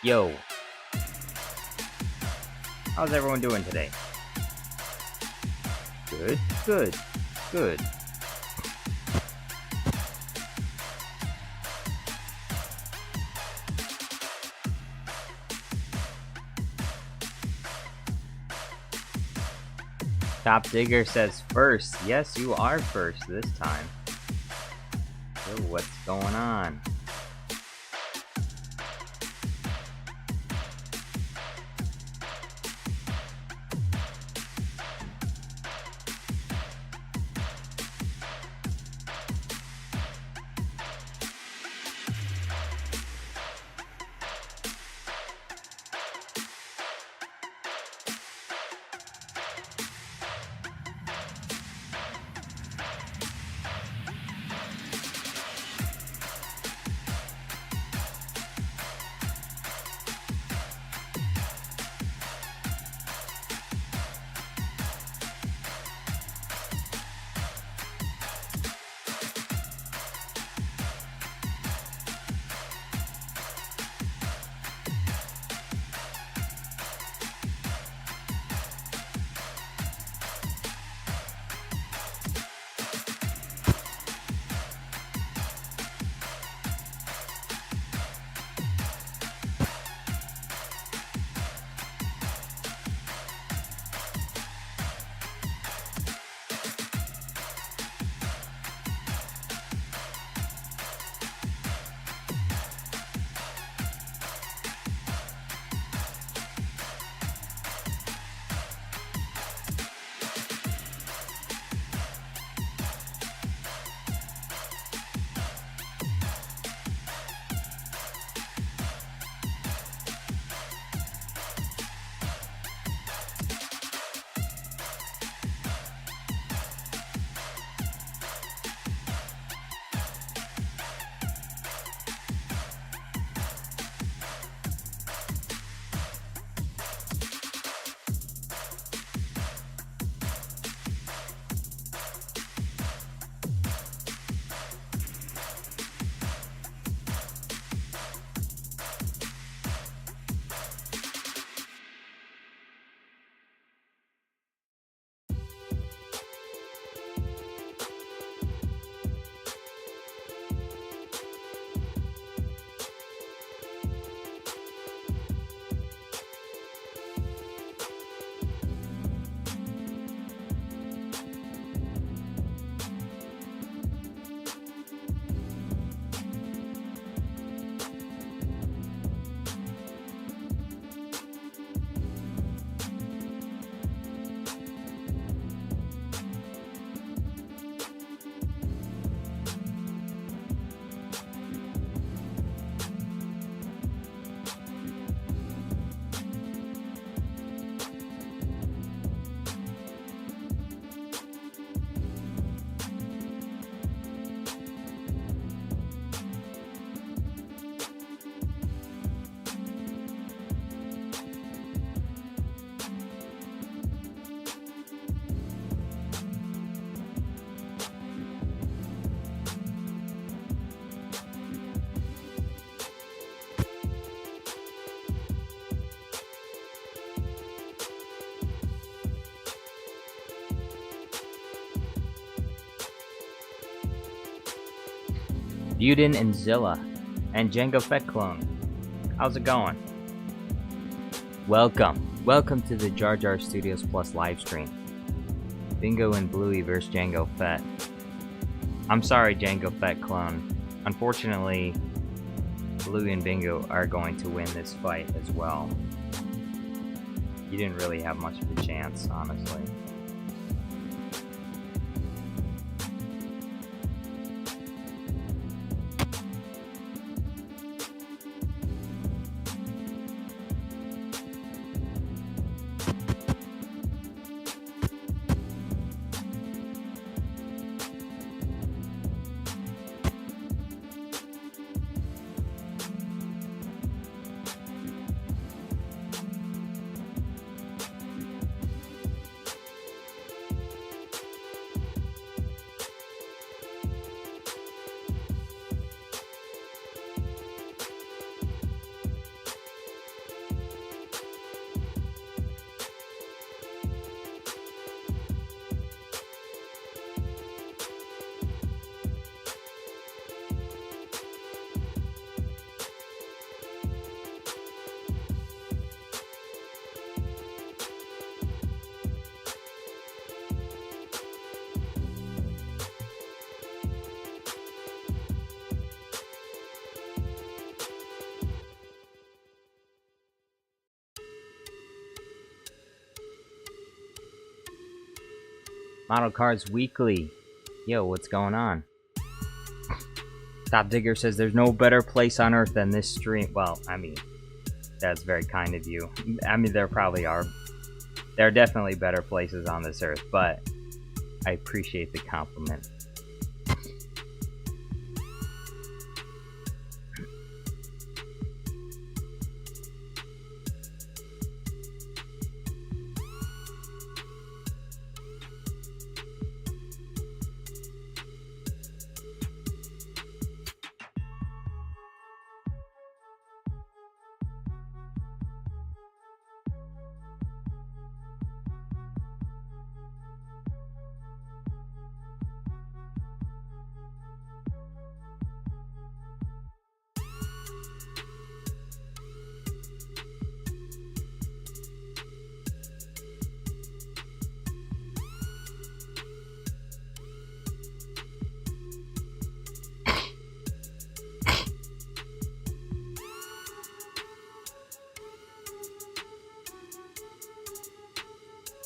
Yo, how's everyone doing today? Good, good, good. Top Digger says first. Yes, you are first this time. So what's going on? Buden and Zilla, and Django Fett Clone. How's it going? Welcome to the Jar Jar Studios Plus livestream. Bingo and Bluey vs Django Fett. I'm sorry, Django Fett Clone. Unfortunately, Bluey and Bingo are going to win this fight as well. You didn't really have much of a chance, honestly. Model Cars Weekly. Yo, what's going on? Top Digger says there's no better place on earth than this stream. Well, I mean, that's very kind of you. I mean, there probably are. There are definitely better places on this earth, but I appreciate the compliment.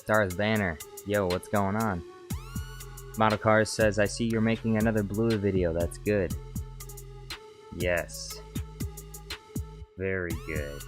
Darth Banner, yo, what's going on? Model Cars says, I see you're making another Bluey video, that's good. Yes. Very good.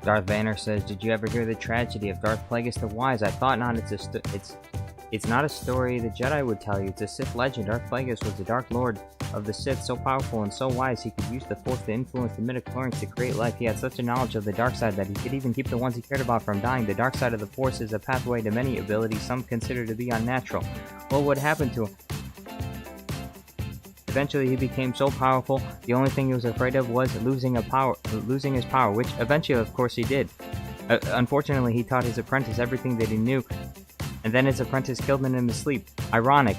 Darth Banner says, did you ever hear the tragedy of Darth Plagueis the Wise? I thought not. It's not a story the Jedi would tell you. It's a Sith legend. Darth Plagueis was the Dark Lord of the Sith, so powerful and so wise he could use the Force to influence the midichlorians to create life. He had such a knowledge of the dark side that he could even keep the ones he cared about from dying. The dark side of the Force is a pathway to many abilities some consider to be unnatural. What would happen to him? Eventually, he became so powerful, the only thing he was afraid of was losing his power, which eventually, of course, he did. Unfortunately, he taught his apprentice everything that he knew, and then his apprentice killed him in his sleep. Ironic.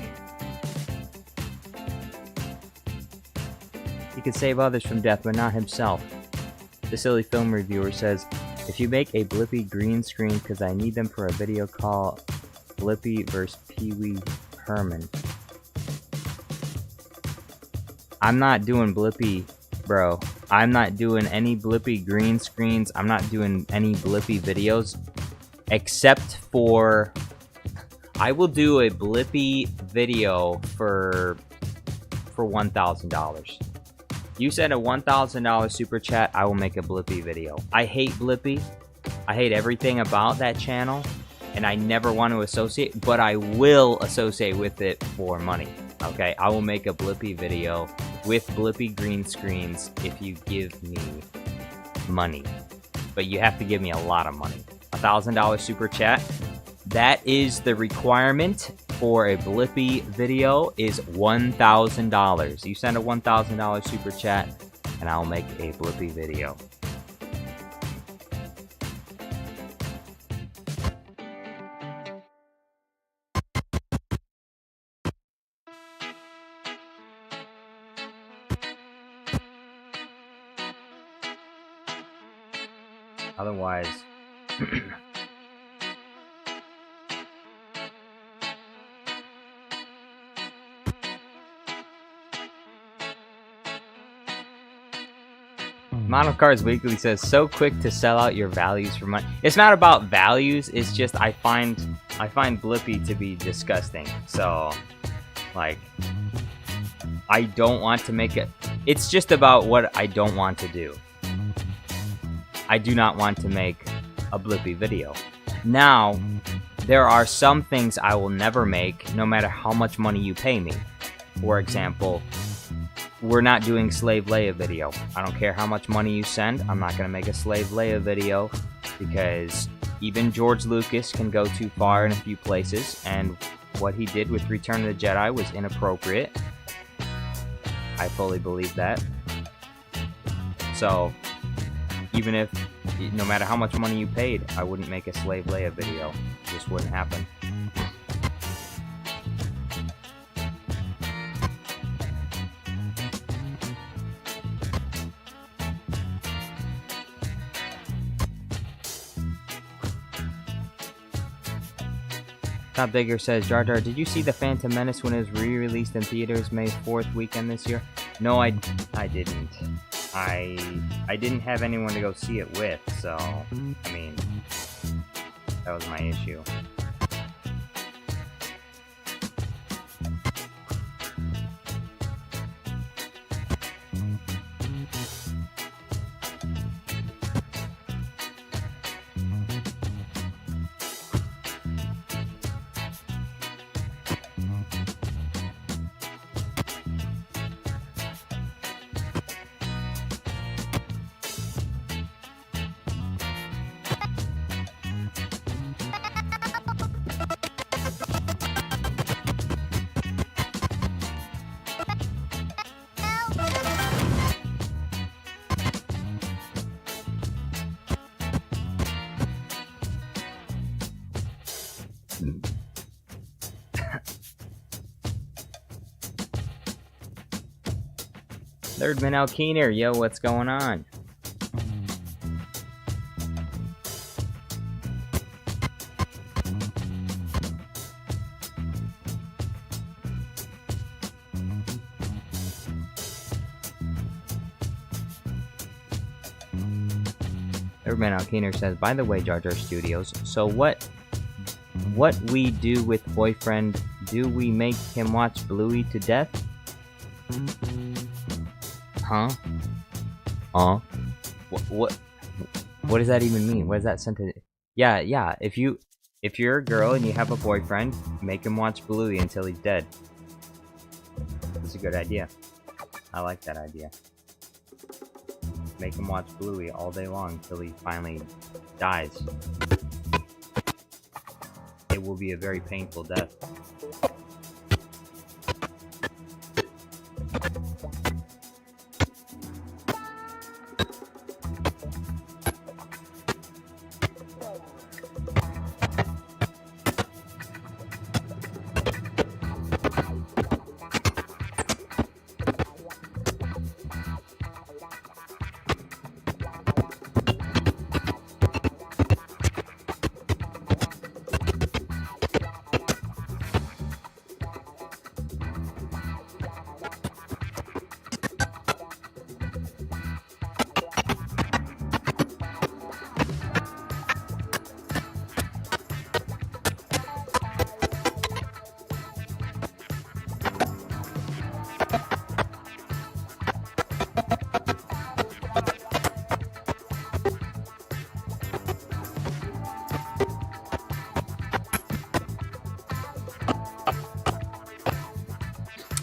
He could save others from death, but not himself. The silly film reviewer says, if you make a Blippi green screen, because I need them for a video called Blippi vs. Pee-wee Herman. I'm not doing Blippi, bro. I'm not doing any Blippi green screens. I'm not doing any Blippi videos. Except for... I will do a Blippi video for $1,000. You said a $1,000 super chat, I will make a Blippi video. I hate Blippi. I hate everything about that channel. And I never want to associate, but I will associate with it for money. Okay, I will make a Blippi video with Blippi green screens if you give me money. But you have to give me a lot of money. $1,000 super chat. That is the requirement for a Blippi video is $1,000. You send a $1,000 super chat and I'll make a Blippi video. Otherwise, Model Cars Weekly says, so quick to sell out your values for money. It's not about values, it's just I find Blippi to be disgusting. So, like, I don't want to make it. It's just about what I don't want to do. I do not want to make a Blippi video. Now, there are some things I will never make, no matter how much money you pay me. For example, we're not doing Slave Leia video. I don't care how much money you send, I'm not gonna make a Slave Leia video, because even George Lucas can go too far in a few places, and what he did with Return of the Jedi was inappropriate. I fully believe that. So, even if, no matter how much money you paid, I wouldn't make a Slave Leia video. It just wouldn't happen. Top Digger says, Jar Jar, did you see The Phantom Menace when it was re-released in theaters May 4th weekend this year? No, I didn't. I didn't have anyone to go see it with, so, I mean, that was my issue. Thirdman Alkeener, yo, what's going on? Thirdman Alkeener says, by the way, Jar Jar Studios, so what we do with boyfriend, do we make him watch Bluey to death? Huh? What does that even mean? What does that sentence? Yeah. If you're a girl and you have a boyfriend, make him watch Bluey until he's dead. That's a good idea. I like that idea. Make him watch Bluey all day long until he finally dies. It will be a very painful death.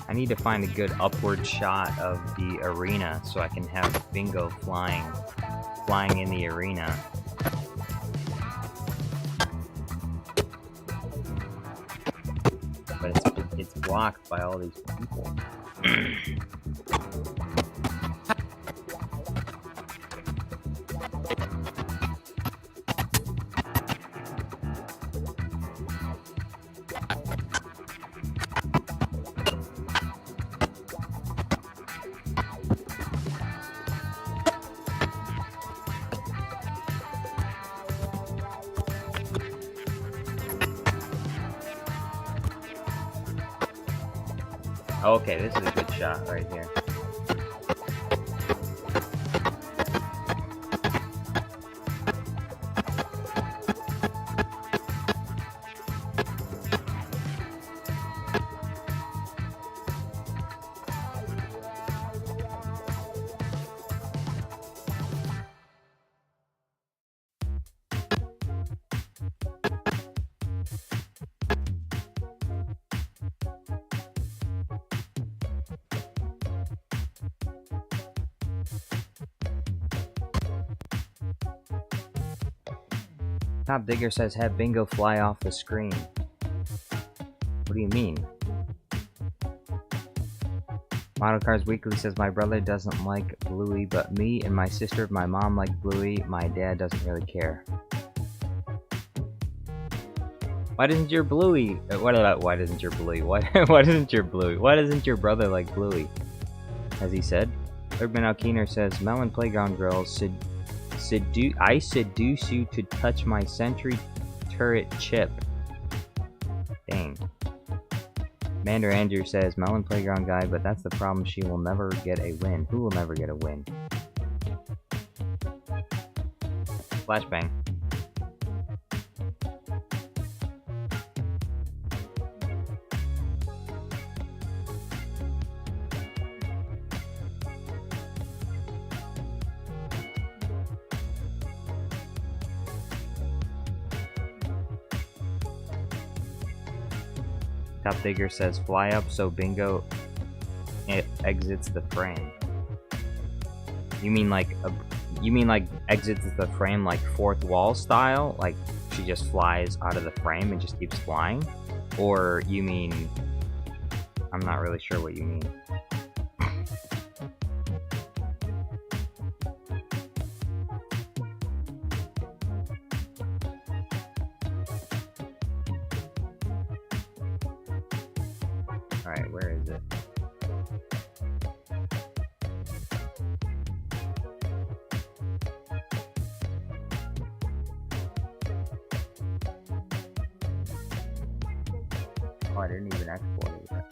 I need to find a good upward shot of the arena so I can have Bingo flying in the arena. But it's blocked by all these people. Okay, this is a good shot right here. Top Digger says, have Bingo fly off the screen. What do you mean? Model Cars Weekly says, my brother doesn't like Bluey, but me and my sister, my mom like Bluey, my dad doesn't really care. Why doesn't your Bluey? Why doesn't your Bluey? Why doesn't your Bluey? Why doesn't your brother like Bluey? As he said. Urban Alkeener says, Melon Playground Girls, I seduce you to touch my sentry turret chip. Dang. Commander Andrew says, Melon Playground guy, but that's the problem. She will never get a win. Who will never get a win? Flashbang. Top Digger says, fly up so Bingo exits the frame. You mean like exits the frame like fourth wall style? Like she just flies out of the frame and just keeps flying? Or you mean... I'm not really sure what you mean. Alright, where is it? Oh, I didn't even export it yet.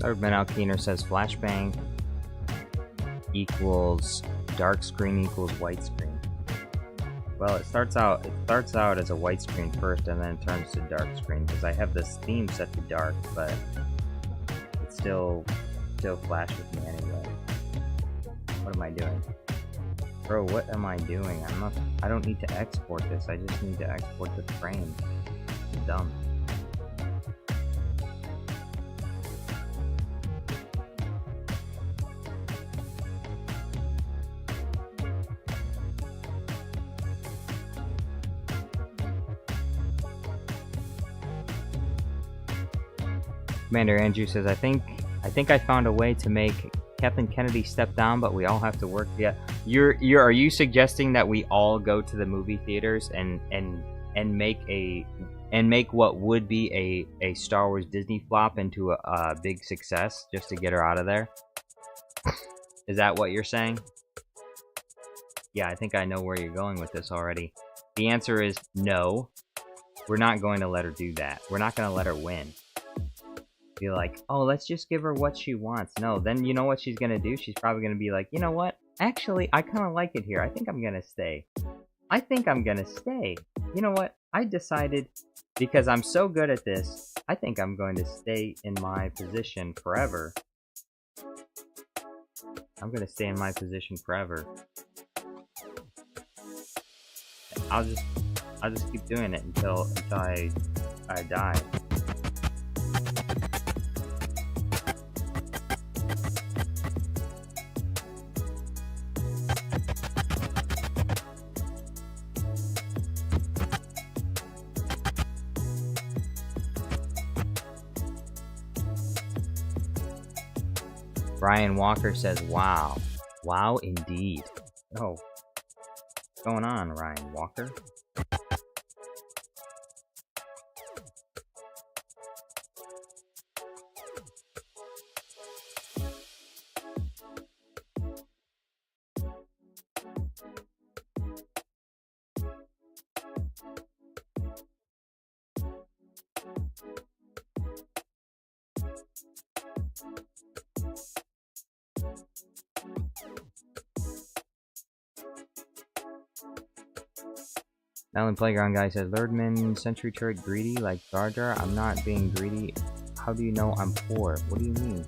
Urban Alkeener says flashbang equals dark screen equals white screen. Well, it starts out as a white screen first and then turns to dark screen because I have this theme set to dark, but it still flashes me anyway. What am I doing? Bro, what am I doing? I don't need to export this. I just need to export the frame. It's dumb. Commander Andrew says, I think I found a way to make Captain Kennedy step down, but we all have to work. Yeah, are you suggesting that we all go to the movie theaters and make what would be a Star Wars Disney flop into a big success just to get her out of there? Is that what you're saying? Yeah, I think I know where you're going with this already. The answer is no. We're not going to let her do that. We're not going to let her win. Be like, oh, let's just give her what she wants. No, then you know what she's gonna do? She's probably gonna be like, you know what? Actually, I kind of like it here. I think I'm gonna stay. You know what? I decided, because I'm so good at this, I think I'm going to stay in my position forever. I'm gonna stay in my position forever. I'll just keep doing it until I die. Brian Walker says, wow. Wow, indeed. Oh. What's going on, Ryan Walker? Island Playground guy says, Lurdman Century Turret greedy like Jar Jar? I'm not being greedy. How do you know I'm poor? What do you mean?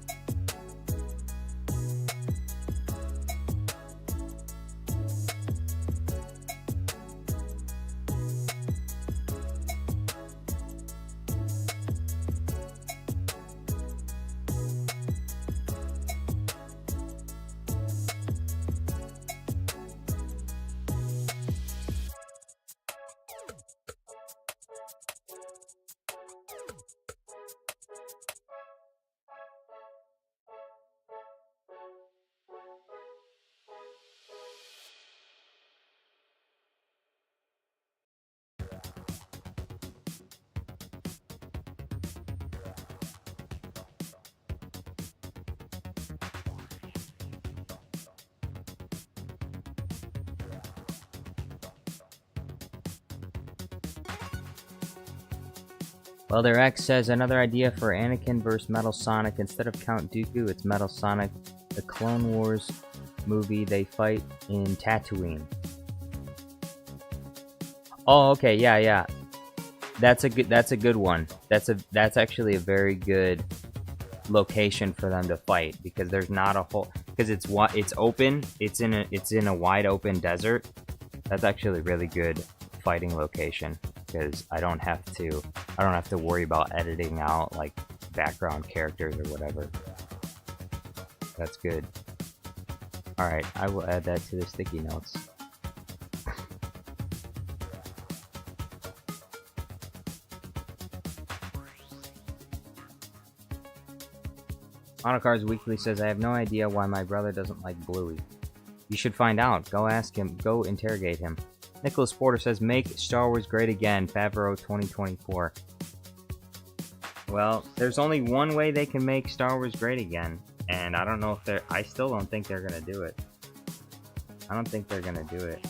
Well, their X says another idea for Anakin vs. Metal Sonic. Instead of Count Dooku, it's Metal Sonic. The Clone Wars movie, they fight in Tatooine. Oh, okay, yeah. That's a good one. That's actually a very good location for them to fight, because there's not a whole, because it's open. It's in a wide open desert. That's actually a really good fighting location, because I don't have to worry about editing out like background characters or whatever. That's good. Alright, I will add that to the sticky notes. Autocards Weekly says, I have no idea why my brother doesn't like Bluey. You should find out. Go ask him. Go interrogate him. Nicholas Porter says, make Star Wars great again, Favreau 2024. Well, there's only one way they can make Star Wars great again, and I don't know if I still don't think they're gonna do it. I don't think they're gonna do it.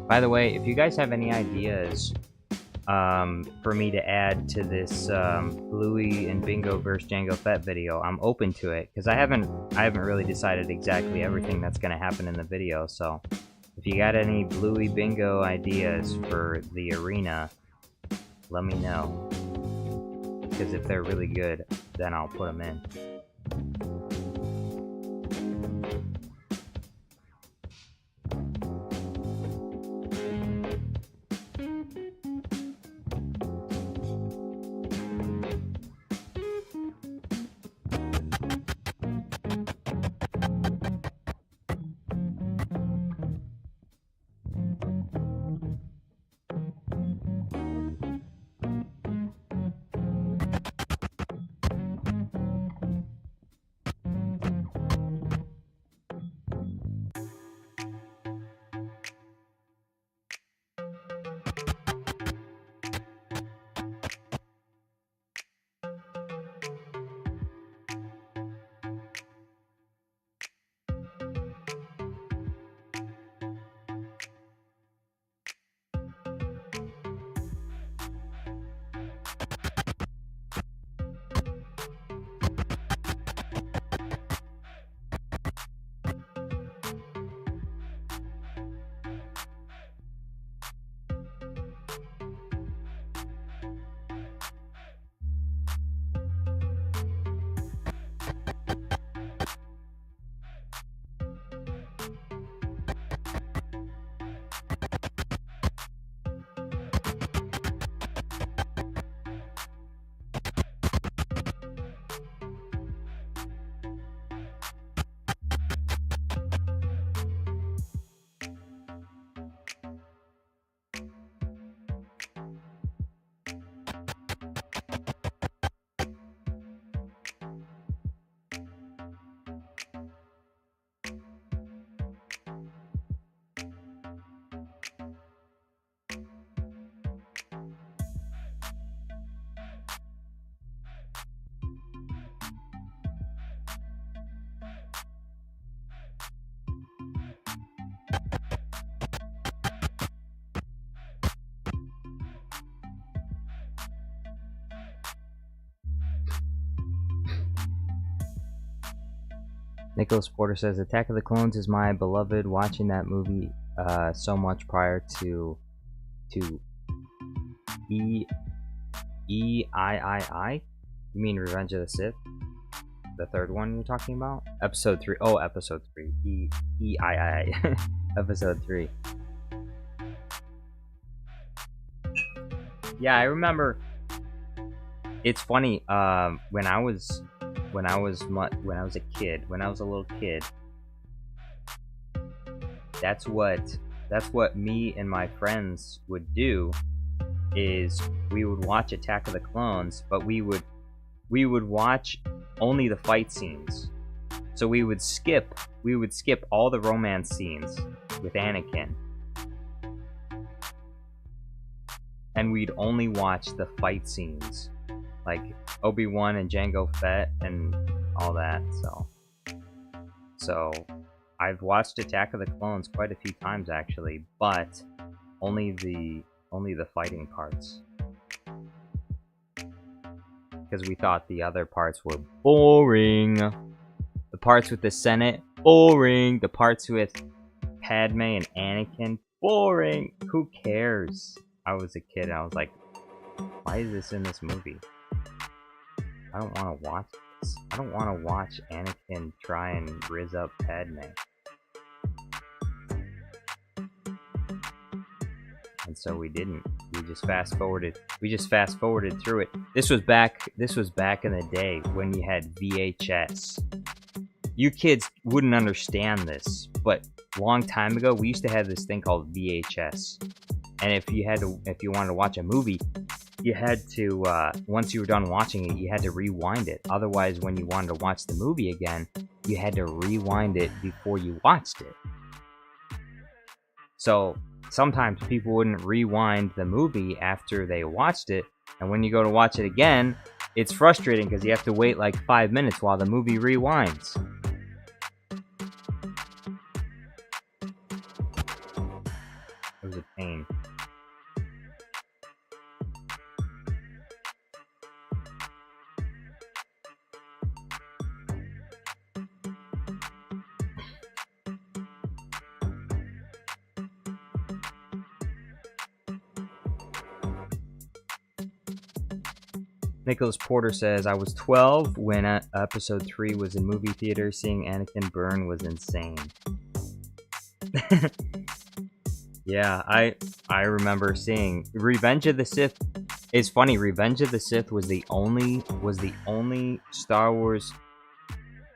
By the way, if you guys have any ideas for me to add to this Bluey and Bingo vs. Jango Fett video, I'm open to it, because I haven't really decided exactly everything that's going to happen in the video. So if you got any Bluey Bingo ideas for the arena, let me know, because if they're really good, then I'll put them in. Nicholas Porter says, Attack of the Clones is my beloved. Watching that movie so much prior to EIII? You mean Revenge of the Sith? The third one you're talking about? Episode 3. Oh, Episode 3. EIII. Episode 3. Yeah, I remember. It's funny. When I was a kid, when I was a little kid, that's what me and my friends would do. Is we would watch Attack of the Clones, but we would watch only the fight scenes. So we would skip all the romance scenes with Anakin. And we'd only watch the fight scenes, like Obi-Wan and Jango Fett and all that. So I've watched Attack of the Clones quite a few times actually, but only the fighting parts, because we thought the other parts were boring. The parts with the Senate, boring. The parts with Padme and Anakin, boring. Who cares? I was a kid and I was like, why is this in this movie? I don't want to watch this. I don't want to watch Anakin try and rizz up Padme. And so we didn't. We just fast forwarded through it. This was back in the day when you had VHS. You kids wouldn't understand this, but a long time ago we used to have this thing called VHS. And if you wanted to watch a movie, you had to, once you were done watching it, you had to rewind it. Otherwise, when you wanted to watch the movie again, you had to rewind it before you watched it. So sometimes people wouldn't rewind the movie after they watched it, and when you go to watch it again, it's frustrating because you have to wait like 5 minutes while the movie rewinds. It was a pain. Nicholas Porter says, I was 12 when episode 3 was in movie theater. Seeing Anakin burn was insane. Yeah, I remember seeing Revenge of the Sith. It's funny, Revenge of the Sith was the only Star Wars.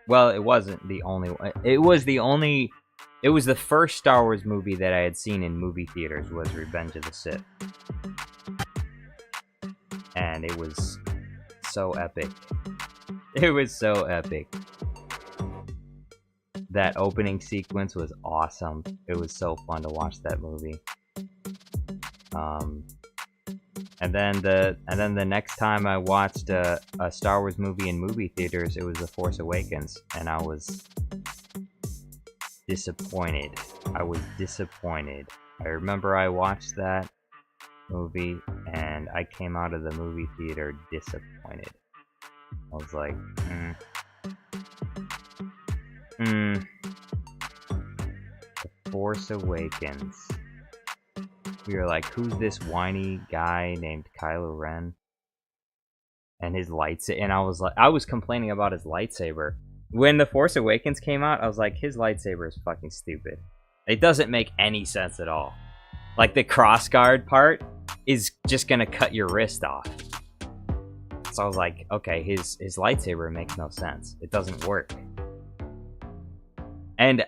Well, it wasn't the only one. It was the first Star Wars movie that I had seen in movie theaters was Revenge of the Sith. And it was so epic. It was so epic. That opening sequence was awesome. It was so fun to watch that movie. And then the next time I watched a Star Wars movie in movie theaters, it was The Force Awakens, and I was disappointed. I remember I watched that movie and I came out of the movie theater disappointed. I was like, The Force Awakens. We were like, who's this whiny guy named Kylo Ren? And his lightsaber. And I was complaining about his lightsaber. When The Force Awakens came out, I was like, his lightsaber is fucking stupid. It doesn't make any sense at all. Like, the crossguard part is just gonna cut your wrist off. So I was like, okay, his lightsaber makes no sense. It doesn't work. And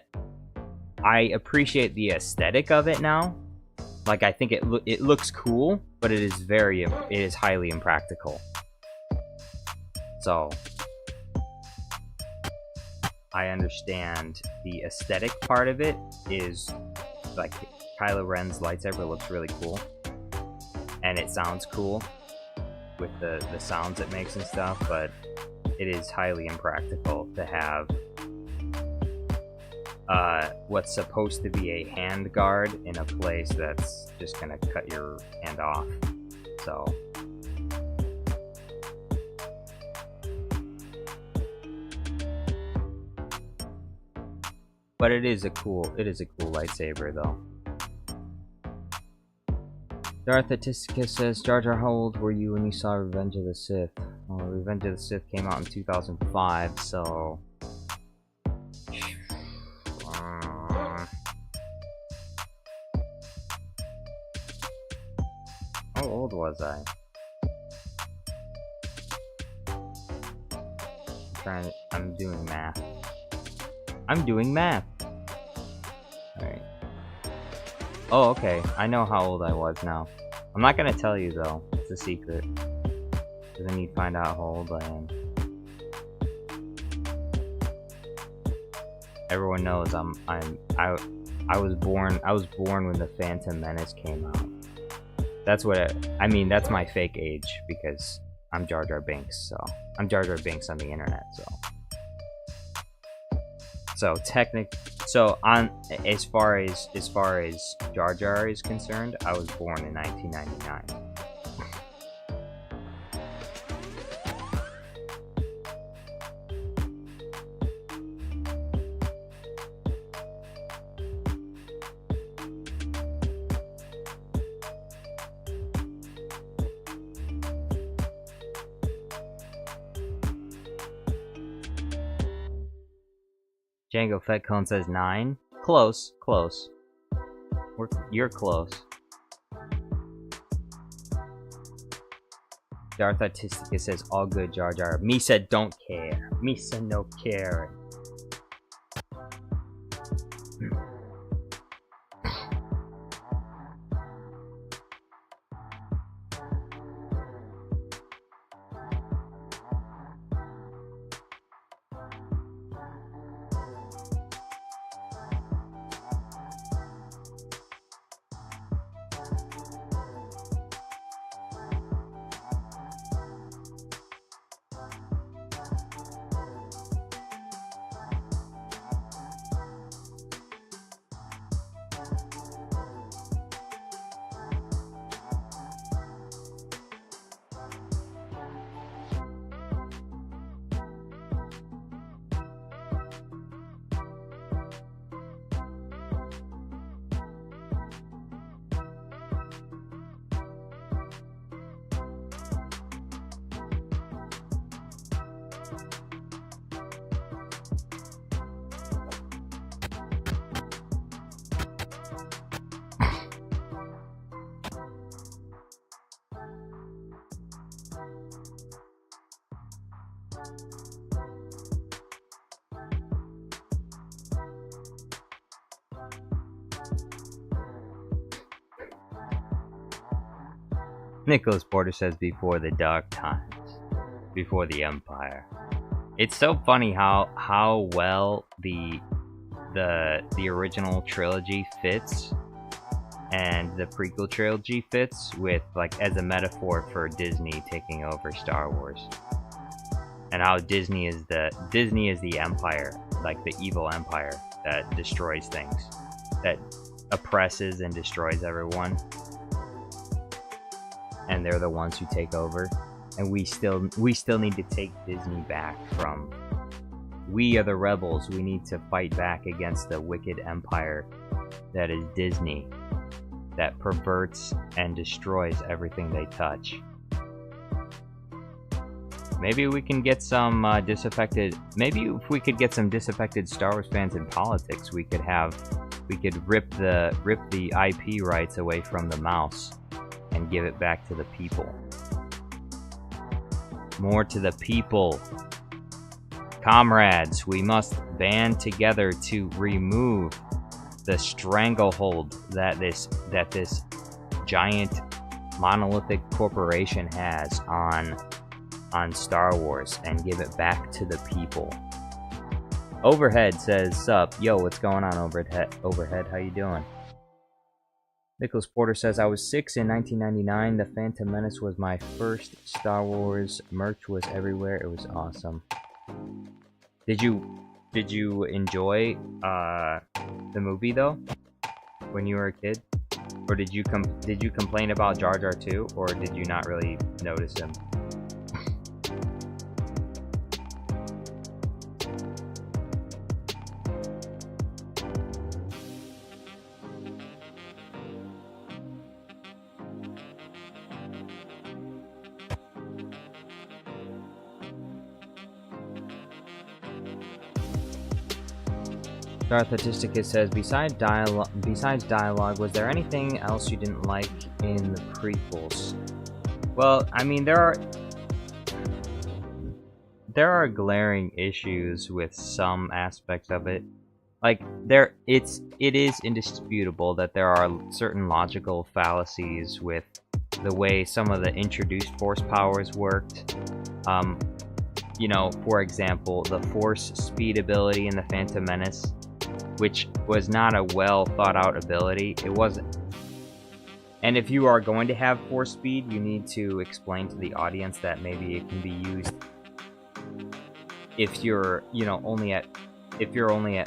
I appreciate the aesthetic of it now. Like, I think it looks cool, but it is highly impractical. So I understand the aesthetic part of it is like Kylo Ren's lightsaber looks really cool, and it sounds cool with the sounds it makes and stuff, but it is highly impractical to have what's supposed to be a hand guard in a place that's just gonna cut your hand off. So But it is a cool lightsaber though. Darth Atiscus says, Jar Jar, how old were you when you saw Revenge of the Sith? Well, Revenge of the Sith came out in 2005, so... How old was I? I'm doing math. I'm doing math! Alright. Oh, okay. I know how old I was now. I'm not gonna tell you though. It's a secret. Cause then you'd find out how old I am. Everyone knows I was born when the Phantom Menace came out. That's what I mean, that's my fake age because I'm Jar Jar Binks, so I'm Jar Jar Binks on the internet, so on as far as Jar Jar is concerned, I was born in 1999. Django Fett Cone says 9. Close. You're close. Darth Artistica says all good, Jar Jar. Misa don't care. Misa no care. Nicholas Porter says before the dark times, before the Empire. It's so funny how well the original trilogy fits and the prequel trilogy fits with, like, as a metaphor for Disney taking over Star Wars. And how Disney is the empire, like the evil empire that destroys things, that oppresses and destroys everyone. And they're the ones who take over, and we still need to take Disney back from. We are the rebels. We need to fight back against the wicked empire that is Disney, that perverts and destroys everything they touch. Maybe we can get some disaffected. Maybe if we could get some disaffected Star Wars fans in politics, we could rip the IP rights away from the mouse and give it back to the people. More to the people. Comrades, we must band together to remove the stranglehold that this giant monolithic corporation has on Star Wars and give it back to the people. Overhead says, sup, yo, what's going on, Overhead, how you doing? Nicholas Porter says, I was 6 in 1999. The Phantom Menace was my first Star Wars. Merch was everywhere. It was awesome. Did you enjoy the movie though when you were a kid, or did you complain about Jar Jar too, or did you not really notice him? Darth Autisticus says, besides dialogue, was there anything else you didn't like in the prequels? Well, I mean, there are glaring issues with some aspects of it. Like, it is indisputable that there are certain logical fallacies with the way some of the introduced Force powers worked. You know, for example, the Force speed ability in the Phantom Menace, which was not a well thought out ability. It wasn't. And if you are going to have Force speed, you need to explain to the audience that maybe it can be used if you're, you know, only at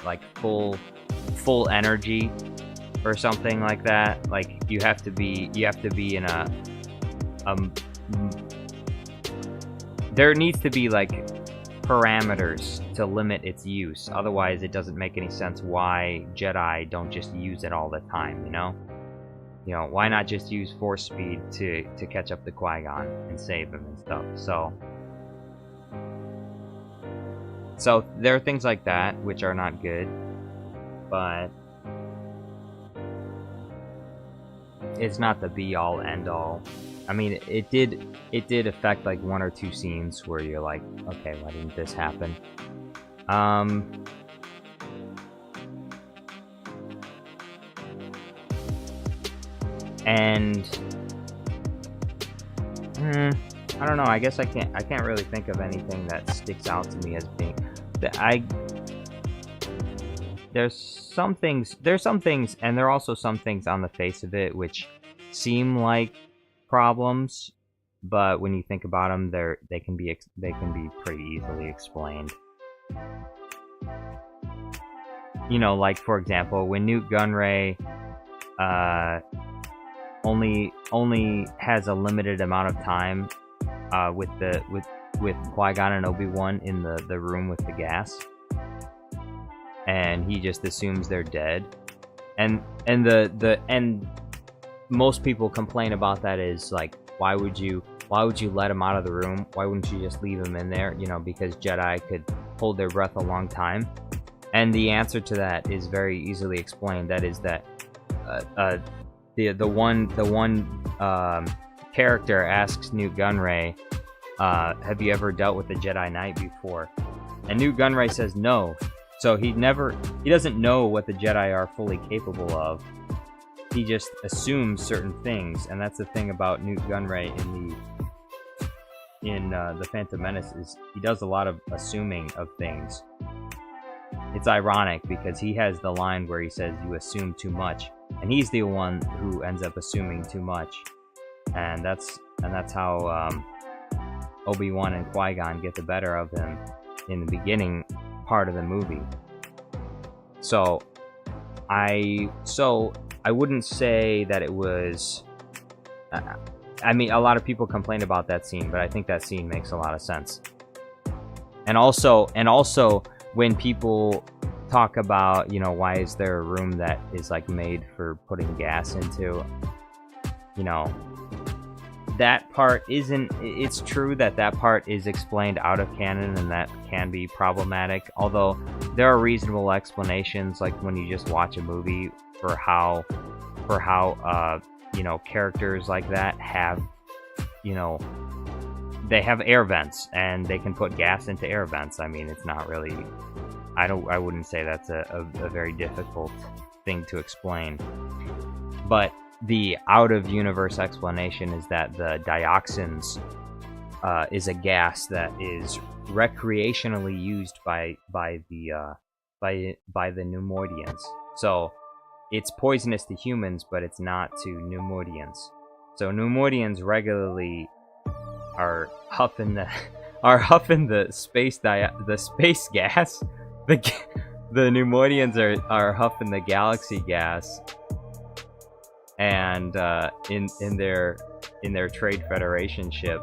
like full energy or something like that. Like, you have to be in a there needs to be like parameters to limit its use. Otherwise, it doesn't make any sense why Jedi don't just use it all the time, you know? You know, why not just use Force speed to catch up to Qui-Gon and save him and stuff? So there are things like that which are not good, but it's not the be-all, end-all. I mean, it did affect like one or two scenes where you're like, okay, why didn't this happen? And I don't know. I guess I can't really think of anything that sticks out to me as being that there's some things, and there are also some things on the face of it which seem like problems, but when you think about them, they can be pretty easily explained. You know, like for example, when Newt Gunray only has a limited amount of time with Qui-Gon and Obi-Wan in the room with the gas, and he just assumes they're dead, and most people complain about that is like, why would you let him out of the room? Why wouldn't you just leave him in there? You know, because Jedi could hold their breath a long time. And the answer to that is very easily explained. That is that the one character asks Newt Gunray, have you ever dealt with a Jedi Knight before? And Newt Gunray says no. So he doesn't know what the Jedi are fully capable of. He just assumes certain things, and that's the thing about Newt Gunray in the Phantom Menace, is he does a lot of assuming of things. It's ironic because he has the line where he says, "You assume too much," and he's the one who ends up assuming too much, and that's how Obi-Wan and Qui-Gon get the better of him in the beginning part of the movie. So I wouldn't say that it was. I mean, a lot of people complain about that scene, but I think that scene makes a lot of sense. And also, when people talk about, you know, why is there a room that is like made for putting gas into, you know, that part isn't. It's true that part is explained out of canon, and that can be problematic. Although there are reasonable explanations, like when you just watch a movie, for how you know, characters like that have, you know, they have air vents and they can put gas into air vents. I mean, it's not really, I wouldn't say that's a very difficult thing to explain. But the out of universe explanation is that the dioxins is a gas that is recreationally used by the Neimoidians. So it's poisonous to humans, but it's not to Neimoidians. So Neimoidians regularly are huffing the space gas. The Neimoidians are huffing the galaxy gas, and in their Trade Federation ship,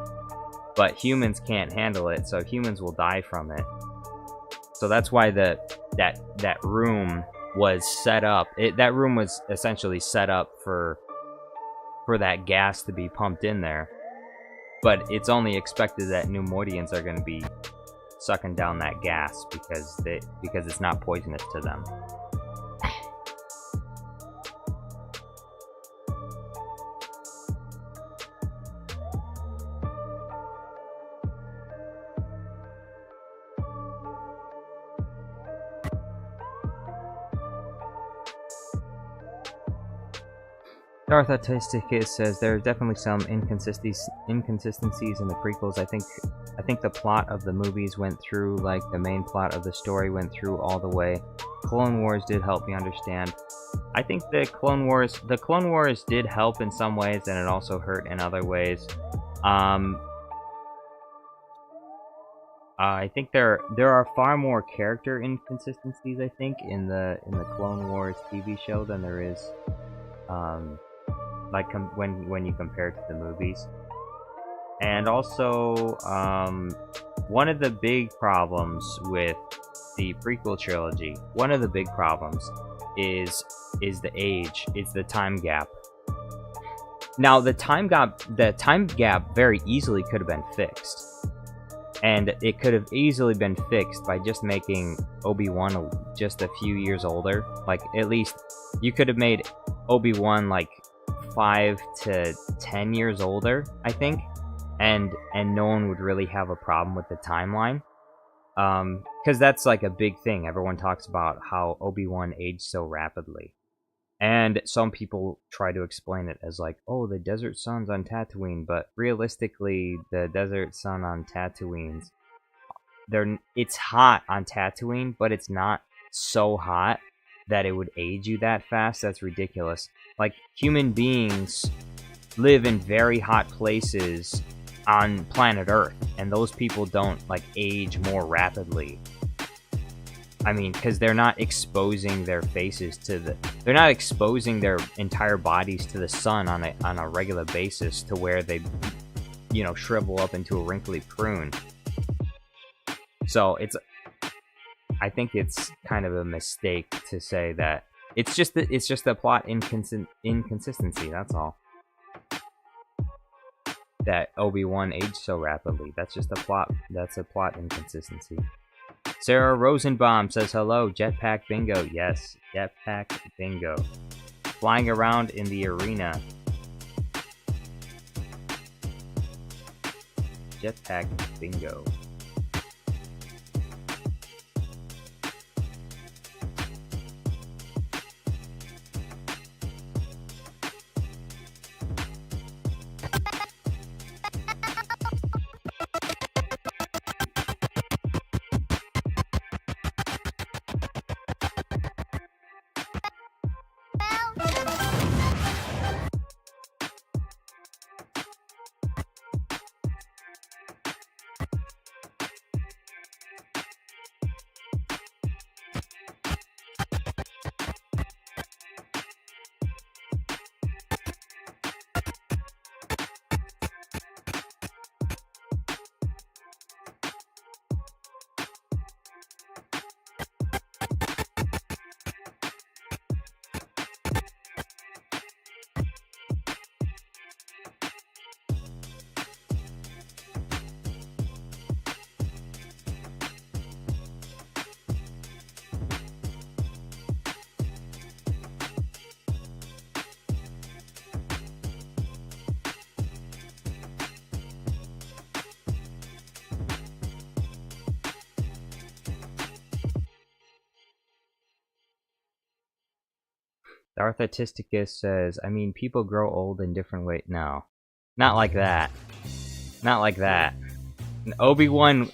but humans can't handle it, so humans will die from it. So that's why that room was set up. That room was essentially set up for that gas to be pumped in there. But it's only expected that Neimoidians are going to be sucking down that gas because it's not poisonous to them. Darth Autisticus says there are definitely some inconsistencies in the prequels. I think the plot of the movies went through like the main plot of the story went through all the way. Clone Wars did help me understand. I think the Clone Wars did help in some ways, and it also hurt in other ways. I think there are far more character inconsistencies, I think, in the Clone Wars TV show than there is when you compare it to the movies. And also, one of the big problems with the prequel trilogy, one of the big problems is the age, is the time gap. Now, the time gap very easily could have been fixed. And it could have easily been fixed by just making Obi-Wan just a few years older. Like, at least, you could have made Obi-Wan, like, 5 to 10 years older, I think. And no one would really have a problem with the timeline. Because that's, like, a big thing. Everyone talks about how Obi-Wan aged so rapidly. And some people try to explain it as like, oh, the desert sun's on Tatooine, but realistically, the desert sun on Tatooine's, it's hot on Tatooine, but it's not so hot that it would age you that fast. That's ridiculous. Like, human beings live in very hot places on planet Earth, and those people don't, like, age more rapidly. I mean, because they're not exposing their faces to they're not exposing their entire bodies to the sun on a regular basis to where they, you know, shrivel up into a wrinkly prune. So I think it's kind of a mistake to say that it's just a plot inconsistency. That's all. That Obi-Wan aged so rapidly. That's just a plot. That's a plot inconsistency. Sarah Rosenbaum says hello, Jetpack Bingo. Yes, Jetpack Bingo. Flying around in the arena. Jetpack Bingo. Darth Autisticus says, I mean, people grow old in different ways. No. Not like that. Not like that. Obi-Wan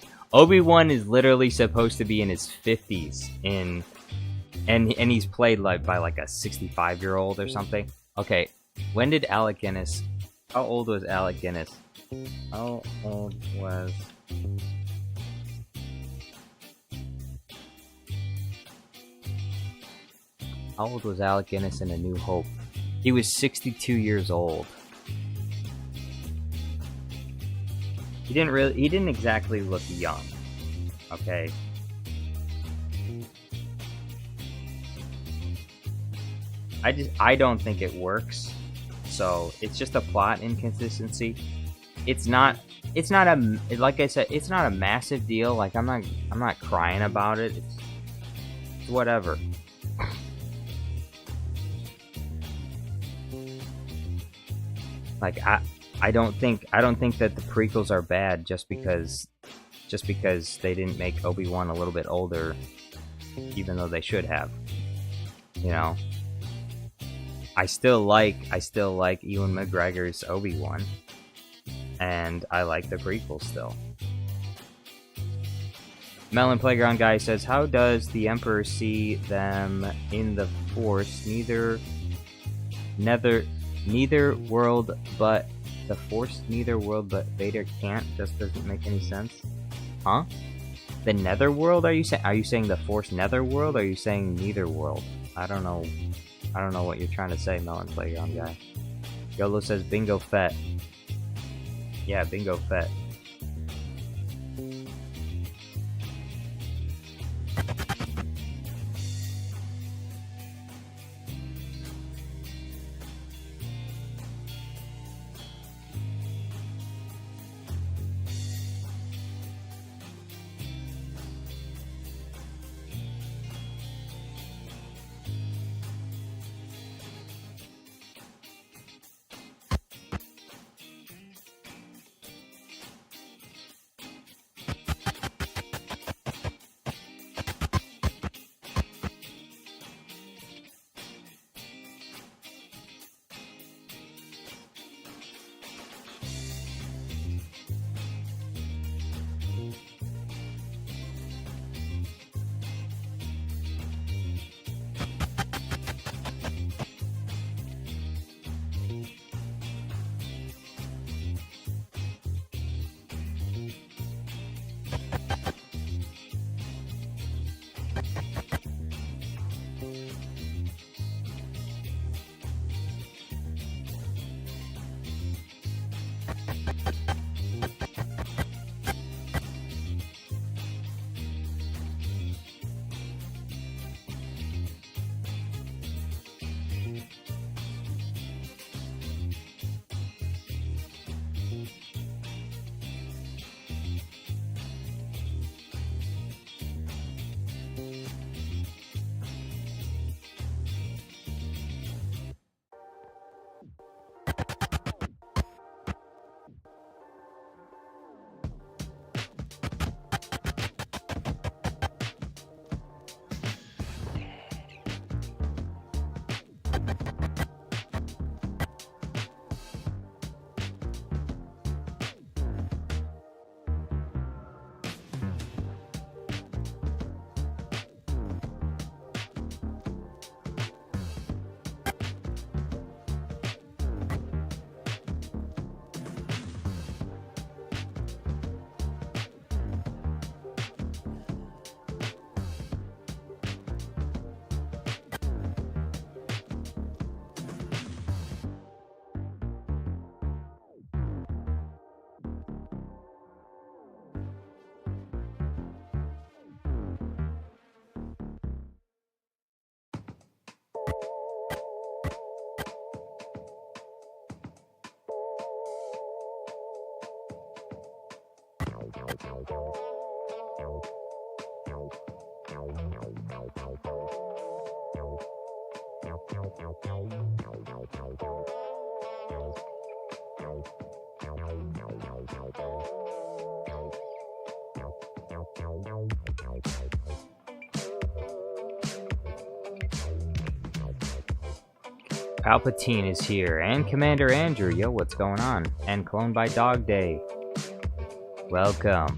is literally supposed to be in his 50s and he's played like by like a 65-year-old or something. Okay, when did Alec Guinness... How old was Alec Guinness? How old was... How old was Alec Guinness in A New Hope? He was 62 years old. He didn't exactly look young. Okay. I don't think it works. So it's just a plot inconsistency. It's not a, like I said, it's not a massive deal. Like I'm not crying about it. It's whatever. Like I don't think that the prequels are bad just because they didn't make Obi-Wan a little bit older, even though they should have. You know, I still like Ewan McGregor's Obi-Wan, and I like the prequel still. Melon Playground Guy says, how does the Emperor see them in the Force? Neither world but the Force, neither world but Vader can't. Just doesn't make any sense. Huh? The Netherworld? Are you saying the Force Netherworld? Or are you saying neither world? I don't know what you're trying to say, Melon Playground Guy. Yolo says bingo Fett. Yeah, bingo Fett. Palpatine is here, and Commander Andrew. Yo, what's going on? And Cloned by Dog Day. Welcome.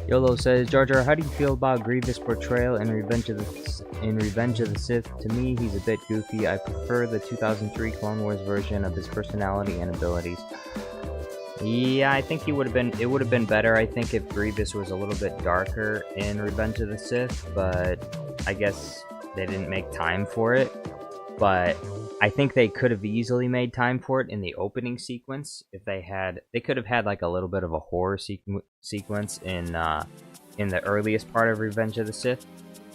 YOLO says, Jar Jar, how do you feel about Grievous' portrayal in Revenge of the Sith? To me, he's a bit goofy. I prefer the 2003 Clone Wars version of his personality and abilities. Yeah, I think it would have been better, I think, if Grievous was a little bit darker in Revenge of the Sith, but I guess they didn't make time for it. But I think they could have easily made time for it in the opening sequence if they could have had like a little bit of a horror sequence in the earliest part of Revenge of the Sith,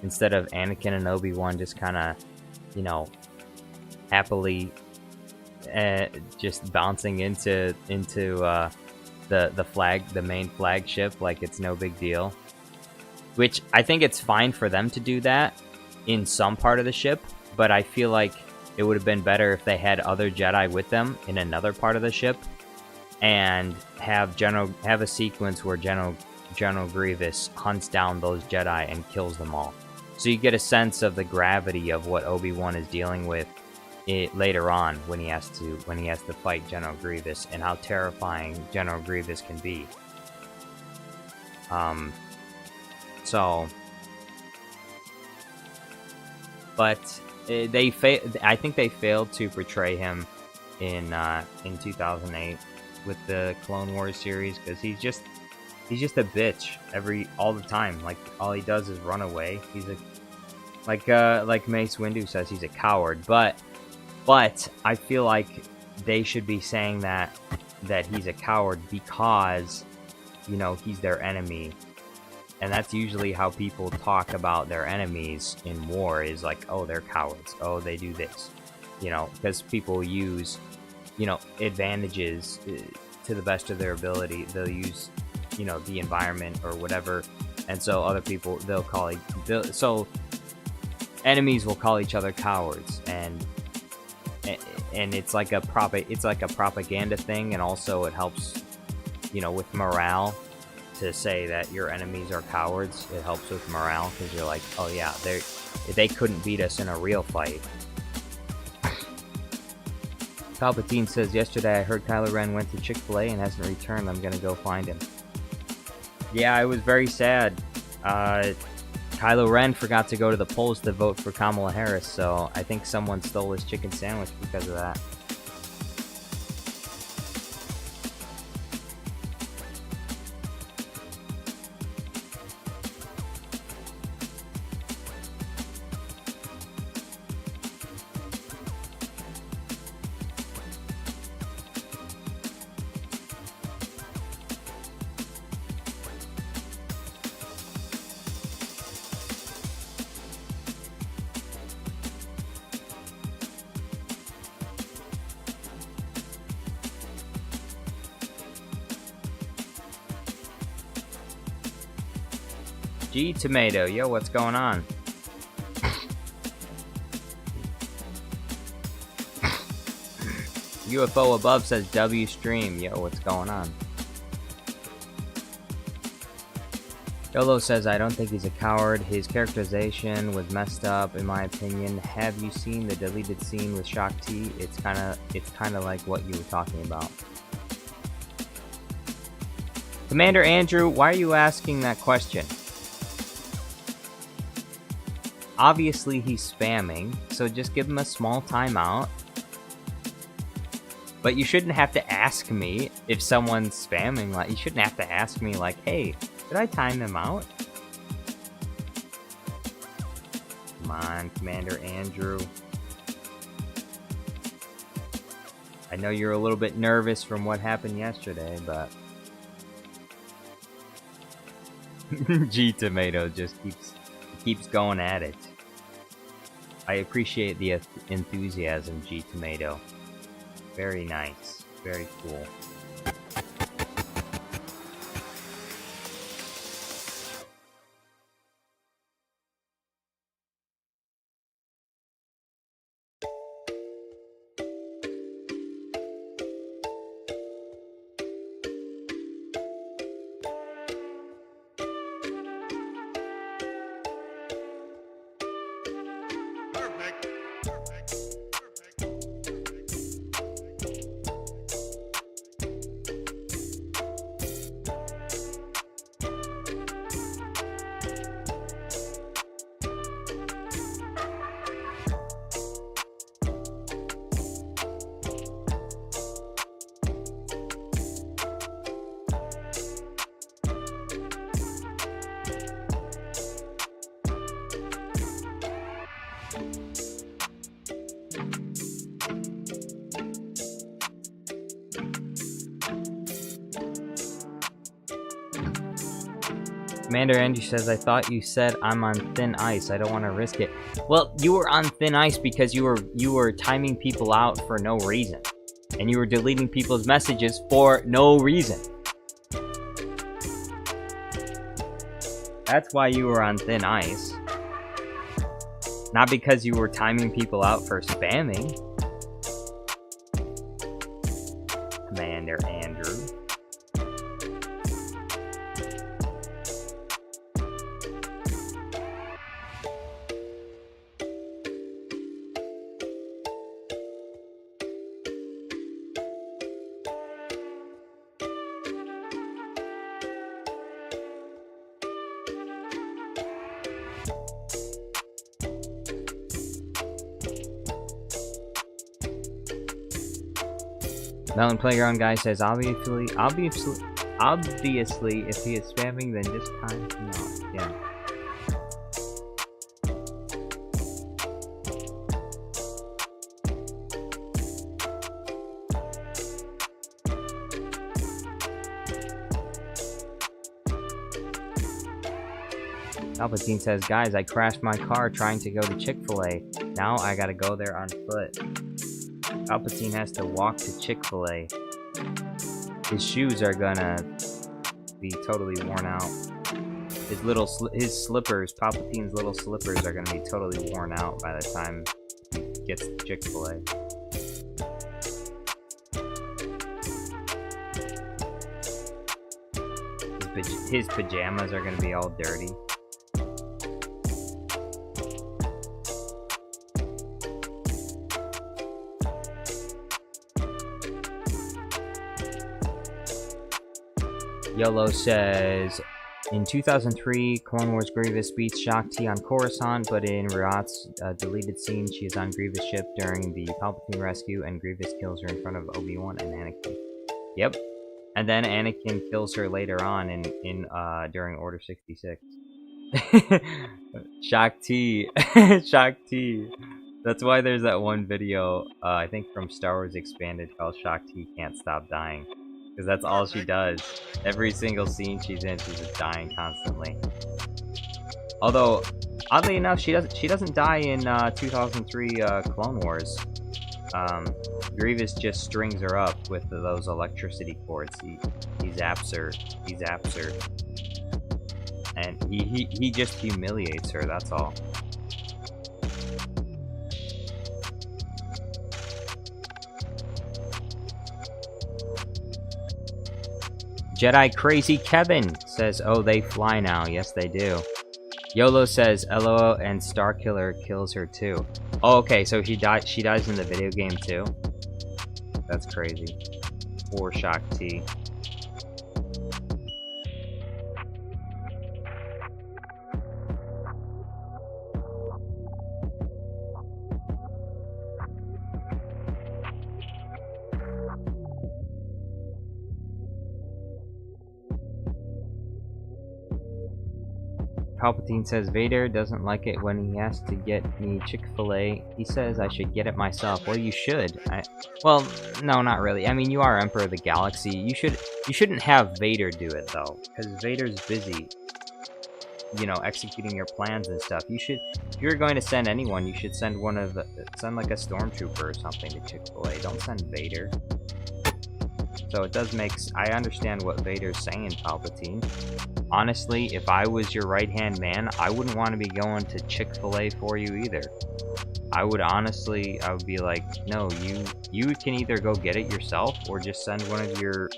instead of Anakin and Obi-Wan just kind of, you know, happily just bouncing into the main flagship like it's no big deal. Which I think it's fine for them to do that in some part of the ship, but I feel like it would have been better if they had other Jedi with them in another part of the ship, and have a sequence where General Grievous hunts down those Jedi and kills them all. So you get a sense of the gravity of what Obi-Wan is dealing with later on when he has to fight General Grievous, and how terrifying General Grievous can be. But I think they failed to portray him in 2008 with the Clone Wars series, because he's just a bitch all the time. Like, all he does is run away. He's like Mace Windu says, he's a coward. But I feel like they should be saying that he's a coward because, you know, he's their enemy. And that's usually how people talk about their enemies in war, is like, oh, they're cowards. Oh, they do this. You know, because people use, you know, advantages to the best of their ability. They'll use, you know, the environment or whatever. And so other people, so enemies will call each other cowards. And it's like a propaganda thing. And also it helps, you know, with morale. To say that your enemies are cowards, it helps with morale, because you're like, oh yeah, they couldn't beat us in a real fight. Palpatine says, yesterday I heard Kylo Ren went to Chick-fil-A and hasn't returned. I'm gonna go find him. Yeah, I was very sad. Kylo Ren forgot to go to the polls to vote for Kamala Harris, so I think someone stole his chicken sandwich because of that. G Tomato, yo, what's going on? UFO above says W stream, yo, what's going on? Yolo says, I don't think he's a coward. His characterization was messed up, in my opinion. Have you seen the deleted scene with Shakti? It's kind of like what you were talking about. Commander Andrew, why are you asking that question? Obviously he's spamming, so just give him a small timeout. But you shouldn't have to ask me if someone's spamming. Like, you shouldn't have to ask me like, hey, did I time him out? Come on, Commander Andrew. I know you're a little bit nervous from what happened yesterday, but G Tomato just keeps going at it. I appreciate the enthusiasm, G Tomato. Very nice. Very cool. Commander Andrew says, I thought you said I'm on thin ice. I don't want to risk it. Well, you were on thin ice because you were timing people out for no reason. And you were deleting people's messages for no reason. That's why you were on thin ice. Not because you were timing people out for spamming. Commander Andrew. Melon Playground guy says, obviously, if he is spamming, then just time him out. Yeah. Palpatine says, guys, I crashed my car trying to go to Chick-fil-A. Now I gotta go there on foot. Palpatine has to walk to Chick-fil-A. His shoes are gonna be totally worn out. His slippers, Palpatine's little slippers, are gonna be totally worn out by the time he gets to Chick-fil-A. His pajamas are gonna be all dirty. YOLO says, in 2003, Clone Wars Grievous beats Shaak Ti on Coruscant, but in Riot's deleted scene, she is on Grievous' ship during the Palpatine rescue, and Grievous kills her in front of Obi-Wan and Anakin. Yep. And then Anakin kills her later on during Order 66. Shaak Ti. Shaak Ti. That's why there's that one video, I think from Star Wars Expanded, called Shaak Ti Can't Stop Dying. Because that's all she does. Every single scene she's in, she's just dying constantly. Although, oddly enough, she doesn't die in 2003 Clone Wars. Grievous just strings her up with those electricity cords. He zaps her. He zaps her. And he just humiliates her, that's all. Jedi Crazy Kevin says, oh, they fly now. Yes, they do. YOLO says, LOL, and Starkiller kills her too. Oh, okay, so she dies in the video game too? That's crazy. Poor Shaak Ti. Palpatine says, Vader doesn't like it when he has to get me Chick-fil-A. He says I should get it myself. Well, you should. Well, no, not really. I mean, you are Emperor of the Galaxy. You shouldn't have Vader do it, though. Because Vader's busy, you know, executing your plans and stuff. You should, if you're going to send anyone, you should send send like a stormtrooper or something to Chick-fil-A. Don't send Vader. So it does make, I understand what Vader's saying, Palpatine. Honestly, if I was your right-hand man, I wouldn't want to be going to Chick-fil-A for you either. I would be like, no, you can either go get it yourself or just send one of your,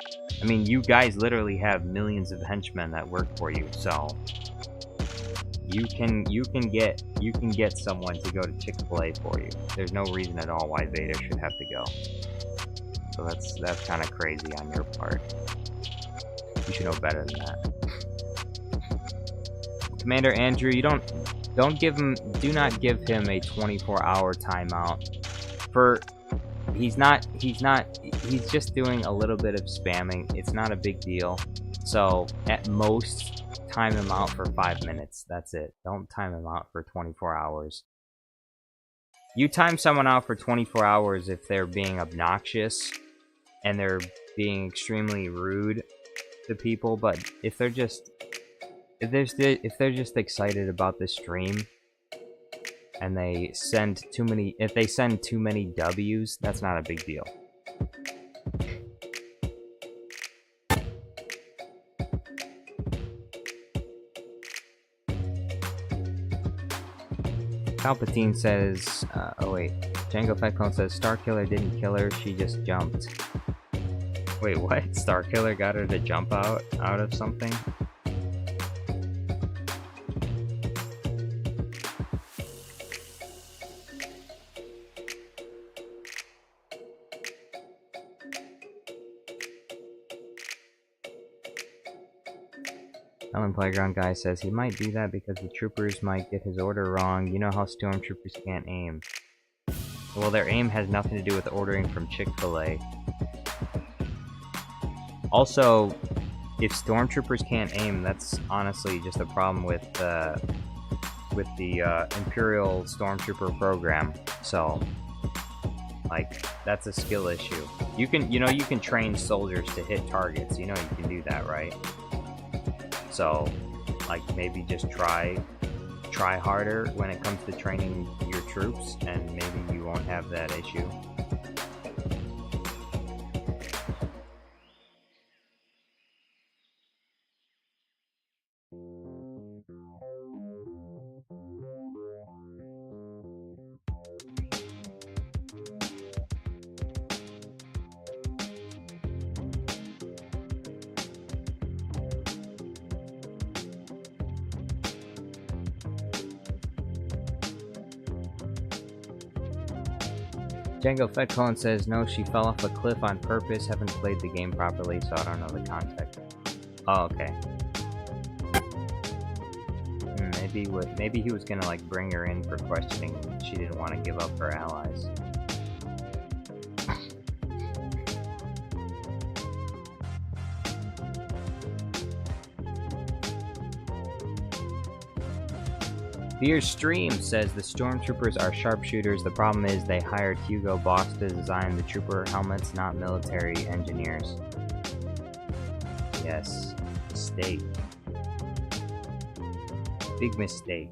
I mean, you guys literally have millions of henchmen that work for you, so you can get someone to go to Chick-fil-A for you. There's no reason at all why Vader should have to go. So that's kind of crazy on your part. You should know better than that. Commander Andrew, do not give him a 24-hour timeout. He's just doing a little bit of spamming. It's not a big deal. So at most, time him out for 5 minutes. That's it. Don't time him out for 24 hours. You time someone out for 24 hours if they're being obnoxious and they're being extremely rude to people, but if they're just if they're just excited about the stream and they send too many, if they send too many W's, that's not a big deal. Palpatine says, oh wait, Django Fett Clone says Starkiller didn't kill her, she just jumped. Wait, what? Starkiller got her to jump out of something? Ellen Playground Guy says he might do that because the troopers might get his order wrong. You know how stormtroopers can't aim. Well, their aim has nothing to do with ordering from Chick-fil-A. Also, if stormtroopers can't aim, that's honestly just a problem with the Imperial Stormtrooper program. So, like, that's a skill issue. You can train soldiers to hit targets. You know you can do that, right? So, like, maybe just try harder when it comes to training your troops, and maybe you won't have that issue. Django Fett Clone says, no, she fell off a cliff on purpose. Haven't played the game properly, so I don't know the context. Oh, okay. Maybe he was gonna, like, bring her in for questioning. She didn't want to give up her allies. Beer Stream says the stormtroopers are sharpshooters. The problem is they hired Hugo Boss to design the trooper helmets, not military engineers. Yes, mistake. Big mistake.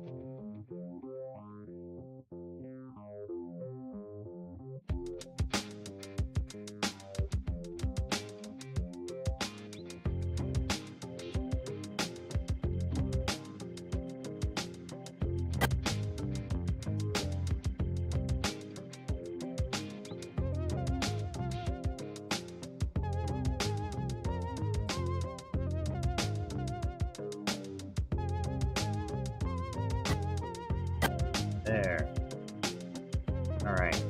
There. Alright.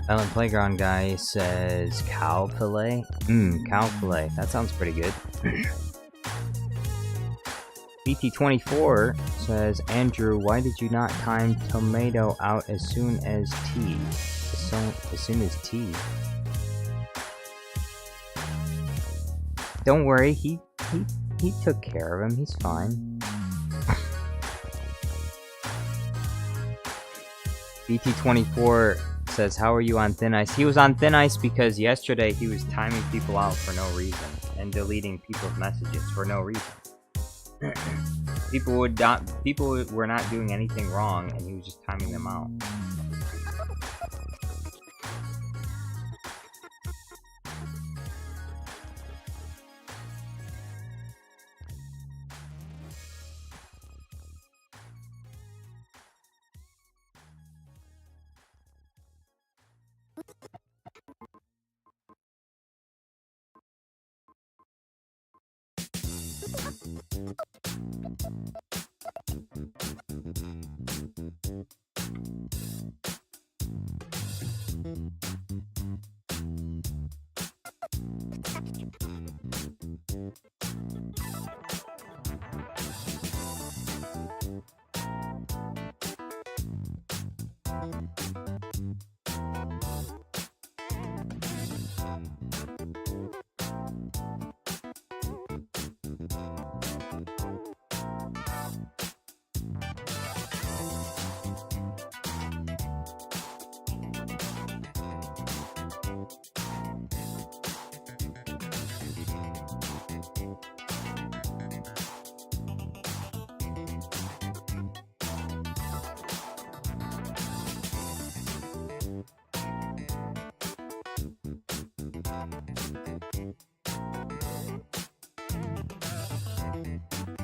Silent Playground guy says cow fillet. Cow fillet. That sounds pretty good. BT24 says, Andrew, why did you not time tomato out as soon as tea? As soon as tea. Don't worry, he took care of him. He's fine. BT24 says, how are you on thin ice? He was on thin ice because yesterday he was timing people out for no reason and deleting people's messages for no reason. People were not doing anything wrong and he was just timing them out.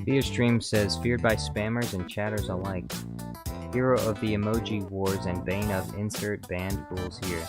Fear Stream says, feared by spammers and chatters alike. Hero of the emoji wars and bane of insert banned fools here.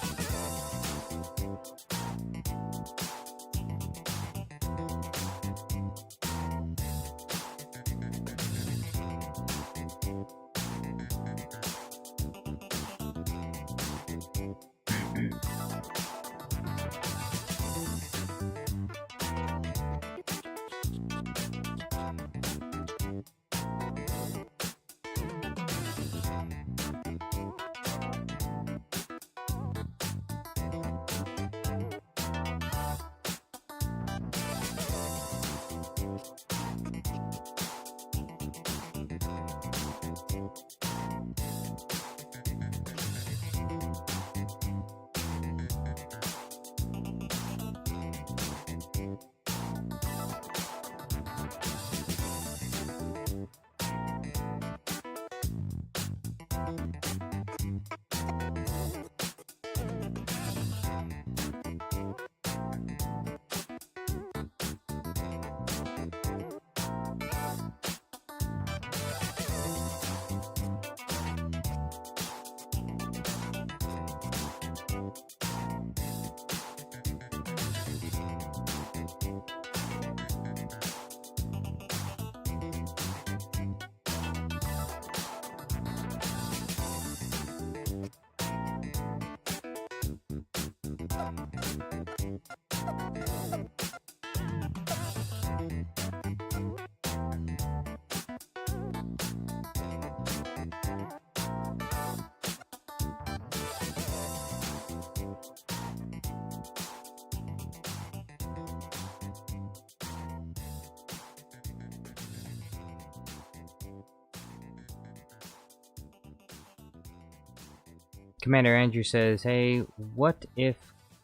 Commander Andrew says, hey, what if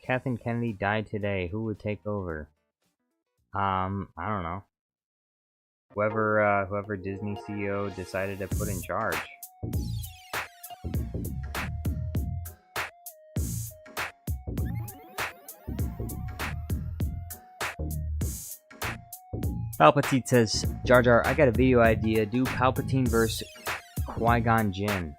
Kathleen Kennedy died today? Who would take over? I don't know. Whoever Disney CEO decided to put in charge. Palpatine says, Jar Jar, I got a video idea. Do Palpatine versus Qui-Gon Jinn.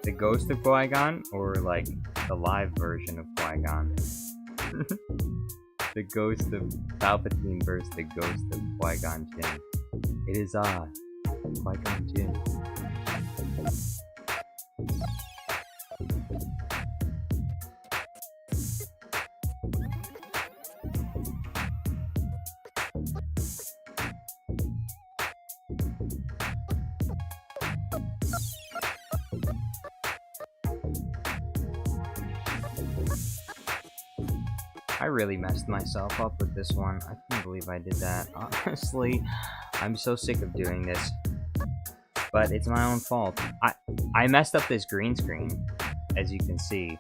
The ghost of Qui-Gon, or like the live version of Qui-Gon? The ghost of Palpatine versus the ghost of Qui-Gon Jinn. It is I, Qui-Gon Jinn. I really messed myself up with this one. I can't believe I did that. Honestly, I'm so sick of doing this. But it's my own fault. I messed up this green screen, as you can see.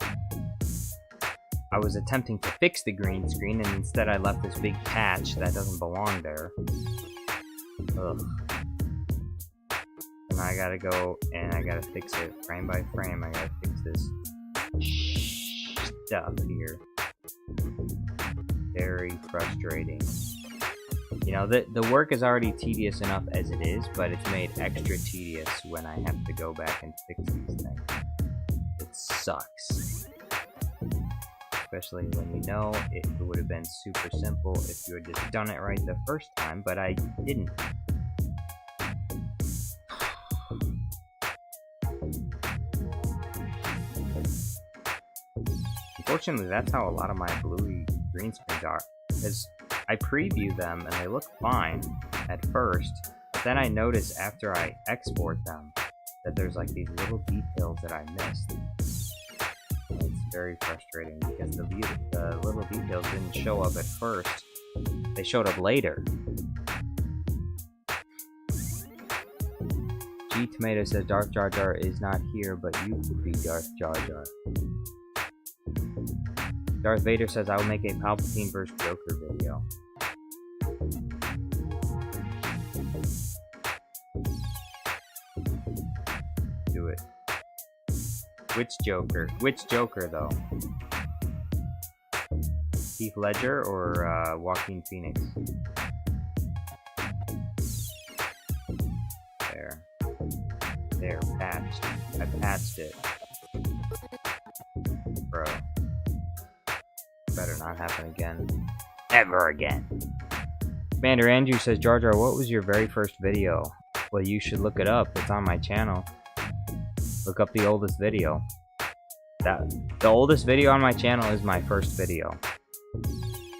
I was attempting to fix the green screen, and instead I left this big patch that doesn't belong there. Ugh. And I gotta go, and I gotta fix it frame by frame. I gotta fix this stuff here. Very frustrating. You know, the work is already tedious enough as it is, but it's made extra tedious when I have to go back and fix these things. It sucks. Especially when you know it would have been super simple if you had just done it right the first time, but I didn't. Unfortunately, that's how a lot of my Bluey green screens are, because I preview them and they look fine at first, but then I notice after I export them that there's like these little details that I missed. And it's very frustrating because the little details didn't show up at first, they showed up later. G Tomato says Darth Jar Jar is not here, but you could be Darth Jar Jar. Darth Vader says I will make a Palpatine vs. Joker video. Do it. Which Joker? Which Joker though? Heath Ledger or Joaquin Phoenix? There. There, patched. I patched it. Bro. Better not happen again. Ever again. Commander Andrew says, Jar Jar, what was your very first video? Well, you should look it up. It's on my channel. Look up the oldest video. The oldest video on my channel is my first video.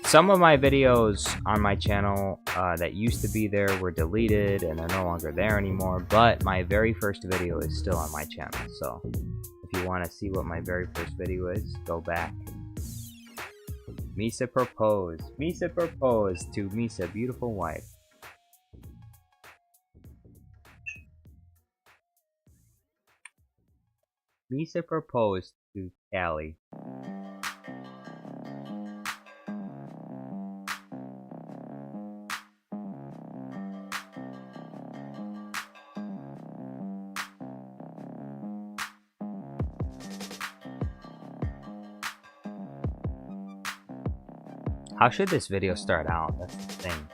Some of my videos on my channel that used to be there were deleted and they're no longer there anymore, but my very first video is still on my channel. So if you want to see what my very first video is, go back. Misa proposed. Misa proposed to Misa, beautiful wife. Misa proposed to Callie. How should this video start out? That's the thing.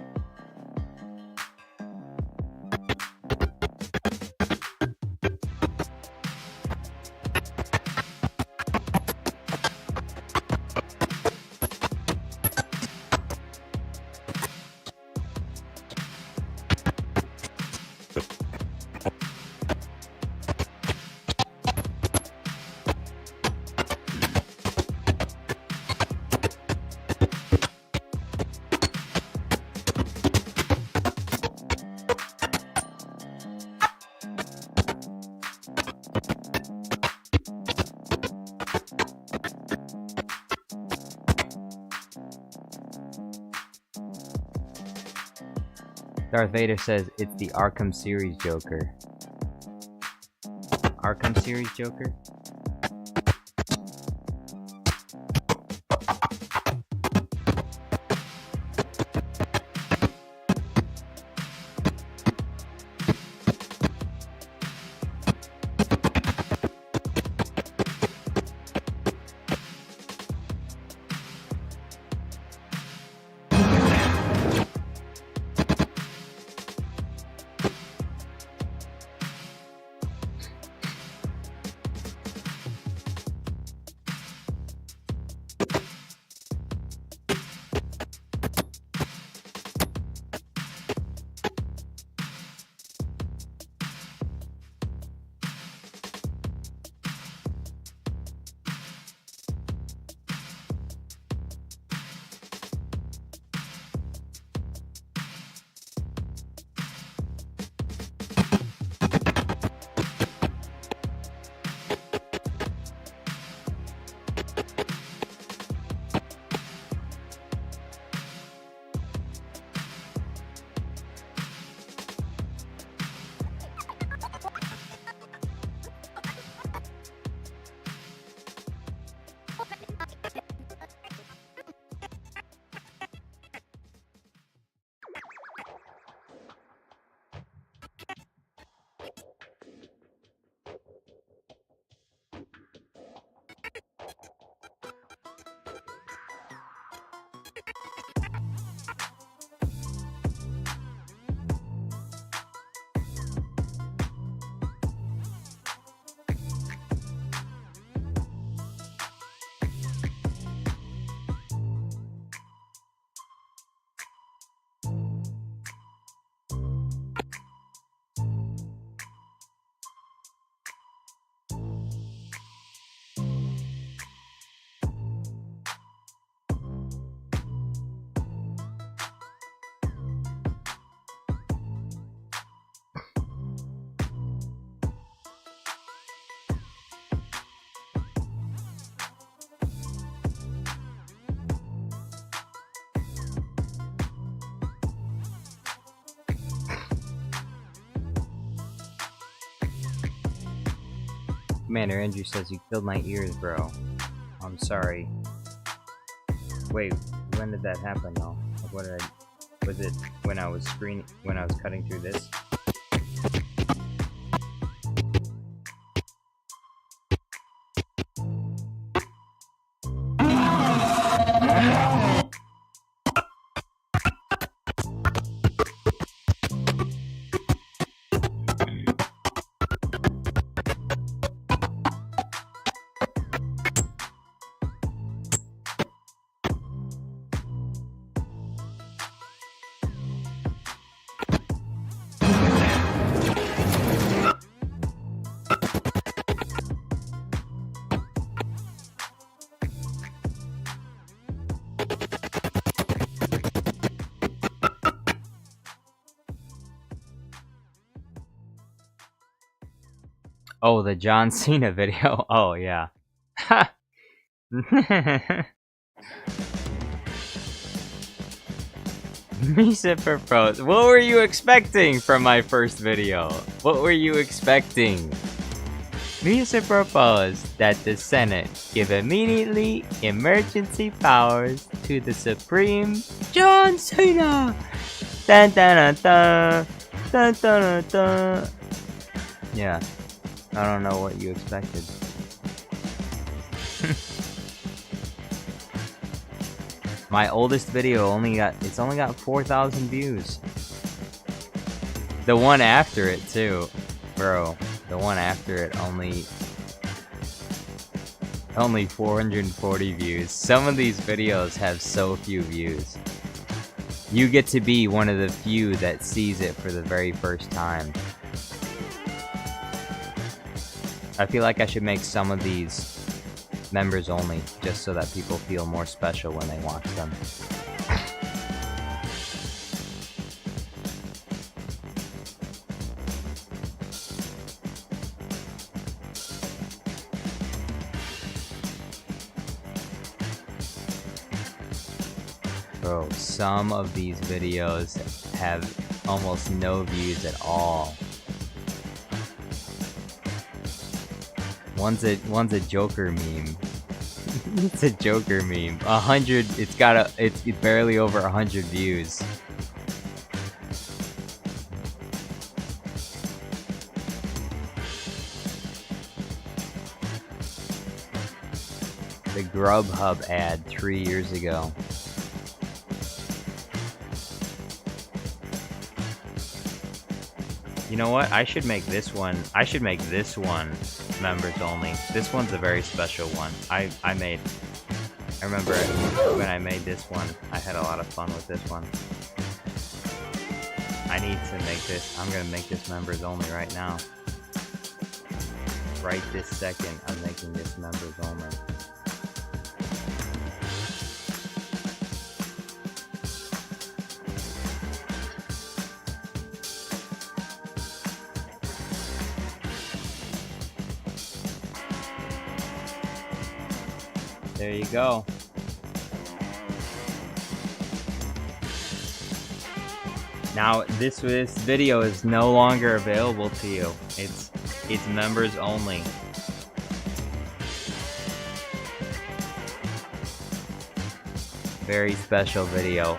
Darth Vader says it's the Arkham series Joker. Arkham series Joker? Commander Andrew says you killed my ears, bro. I'm sorry. Wait, when did that happen though? Like, what did I... Was it when I was cutting through this? Oh, the John Cena video. Oh, yeah. Ha! Misa proposed. What were you expecting from my first video? What were you expecting? Misa proposed that the Senate give immediately emergency powers to the Supreme John Cena. Dun dun dun dun dun dun dun dun. Yeah. I don't know what you expected. My oldest video only got 4,000 views. The one after it too, bro. The one after it only 440 views. Some of these videos have so few views. You get to be one of the few that sees it for the very first time. I feel like I should make some of these members only, just so that people feel more special when they watch them. Bro, some of these videos have almost no views at all. One's a Joker meme. It's a Joker meme. 100. It's barely over 100 views. The Grubhub ad 3 years ago. You know what? I should make this one members only. This one's a very special one. I remember when I made this one, I had a lot of fun with this one. I need to make this. I'm gonna make this members only right now. Right this second, I'm making this members only. There you go. Now this video is no longer available to you. It's members only. Very special video.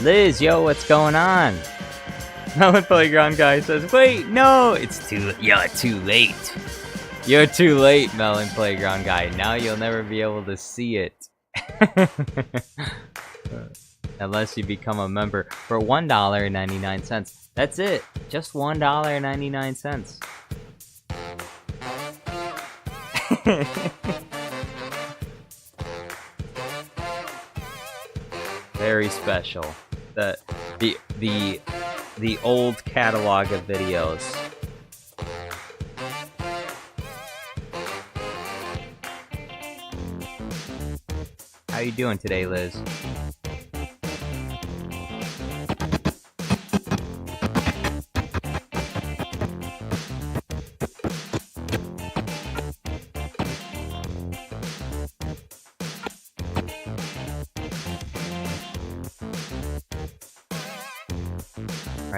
Liz, yo, what's going on? Melon Playground guy says, wait, no, you're too late. You're too late, Melon Playground guy. Now you'll never be able to see it. Unless you become a member for $1.99. That's it. Just $1.99. Very special. The old catalog of videos. How you doing today, Liz?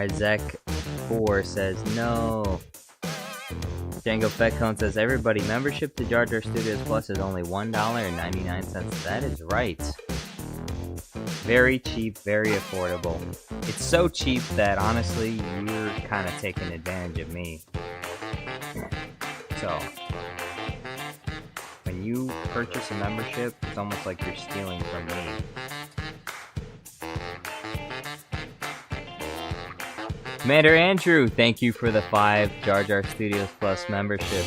Rizek4 says no. Django Fetcone says everybody, membership to Jar Jar Studios Plus is only $1.99. That is right. Very cheap, very affordable. It's so cheap that honestly, you're kind of taking advantage of me. So, when you purchase a membership, it's almost like you're stealing from me. Commander Andrew, thank you for the 5 Jar Jar Studios Plus membership.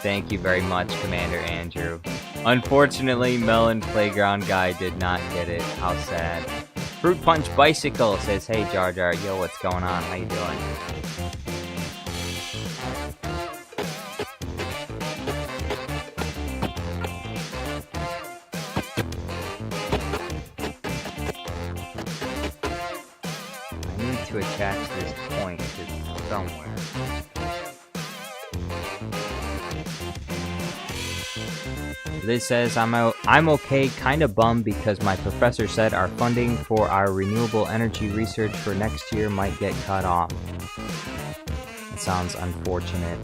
Thank you very much, Commander Andrew. Unfortunately, Melon Playground Guy did not get it. How sad. Fruit Punch Bicycle says, hey Jar Jar, yo, what's going on? How you doing? I need to attach this point to somewhere. Liz says, I'm okay, kinda bummed because my professor said our funding for our renewable energy research for next year might get cut off. It sounds unfortunate.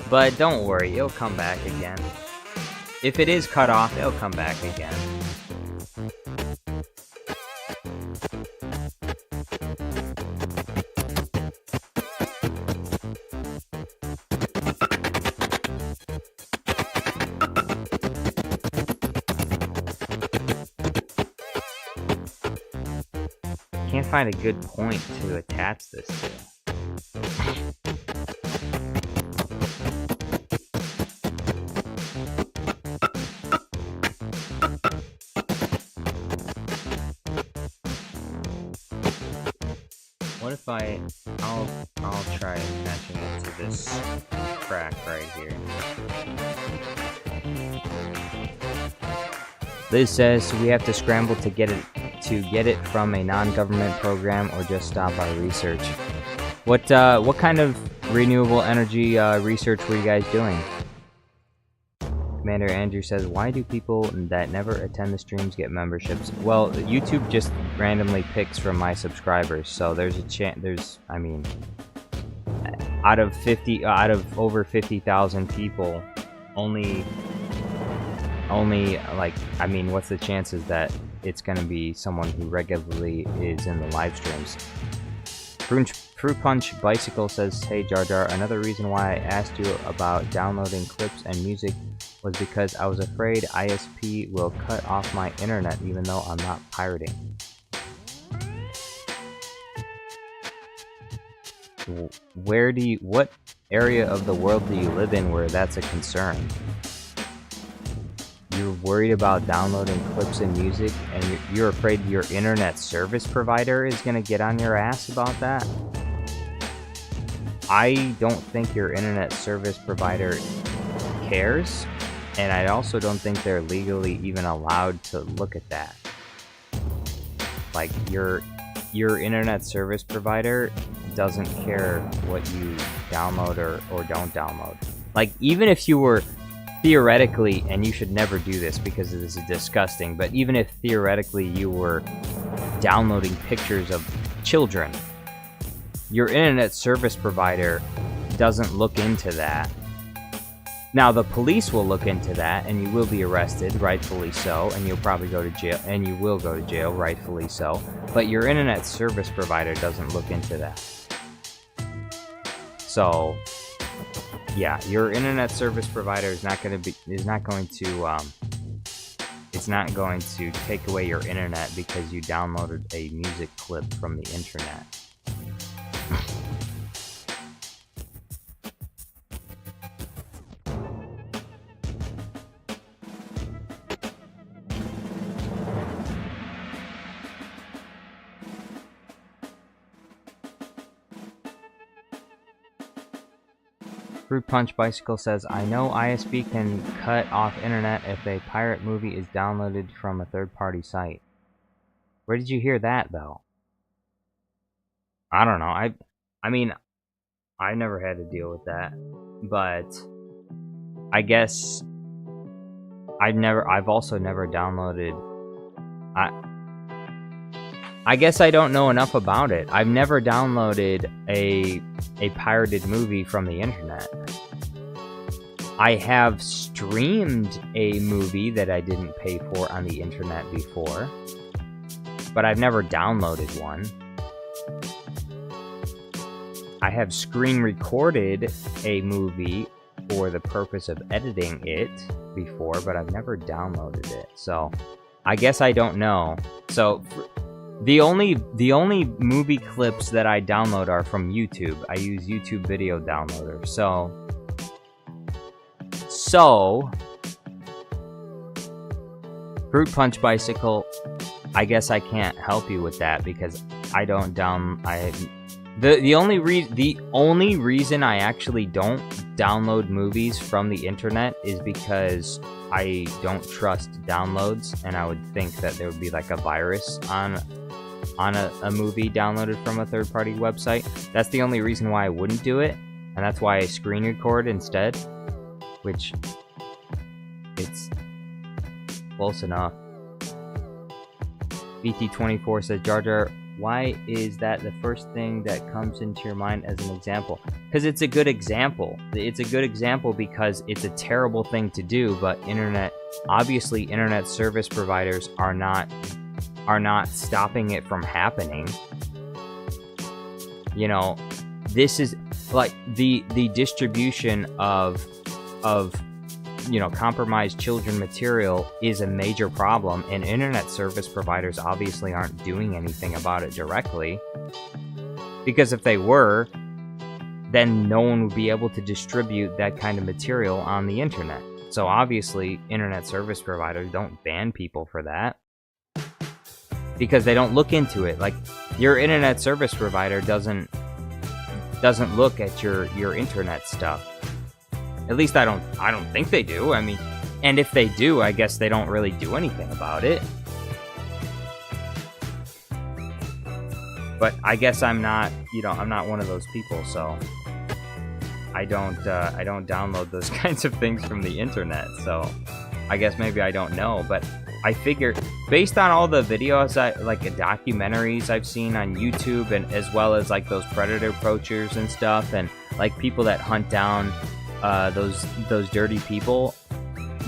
But don't worry, it'll come back again. If it is cut off, it'll come back again. Can't find a good point to attach this to. What if I'll try attaching it to this crack right here. Liz says we have to scramble to get it from a non-government program or just stop our research. What kind of renewable energy research were you guys doing? Commander Andrew says, why do people that never attend the streams get memberships? Well, YouTube just randomly picks from my subscribers, so there's a chance. I mean, out of over 50,000 people, only like, I mean, what's the chances that it's gonna be someone who regularly is in the live streams? Fruit Punch Bicycle says, hey Jar Jar, another reason why I asked you about downloading clips and music was because I was afraid ISP will cut off my internet even though I'm not pirating. What area of the world do you live in where that's a concern? You're worried about downloading clips and music, and you're afraid your internet service provider is gonna get on your ass about that? I don't think your internet service provider cares, and I also don't think they're legally even allowed to look at that. Like, your internet service provider doesn't care what you download or don't download. Like, even if you were theoretically, and you should never do this because this is disgusting, but even if theoretically you were downloading pictures of children, your internet service provider doesn't look into that. Now, the police will look into that, and you will be arrested, rightfully so, and you'll probably go to jail, and you will go to jail, rightfully so, but your internet service provider doesn't look into that. So, yeah, your internet service provider is not going to take away your internet because you downloaded a music clip from the internet. Fruit Punch Bicycle says, I know ISP can cut off internet if a pirate movie is downloaded from a third-party site. Where did you hear that, though? I don't know. I mean, I never had to deal with that. But I guess I've also never downloaded. I guess I don't know enough about it. I've never downloaded a pirated movie from the internet. I have streamed a movie that I didn't pay for on the internet before, but I've never downloaded one. I have screen recorded a movie for the purpose of editing it before, but I've never downloaded it. So I guess I don't know. So the only movie clips that I download are from YouTube. I use YouTube video downloader. So Fruit Punch Bicycle, I guess I can't help you with that because I don't the only reason I actually don't download movies from the internet is because I don't trust downloads, and I would think that there would be like a virus on a movie downloaded from a third-party website. That's the only reason why I wouldn't do it, and that's why I screen record instead, which it's close enough. BT24 says, Jar Jar, why is that the first thing that comes into your mind as an example? Because it's a good example. It's a good example because it's a terrible thing to do, but obviously internet service providers are not stopping it from happening. You know, this is like the distribution of you know, compromised children material is a major problem, and internet service providers obviously aren't doing anything about it directly, because if they were, then no one would be able to distribute that kind of material on the internet. So obviously internet service providers don't ban people for that, because they don't look into it. Like, your internet service provider doesn't look at your internet stuff. At least I don't think they do. I mean, and if they do, I guess they don't really do anything about it. But I guess I'm not one of those people, so I don't download those kinds of things from the internet. So I guess maybe I don't know, but I figure based on all the videos, like documentaries I've seen on YouTube, and as well as like those predator poachers and stuff, and like people that hunt down those dirty people,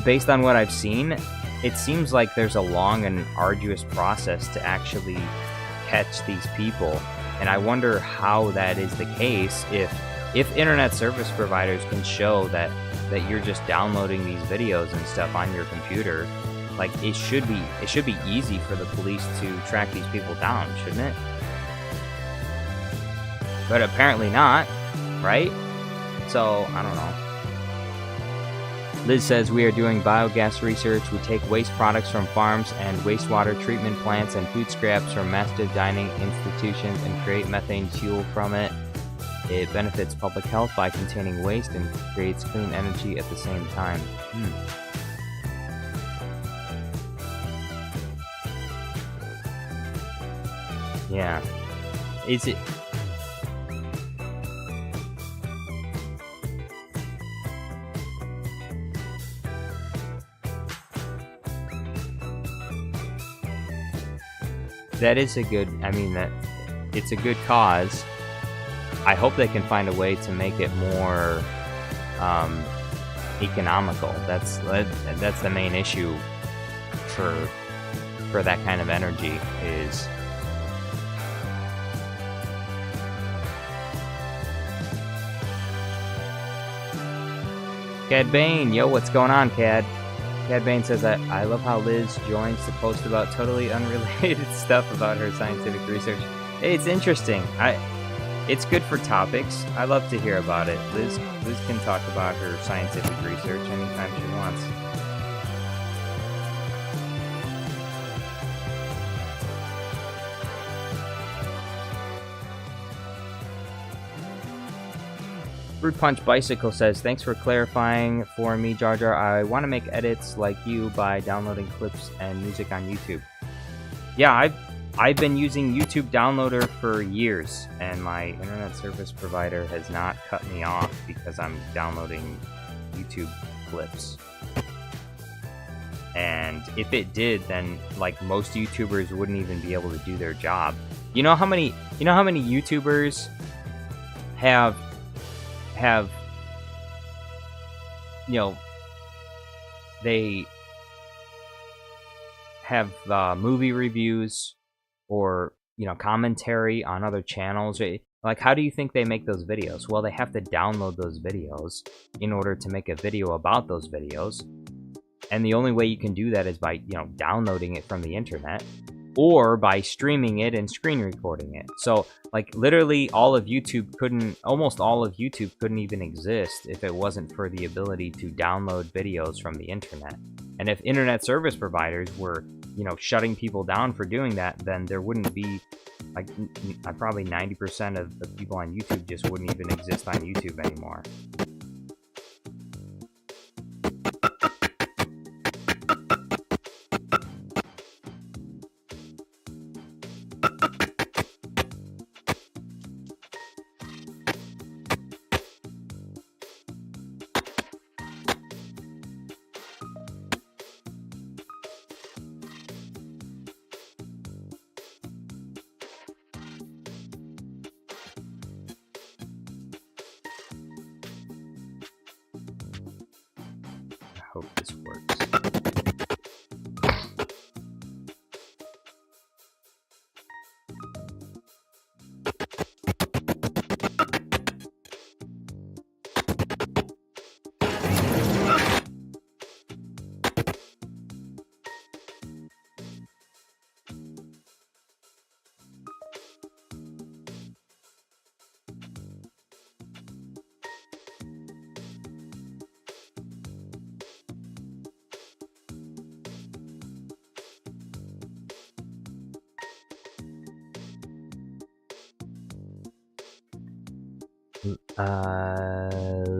based on what I've seen, it seems like there's a long and arduous process to actually catch these people. And I wonder how that is the case if internet service providers can show that you're just downloading these videos and stuff on your computer. Like, it should be easy for the police to track these people down, shouldn't it? But apparently not, right? So, I don't know. Liz says, we are doing biogas research. We take waste products from farms and wastewater treatment plants and food scraps from master dining institutions and create methane fuel from it. It benefits public health by containing waste and creates clean energy at the same time. Yeah. Is it... That is a good, I mean, it's a good cause. I hope they can find a way to make it more economical. That's the main issue for that kind of energy is. Cad Bane, yo, what's going on, Cad? Cad Bane says, I love how Liz joins to post about totally unrelated stuff about her scientific research. Hey, it's interesting. It's good for topics. I love to hear about it. Liz can talk about her scientific research anytime she wants. Fruit Punch Bicycle says, thanks for clarifying for me, Jar Jar. I want to make edits like you by downloading clips and music on YouTube. Yeah, I've been using YouTube Downloader for years, and my internet service provider has not cut me off because I'm downloading YouTube clips. And if it did, then like most YouTubers wouldn't even be able to do their job. You know how many YouTubers have you know, they have movie reviews or, you know, commentary on other channels. Like, how do you think they make those videos? Well, they have to download those videos in order to make a video about those videos. And the only way you can do that is by, you know, downloading it from the internet or by streaming it and screen recording it. So, like, literally almost all of YouTube couldn't even exist if it wasn't for the ability to download videos from the internet. And if internet service providers were, you know, shutting people down for doing that, then there wouldn't be, like, probably 90% of the people on YouTube just wouldn't even exist on YouTube anymore. Hope this works.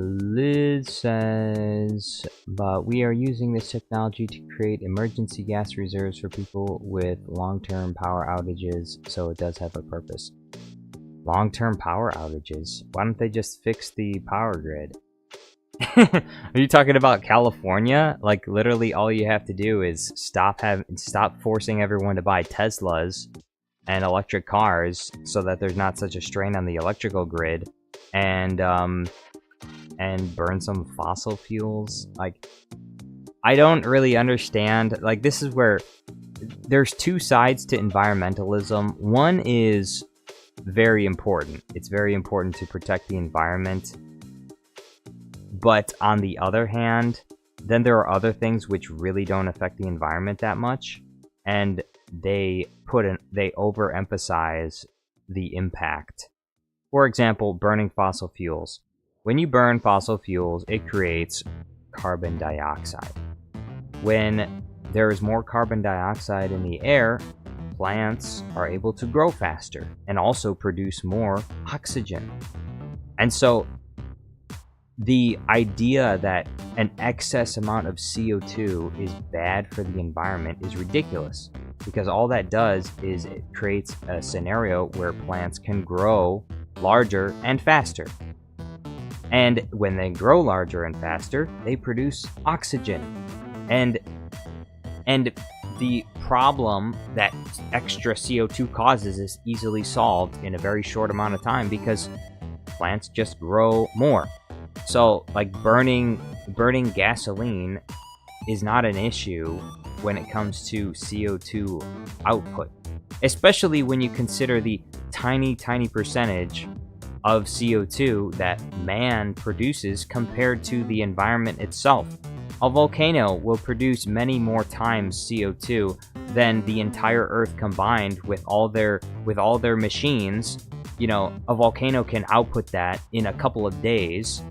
Liz says, but we are using this technology to create emergency gas reserves for people with long-term power outages, so it does have a purpose. Long-term power outages? Why don't they just fix the power grid? Are you talking about California? Like, literally all you have to do is stop forcing everyone to buy Teslas and electric cars so that there's not such a strain on the electrical grid, and burn some fossil fuels. Like, I don't really understand. Like, this is where there's two sides to environmentalism. One is very important. It's very important to protect the environment. But on the other hand, then there are other things which really don't affect the environment that much, and they overemphasize the impact. For example, burning fossil fuels. When you burn fossil fuels, it creates carbon dioxide. When there is more carbon dioxide in the air, plants are able to grow faster and also produce more oxygen. And so the idea that an excess amount of CO2 is bad for the environment is ridiculous, because all that does is it creates a scenario where plants can grow larger and faster. And when they grow larger and faster, they produce oxygen. And the problem that extra CO2 causes is easily solved in a very short amount of time because plants just grow more. So, like, burning gasoline is not an issue when it comes to CO2 output, especially when you consider the tiny percentage of CO2 that man produces compared to the environment itself. A volcano will produce many more times CO2 than the entire Earth combined with all their machines. You know, a volcano can output that in a couple of days,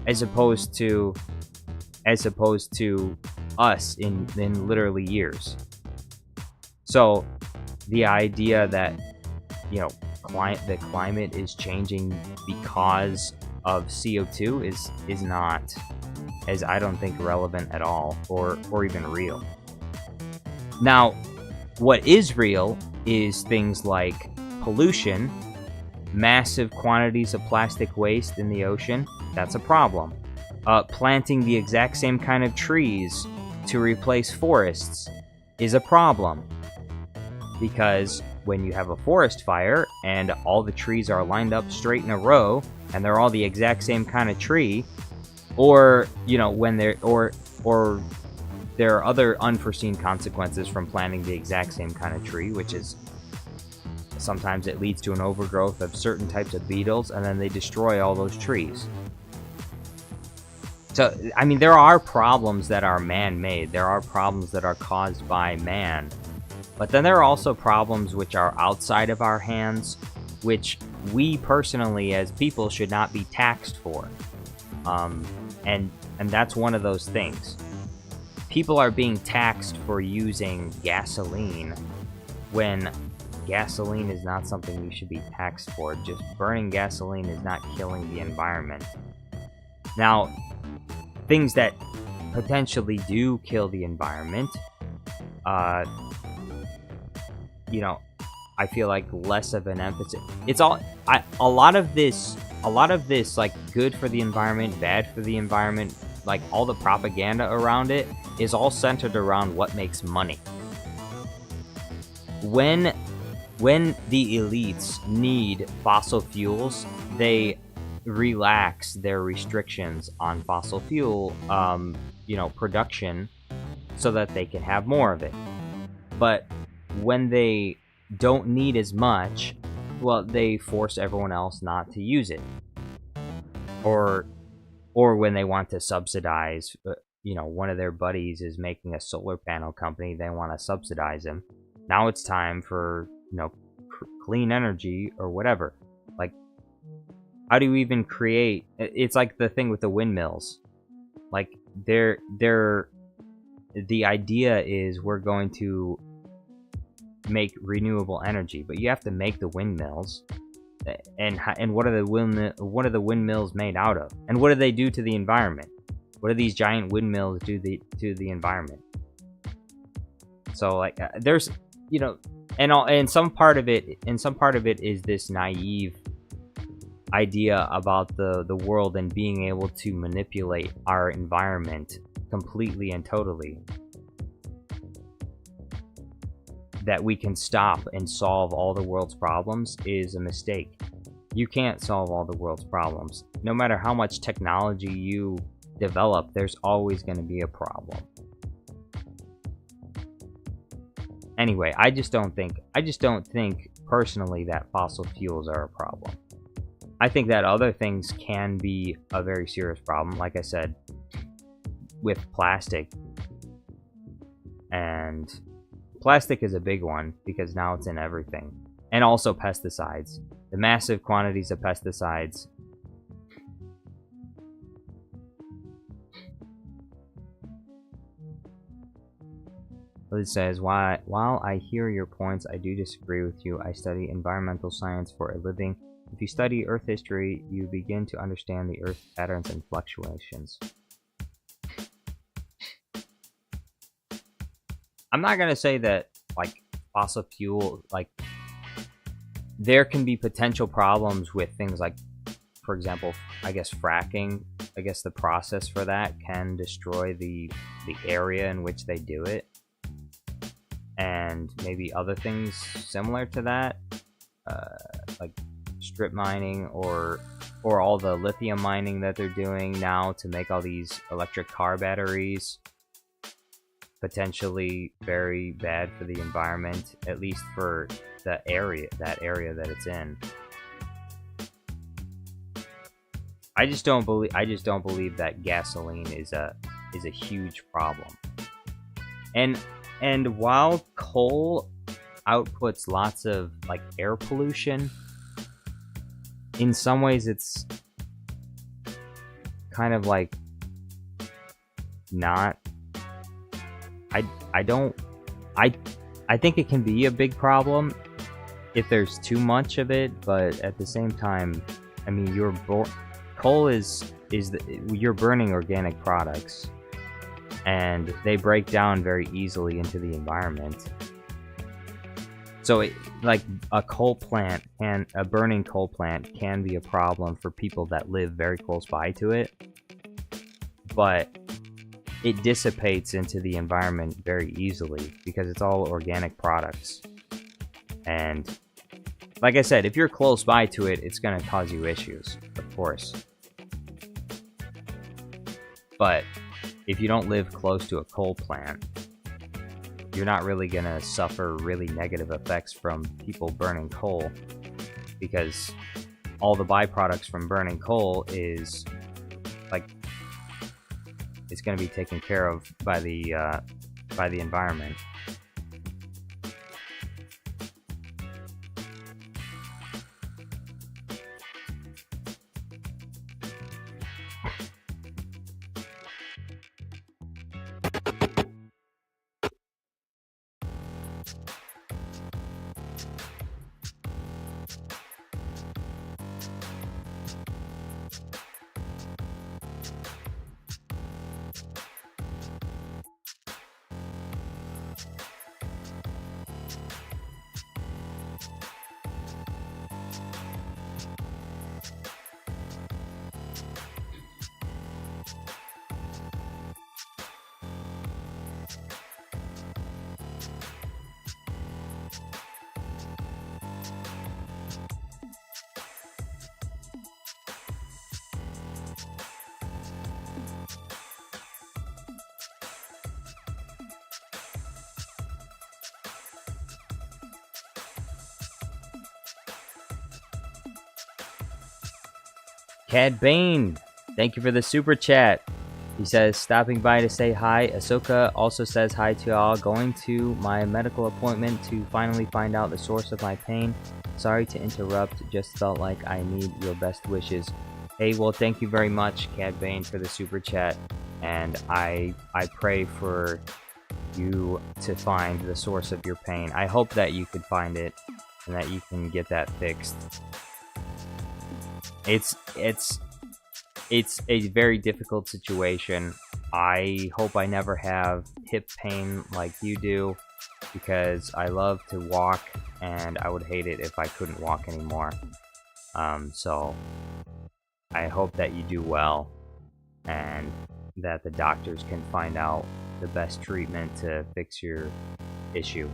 as opposed to us in literally years. So the idea that, you know, the climate is changing because of CO2 is not, as I don't think, relevant at all, or even real. Now, what is real is things like pollution, massive quantities of plastic waste in the ocean. That's a problem. Planting the exact same kind of trees to replace forests is a problem, because when you have a forest fire and all the trees are lined up straight in a row and they're all the exact same kind of tree, or when they're or there are other unforeseen consequences from planting the exact same kind of tree, which is sometimes it leads to an overgrowth of certain types of beetles, and then they destroy all those trees. So, I mean, there are problems that are man-made. There are problems that are caused by man. But then there are also problems which are outside of our hands, which we personally, as people, should not be taxed for. And that's one of those things. People are being taxed for using gasoline when gasoline is not something you should be taxed for. Just burning gasoline is not killing the environment. Now, things that potentially do kill the environment, I feel like less of an emphasis. It's a lot of this, like, good for the environment, bad for the environment, like, all the propaganda around it is all centered around what makes money. When the elites need fossil fuels, they relax their restrictions on fossil fuel, production, so that they can have more of it. But when they don't need as much, well, they force everyone else not to use it. Or when they want to subsidize, one of their buddies is making a solar panel company, they want to subsidize him. Now it's time for, clean energy or whatever. Like, how do you even create? It's like the thing with the windmills. Like, the idea is we're going to make renewable energy, but you have to make the windmills. And what are the windmills made out of? And what do they do to the environment? What do these giant windmills do to the environment? So, like, there's, and some part of it is this naive idea about the world and being able to manipulate our environment completely and totally, that we can stop and solve all the world's problems is a mistake. You can't solve all the world's problems. No matter how much technology you develop, there's always going to be a problem. Anyway, I just don't think personally that fossil fuels are a problem. I think that other things can be a very serious problem, like I said, with plastic. And plastic is a big one because now it's in everything. And also pesticides. The massive quantities of pesticides. Liz says, while I hear your points, I do disagree with you. I study environmental science for a living. If you study Earth history, you begin to understand the Earth's patterns and fluctuations. I'm not gonna say that, like, fossil fuel, like, there can be potential problems with things like, for example, I guess fracking. I guess the process for that can destroy the area in which they do it. And maybe other things similar to that, like strip mining or all the lithium mining that they're doing now to make all these electric car batteries. Potentially very bad for the environment, at least for that area that it's in. I just don't believe that gasoline is a huge problem. And while coal outputs lots of, like, air pollution, in some ways it's kind of like not. I think it can be a big problem if there's too much of it, but at the same time, I mean, coal you're burning organic products, and they break down very easily into the environment. So, like, a burning coal plant can be a problem for people that live very close by to it, but it dissipates into the environment very easily because it's all organic products. And like I said, if you're close by to it, it's going to cause you issues, of course. But if you don't live close to a coal plant, you're not really going to suffer really negative effects from people burning coal, because all the byproducts from burning coal is like, it's going to be taken care of by the environment. Cad Bane, thank you for the super chat. He says, stopping by to say hi. Ahsoka also says hi to y'all. Going to my medical appointment to finally find out the source of my pain. Sorry to interrupt, just felt like I need your best wishes. Hey, well, thank you very much, Cad Bane, for the super chat. And I pray for you to find the source of your pain. I hope that you could find it and that you can get that fixed. It's a very difficult situation. I hope I never have hip pain like you do, because I love to walk and I would hate it if I couldn't walk anymore. So I hope that you do well and that the doctors can find out the best treatment to fix your issue.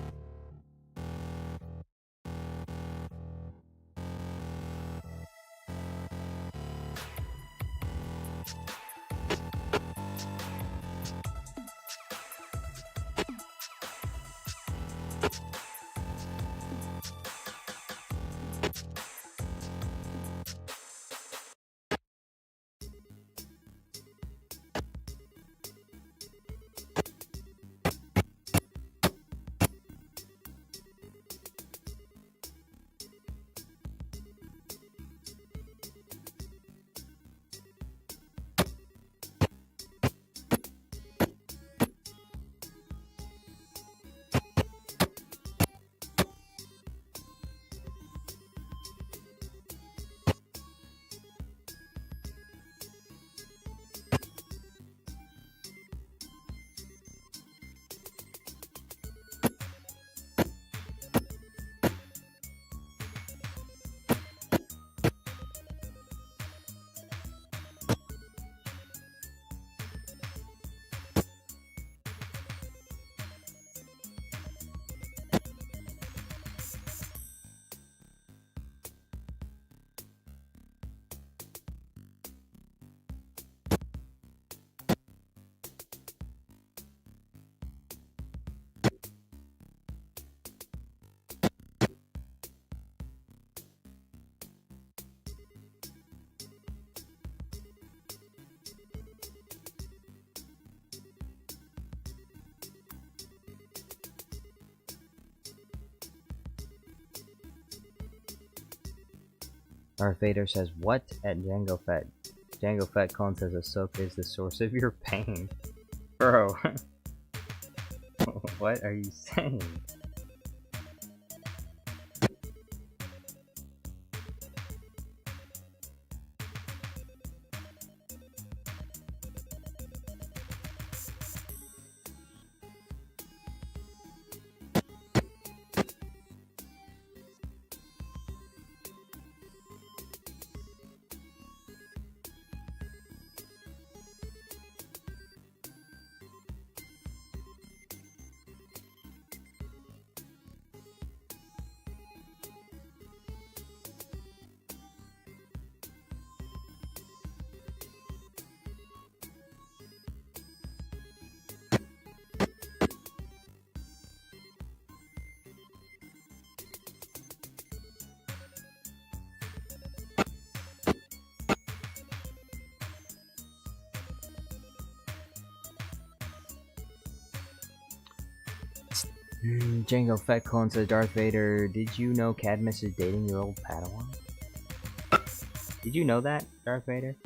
Darth Vader says, what at Jango Fett? Jango Fett clone says Ahsoka is the source of your pain. Bro. What are you saying? Django Fett clone says, Darth Vader, did you know Cadmus is dating your old Padawan? Did you know that, Darth Vader?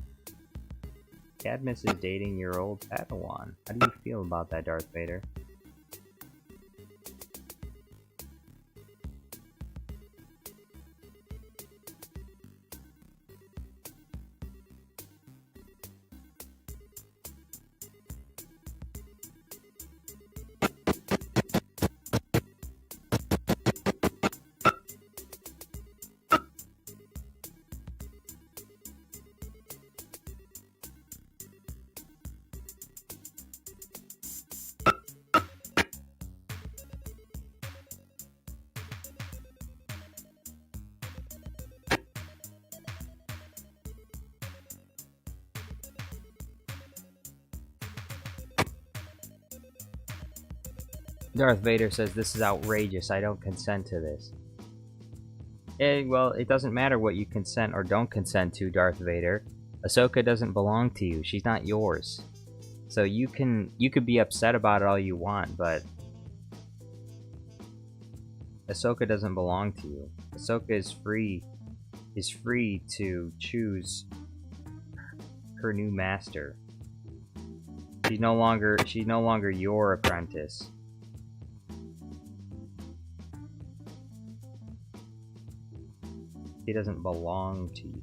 Cadmus is dating your old Padawan. How do you feel about that, Darth Vader? Darth Vader says, this is outrageous, I don't consent to this. Well, it doesn't matter what you consent or don't consent to, Darth Vader. Ahsoka doesn't belong to you, she's not yours. So you could be upset about it all you want, but Ahsoka doesn't belong to you. Ahsoka is free to choose her new master. She's no longer your apprentice. He doesn't belong to you.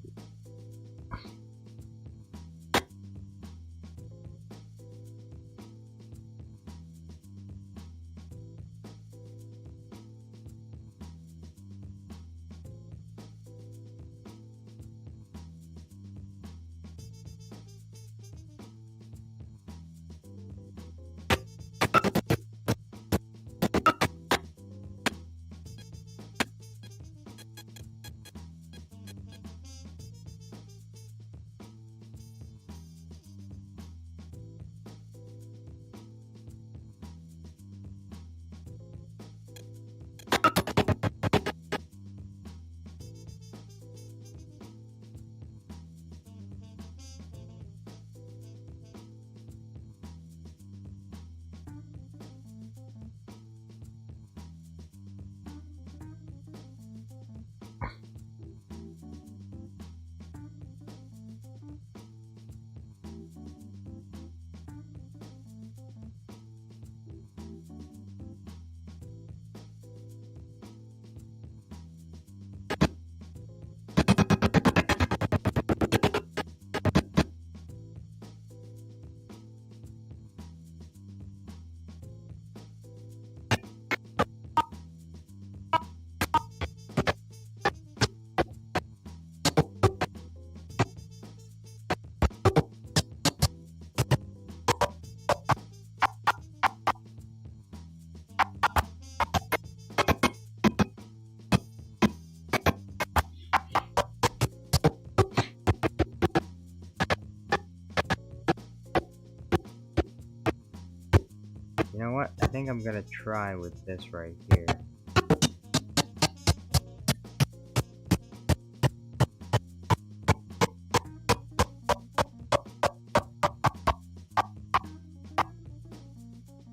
You know what? I think I'm gonna try with this right here.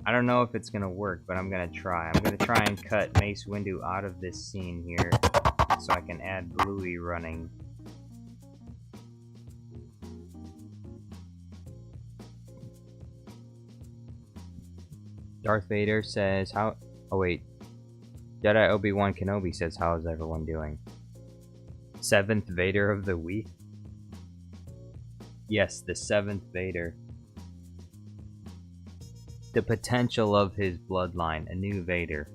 I don't know if it's gonna work, but I'm gonna try. I'm gonna try and cut Mace Windu out of this scene here so I can add Bluey running. Darth Vader says, how... Oh wait. Jedi Obi-Wan Kenobi says, how is everyone doing? 7th Vader of the week? Yes, the 7th Vader. The potential of his bloodline, a new Vader.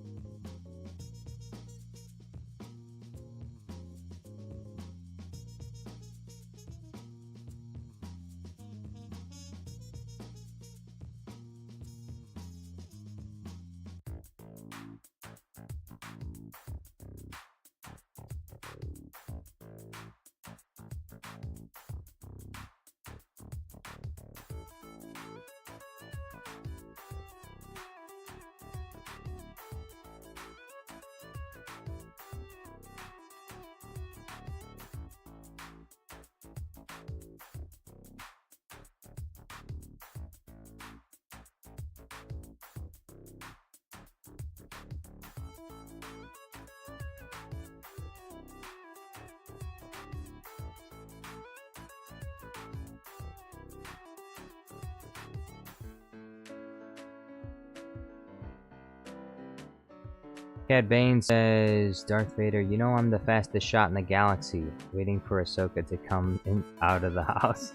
Cad Bane says, Darth Vader, you know I'm the fastest shot in the galaxy, waiting for Ahsoka to come in out of the house.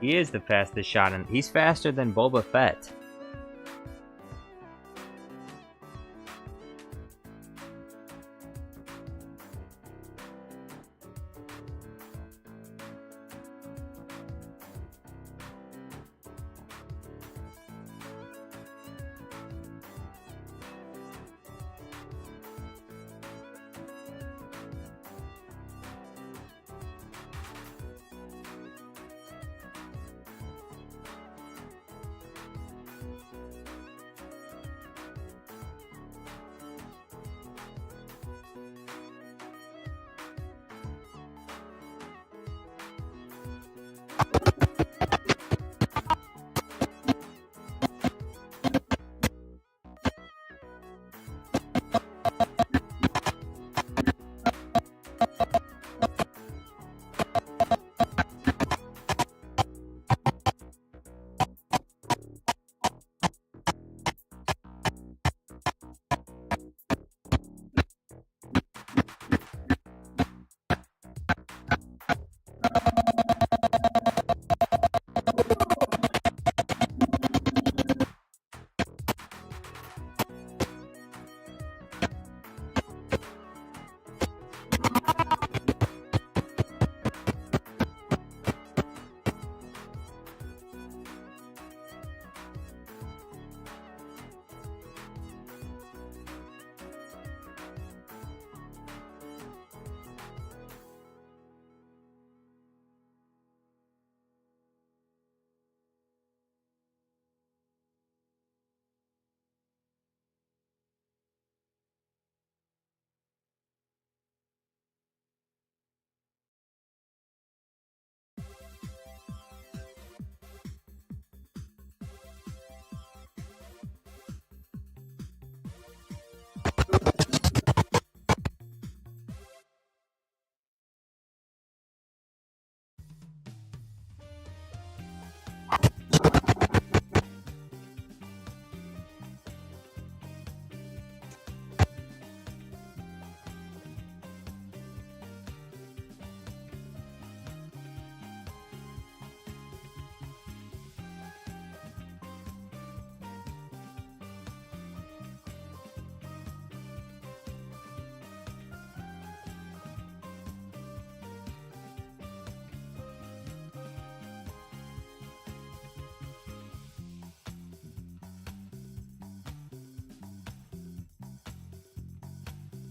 He is the fastest shot, and he's faster than Boba Fett.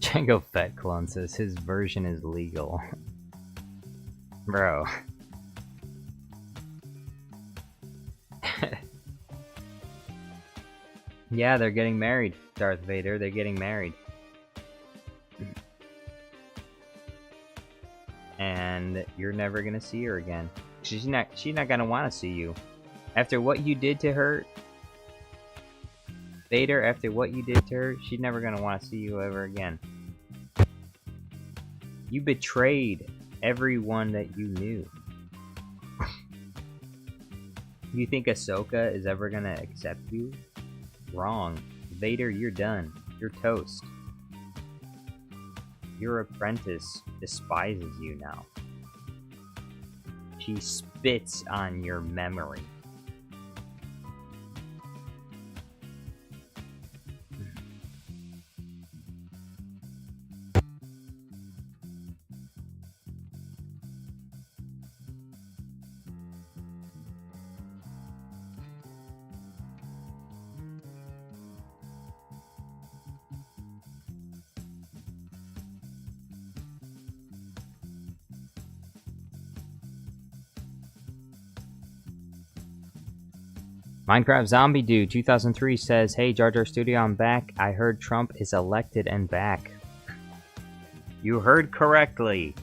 Jango Fett clone says his version is legal. Bro. Yeah, they're getting married, Darth Vader. They're getting married. And you're never gonna see her again. She's not gonna wanna see you. After what you did to her, Vader, after what you did to her, she's never gonna wanna see you ever again. You betrayed everyone that you knew. You think Ahsoka is ever gonna accept you? Wrong. Vader, you're done. You're toast. Your apprentice despises you now. She spits on your memory. Minecraft Zombie Dude 2003 says, "Hey Jar Jar Studio, I'm back. I heard Trump is elected and back." You heard correctly.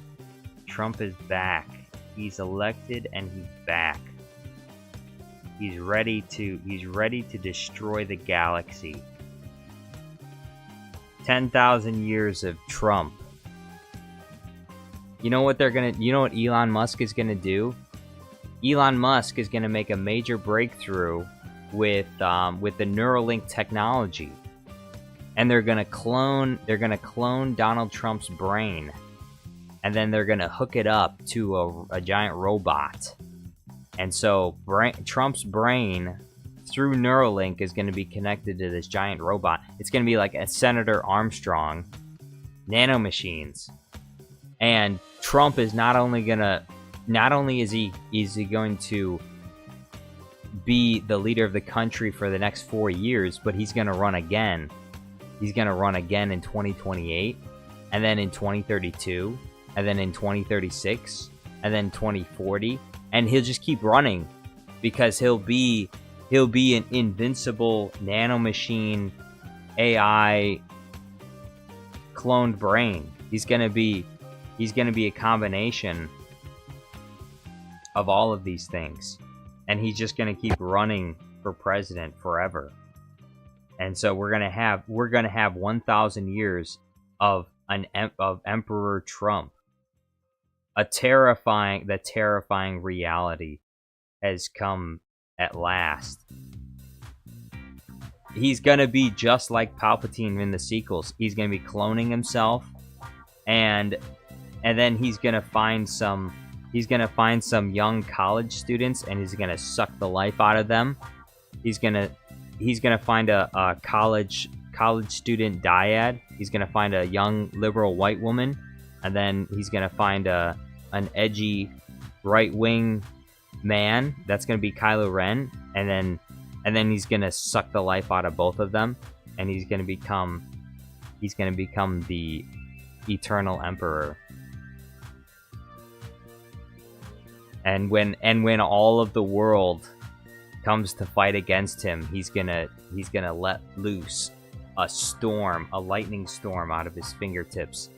Trump is back. He's elected and he's back. He's ready to destroy the galaxy. 10,000 years of Trump. You know what Elon Musk is gonna do? Elon Musk is gonna make a major breakthrough with the Neuralink technology. and they're gonna clone Donald Trump's brain, and then they're gonna hook it up to a giant robot. And so Trump's brain through Neuralink is going to be connected to this giant robot. It's going to be like a Senator Armstrong nanomachines. And Trump is not only is he going to be the leader of the country for the next 4 years, but he's going to run again. He's going to run again in 2028, and then in 2032, and then in 2036, and then 2040, and he'll just keep running because he'll be an invincible nanomachine AI cloned brain. He's gonna be a combination of all of these things, and he's just gonna keep running for president forever. And so we're gonna have 1,000 years of Emperor Trump. The terrifying reality has come at last. He's gonna be just like Palpatine in the sequels. He's gonna be cloning himself, and then he's gonna find some young college students, and he's gonna suck the life out of them. He's gonna find a college student dyad. He's gonna find a young liberal white woman, and then he's gonna find an edgy right-wing man that's gonna be Kylo Ren, and then he's gonna suck the life out of both of them, and he's gonna become the eternal emperor. And when all of the world comes to fight against him, he's gonna let loose a lightning storm out of his fingertips,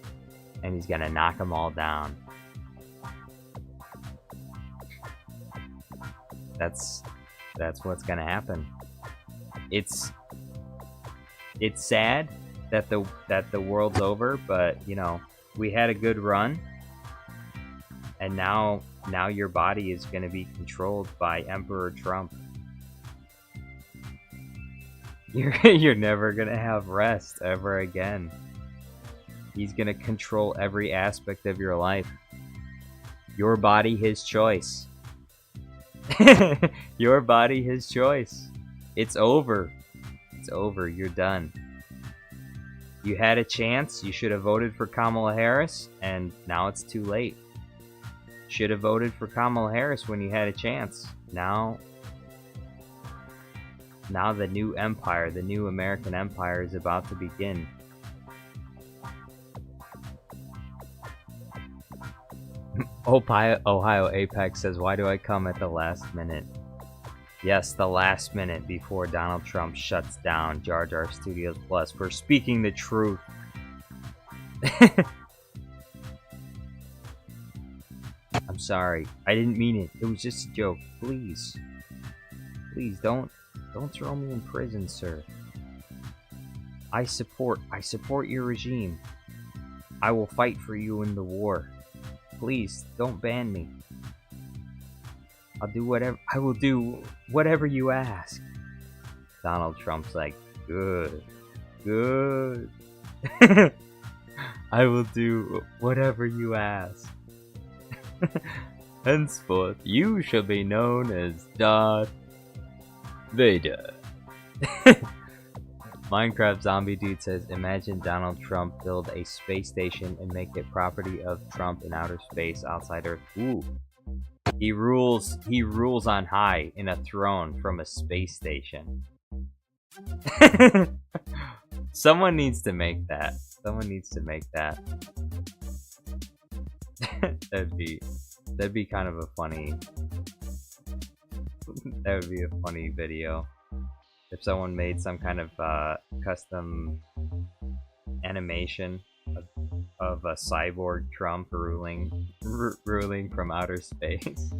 and he's gonna knock them all down. That's what's gonna happen. It's sad that the world's over, but you know, we had a good run, and now your body is gonna be controlled by Emperor Trump. You're never gonna have rest ever again. He's gonna control every aspect of your life. Your body, his choice. Your body, his choice. It's over. It's over. You're done. You had a chance. You should have voted for Kamala Harris, and now it's too late. Should have voted for Kamala Harris when you had a chance. Now the new empire, the new American empire, is about to begin. Ohio Apex says, why do I come at the last minute? Yes, the last minute before Donald Trump shuts down Jar Jar Studios Plus for speaking the truth. I'm sorry. I didn't mean it. It was just a joke. Please. Please don't throw me in prison, sir. I support your regime. I will fight for you in the war. Please, don't ban me. I will do whatever you ask. Donald Trump's like, good. I will do whatever you ask. Henceforth, you shall be known as Darth Vader. Minecraft Zombie Dude says, imagine Donald Trump build a space station and make it property of Trump in outer space outside Earth. Ooh. He rules on high in a throne from a space station. Someone needs to make that. That'd be kind of a funny. That would be a funny video. If someone made some kind of custom animation of a cyborg Trump ruling from outer space.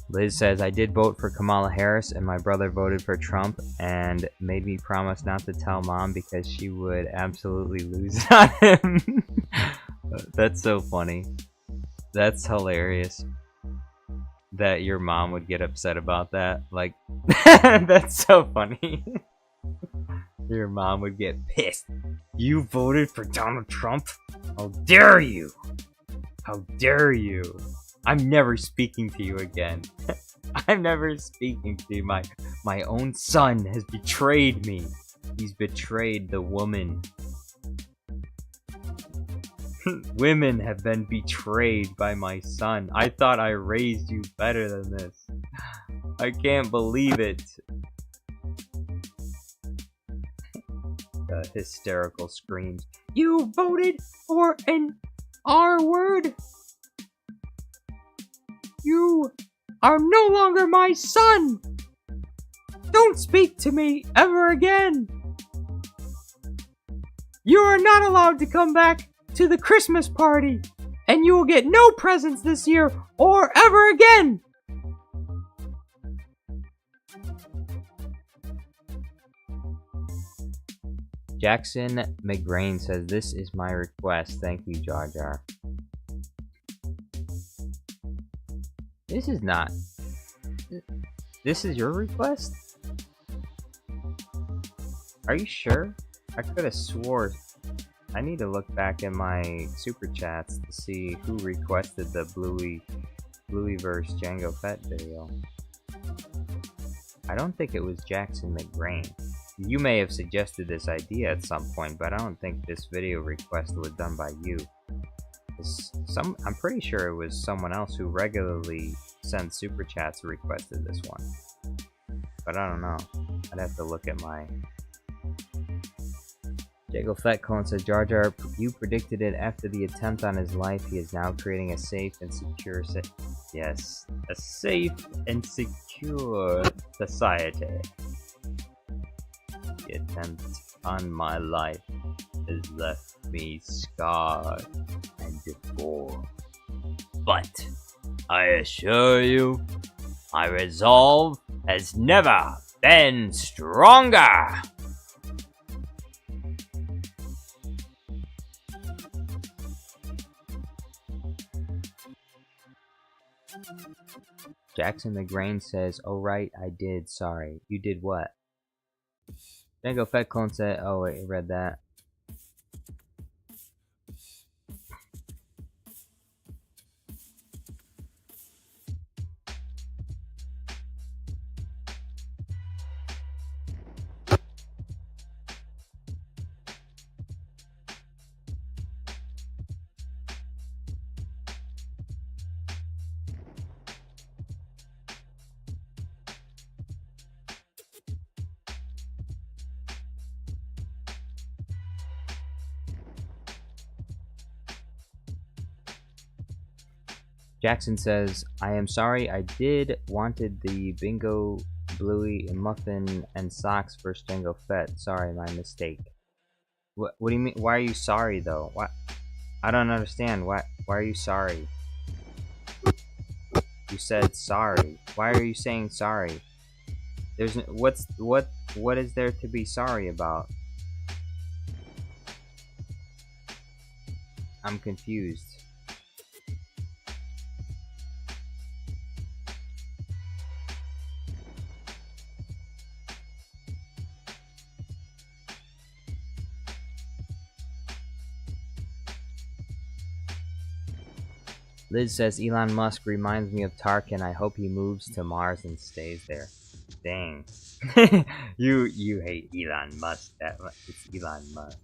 Liz says, I did vote for Kamala Harris, and my brother voted for Trump and made me promise not to tell mom because she would absolutely lose on him. That's so funny. That's hilarious. that your mom would get upset about that. Like, that's so funny. Your mom would get pissed. You voted for Donald Trump? How dare you? How dare you? I'm never speaking to you again. I'm never speaking to you. My own son has betrayed me. He's betrayed the woman. Women have been betrayed by my son. I thought I raised you better than this. I can't believe it. The hysterical screams. You voted for an R word? You are no longer my son! Don't speak to me ever again! You are not allowed to come back to the Christmas party, and you will get no presents this year or ever again! Jackson McGrain says, this is my request. Thank you, Jar Jar. This is not... This is your request? Are you sure? I could have swore... I need to look back in my super chats to see who requested the Bluey vs. Jango Fett video. I don't think it was Jackson McGrain. You may have suggested this idea at some point, but I don't think this video request was done by you. I'm pretty sure it was someone else who regularly sends super chats who requested this one. But I don't know. I'd have to look at my... Jago Fett Clone says, Jar Jar, you predicted it after the attempt on his life. He is now creating a safe and secure yes, a safe and secure society. The attempt on my life has left me scarred and deformed. But I assure you, my resolve has never been stronger. Jackson McGrain says, oh right, I did, sorry. You did what? Jango Fett Clone said, oh wait, I read that. Jackson says, I am sorry, I wanted the Bingo, Bluey, Muffin, and Socks versus Jango Fett. Sorry, my mistake. What do you mean? Why are you sorry, though? What? I don't understand. Why are you sorry? You said sorry. Why are you saying sorry? There's what is there to be sorry about? I'm confused. Liz says, Elon Musk reminds me of Tarkin. I hope he moves to Mars and stays there. Dang. you hate Elon Musk that much. It's Elon Musk.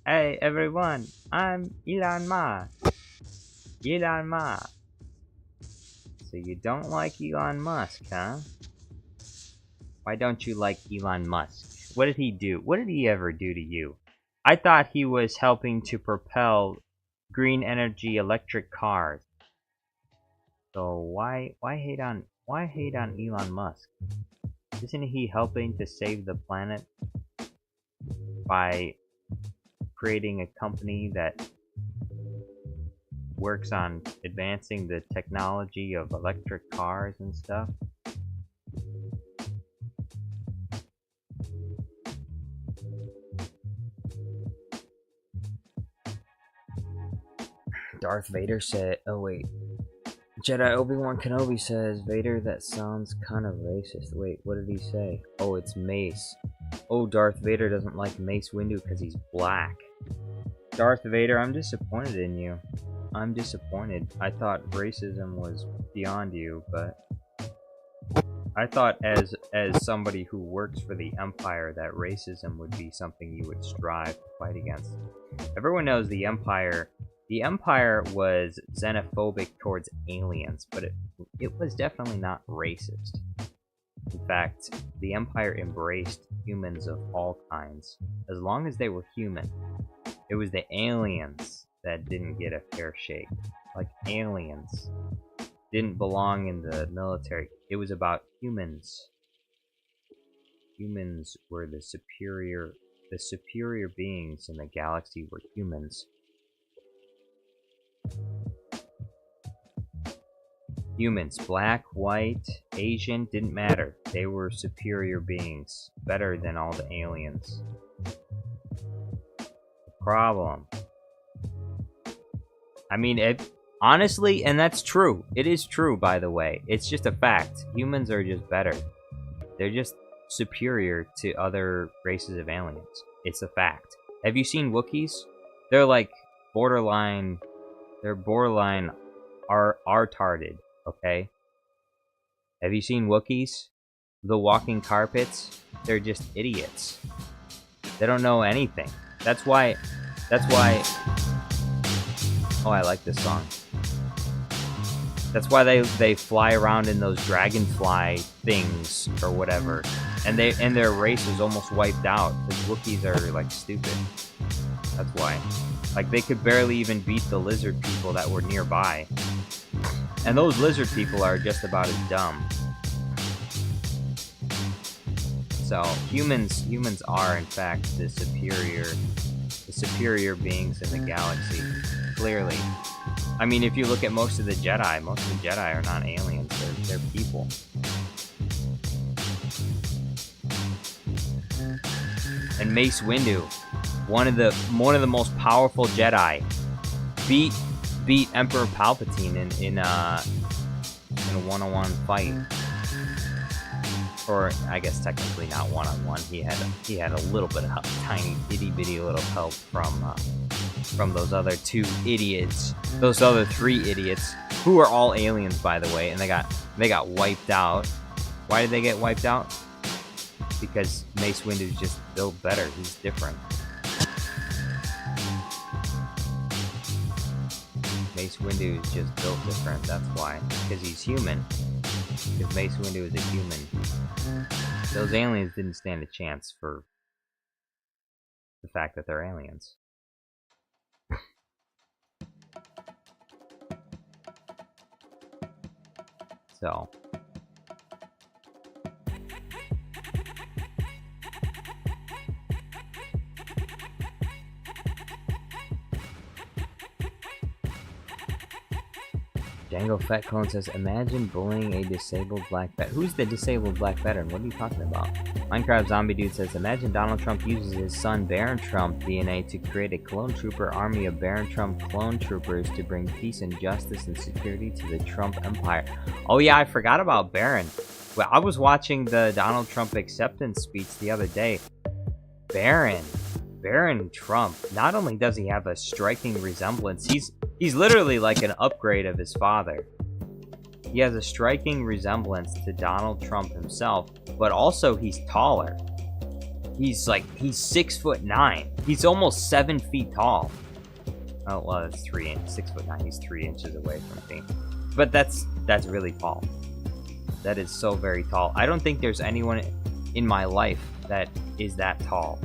Hey everyone, I'm Elon Musk. Elon Musk. So you don't like Elon Musk, huh? Why don't you like Elon Musk? What did he do? What did he ever do to you? I thought he was helping to propel green energy electric cars. So why hate on Elon Musk? Isn't he helping to save the planet by creating a company that works on advancing the technology of electric cars and stuff? Darth Vader said, oh wait, Jedi Obi-Wan Kenobi says, Vader, that sounds kind of racist. Wait, what did he say? Oh, it's Mace. Oh, Darth Vader doesn't like Mace Windu because he's black. Darth Vader, I'm disappointed in you. I'm disappointed. I thought racism was beyond you, but I thought as somebody who works for the Empire that racism would be something you would strive to fight against. Everyone knows the Empire was xenophobic towards aliens, but it was definitely not racist. In fact, the Empire embraced humans of all kinds, as long as they were human. It was the aliens that didn't get a fair shake. Like, aliens didn't belong in the military. It was about humans. Humans were the superior beings in the galaxy were humans. Humans, black, white, Asian, didn't matter. They were superior beings, better than all the aliens. The problem. I mean, honestly, and that's true. It is true, by the way. It's just a fact. Humans are just better. They're just superior to other races of aliens. It's a fact. Have you seen Wookiees? They're like borderline. They're borderline retarded. Okay. Have you seen Wookiees? The walking carpets? They're just idiots. They don't know anything. That's why. Oh, I like this song. That's why they fly around in those dragonfly things or whatever, and their race is almost wiped out because Wookiees are like stupid. That's why. Like they could barely even beat the lizard people that were nearby, and those lizard people are just about as dumb. So humans are in fact the superior beings in the galaxy. Clearly. I mean, if you look at most of the Jedi are not aliens, they're people. And Mace Windu, one of the most powerful Jedi, beat Emperor Palpatine in a one-on-one fight. Or I guess technically not one-on-one. He had a little bit of help, tiny itty-bitty little help from those other two idiots, those other three idiots, who are all aliens, by the way, and they got wiped out. Why did they get wiped out? Because Mace Windu's just built better. He's different. Mace Windu is just built different. That's why. Because he's human. Because Mace Windu is a human. Those aliens didn't stand a chance for the fact that they're aliens. So. Django Fett Clone says, imagine bullying a disabled black veteran. Who's the disabled black veteran? What are you talking about? Minecraft Zombie Dude says, imagine Donald Trump uses his son Baron Trump DNA to create a clone trooper army of Baron Trump clone troopers to bring peace and justice and security to the Trump empire. Oh yeah, I forgot about Baron. Well, I was watching the Donald Trump acceptance speech the other day. Baron Trump, not only does he have a striking resemblance, he's literally like an upgrade of his father. He has a striking resemblance to Donald Trump himself, but also he's taller. He's 6'9". He's almost 7 feet tall. Oh well, that's 3 inches. 6'9". He's 3 inches away from me. But that's really tall. That is so very tall. I don't think there's anyone in my life that is that tall.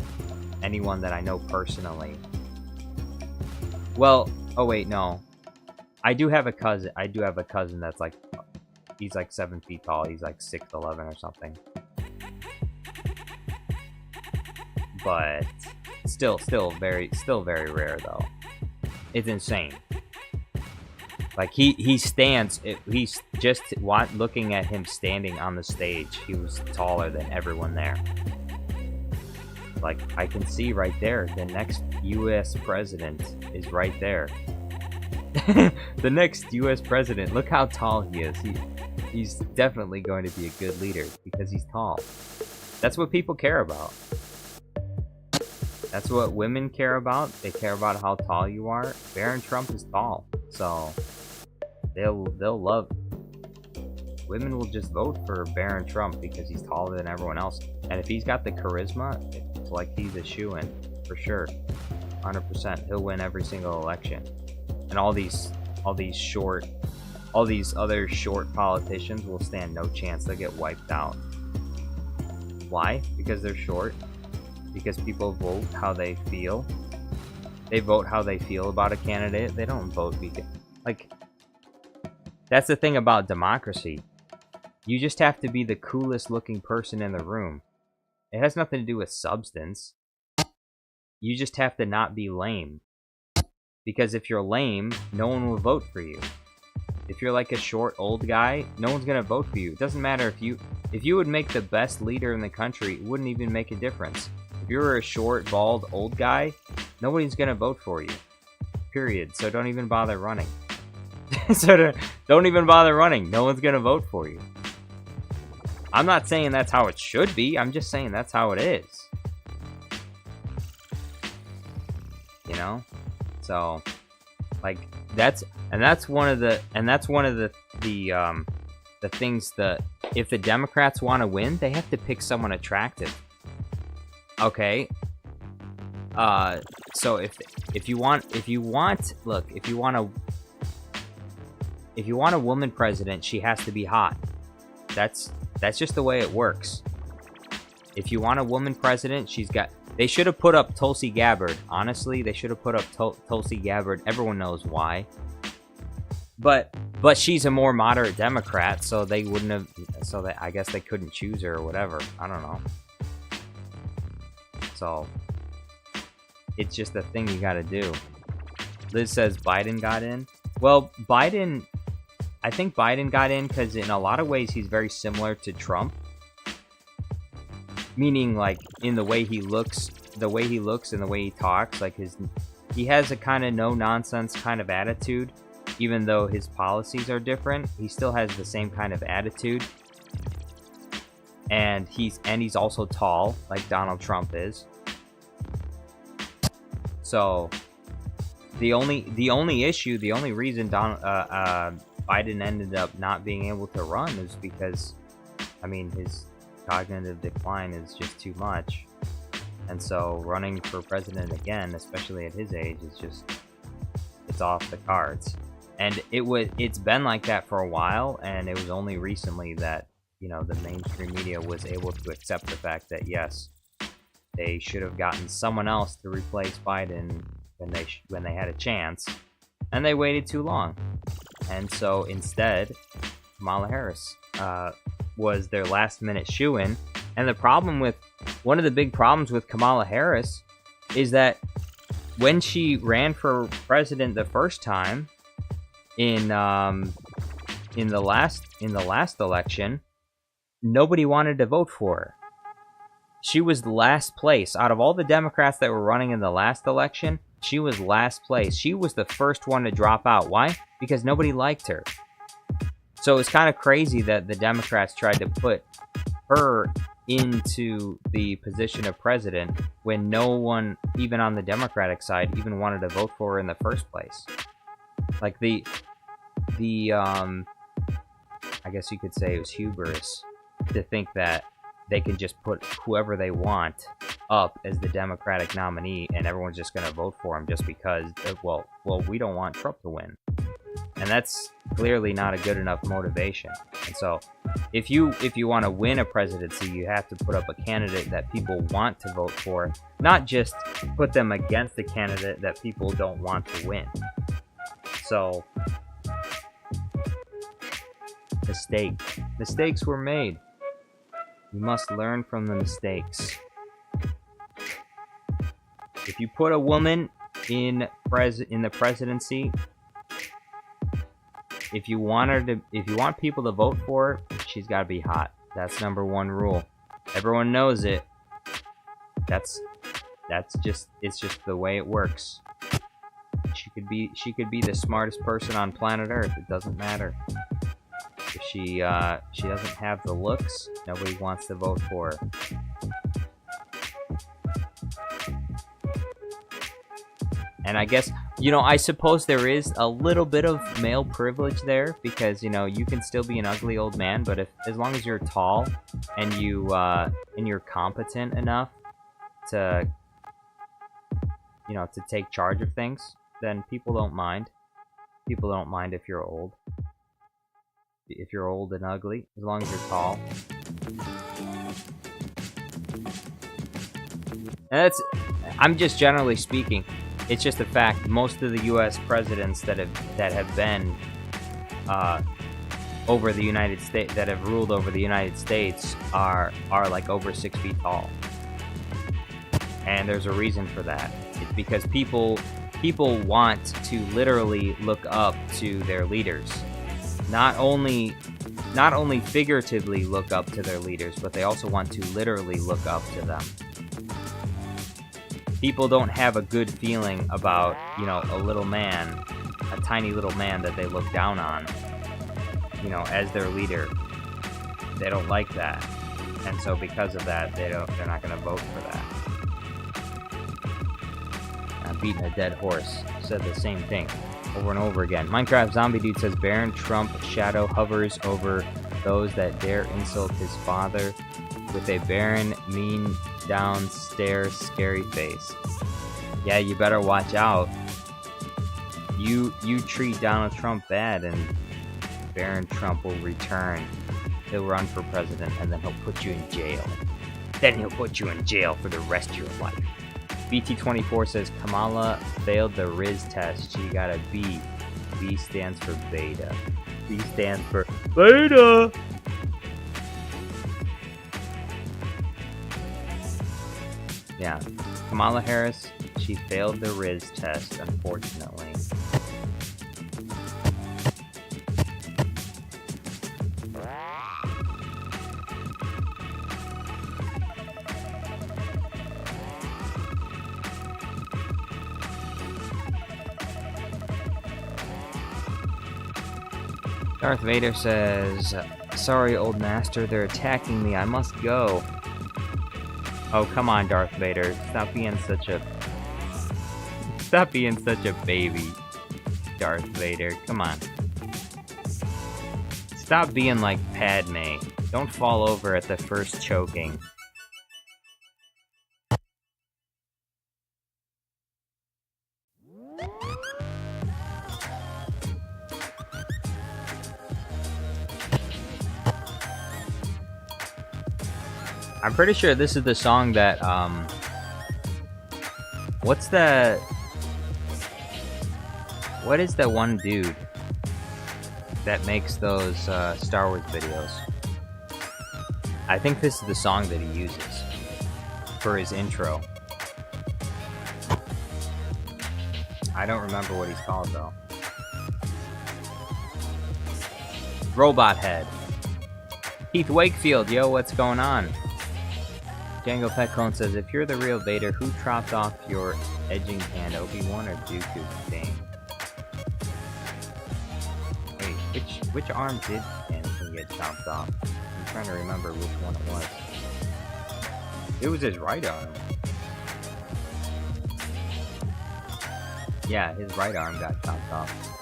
Anyone that I know personally. Well, oh wait, no. I do have a cousin that's like, he's like 7 feet tall. He's like 6'11" or something. But still very rare though. It's insane. Like he's just looking at him standing on the stage. He was taller than everyone there. Like, I can see right there, the next U.S. president is right there. The next U.S. president. Look how tall he is. He's definitely going to be a good leader because he's tall. That's what people care about. That's what women care about. They care about how tall you are. Barron Trump is tall, so they'll love. Women will just vote for Barron Trump because he's taller than everyone else, and if he's got the charisma, it's like he's a shoo-in for sure, 100%. He'll win every single election, and all these other short politicians will stand no chance. They'll get wiped out. Why? Because they're short. Because people vote how they feel. They vote how they feel about a candidate. They don't vote because, like, that's the thing about democracy. You just have to be the coolest looking person in the room. It has nothing to do with substance. You just have to not be lame. Because if you're lame, no one will vote for you. If you're like a short old guy, no one's gonna vote for you. It doesn't matter if you would make the best leader in the country, it wouldn't even make a difference. If you're a short, bald, old guy, nobody's gonna vote for you. Period. So don't even bother running. Don't even bother running. No one's gonna vote for you. I'm not saying that's how it should be. I'm just saying that's how it is. You know? So, like, that's one of the things that if the Democrats want to win, they have to pick someone attractive. Okay. So if you want a woman president, she has to be hot. That's just the way it works. If you want a woman president, they should have put up Tulsi Gabbard. Honestly, they should have put up Tulsi Gabbard. Everyone knows why. But she's a more moderate Democrat, so they wouldn't have. So that I guess they couldn't choose her or whatever. I don't know. So it's just a thing you got to do. Liz says Biden got in. Well, I think Biden got in because in a lot of ways he's very similar to Trump. Meaning, like, in the way he looks and the way he talks, like he has a kind of no-nonsense kind of attitude. Even though his policies are different, he still has the same kind of attitude. And he's also tall, like Donald Trump is. So the only reason Biden ended up not being able to run is because, I mean, his cognitive decline is just too much. And so running for president again, especially at his age, it's off the cards. And it's been like that for a while, and it was only recently that, you know, the mainstream media was able to accept the fact that yes, they should have gotten someone else to replace Biden when they had a chance, and they waited too long. And so instead, Kamala Harris was their last-minute shoo-in. And one of the big problems with Kamala Harris is that when she ran for president the first time, in the last election, nobody wanted to vote for her. She was last place out of all the Democrats that were running in the last election. She was last place. She was the first one to drop out. Why? Because nobody liked her. So it's kind of crazy that the Democrats tried to put her into the position of president when no one, even on the Democratic side, even wanted to vote for her in the first place. Like I guess you could say it was hubris to think that they can just put whoever they want up as the Democratic nominee and everyone's just going to vote for him just because, well, we don't want Trump to win. And that's clearly not a good enough motivation. And so if you want to win a presidency, you have to put up a candidate that people want to vote for, not just put them against a candidate that people don't want to win. So mistakes were made. You must learn from the mistakes. If you put a woman in the presidency, if you want people to vote for her, she's got to be hot. That's number one rule. Everyone knows it. It's just the way it works. She could be the smartest person on planet Earth. It doesn't matter. If she doesn't have the looks, nobody wants to vote for her. And I guess, you know, I suppose there is a little bit of male privilege there, because, you know, you can still be an ugly old man, but as long as you're tall and you're competent enough to, you know, to take charge of things, then people don't mind. People don't mind if you're old. If you're old and ugly, as long as you're tall. And I'm just generally speaking. It's just a fact. Most of the U.S. presidents that have been over the United States, that have ruled over the United States, are like over 6 feet tall, and there's a reason for that. It's because people want to literally look up to their leaders, not only figuratively look up to their leaders, but they also want to literally look up to them. People don't have a good feeling about, you know, a little man, a tiny little man that they look down on, you know, as their leader. They don't like that. And so because of that, they're not going to vote for that. I'm beating a dead horse. Said the same thing over and over again. Minecraft Zombie Dude says Baron Trump shadow hovers over those that dare insult his father with a barren, mean, downstairs, scary face. Yeah, you better watch out. You treat Donald Trump bad, and Baron Trump will return. He'll run for president, and then he'll put you in jail. Then he'll put you in jail for the rest of your life. BT24 says Kamala failed the Riz test. She got a B. B stands for beta. B stands for beta. Yeah, Kamala Harris, she failed the Riz test, unfortunately. Darth Vader says, sorry, old master, they're attacking me. I must go. Oh, come on, Darth Vader. Stop being such a baby, Darth Vader. Come on. Stop being like Padme. Don't fall over at the first choking. I'm pretty sure this is the song that, what is that one dude that makes those, Star Wars videos? I think this is the song that he uses for his intro. I don't remember what he's called, though. Robot Head. Keith Wakefield, yo, what's going on? Django Pet Clone says, if you're the real Vader, who chopped off your edging hand, Obi-Wan or Dooku? Dang. Wait, which arm did Anakin get chopped off? I'm trying to remember which one it was. It was his right arm. Yeah, his right arm got chopped off.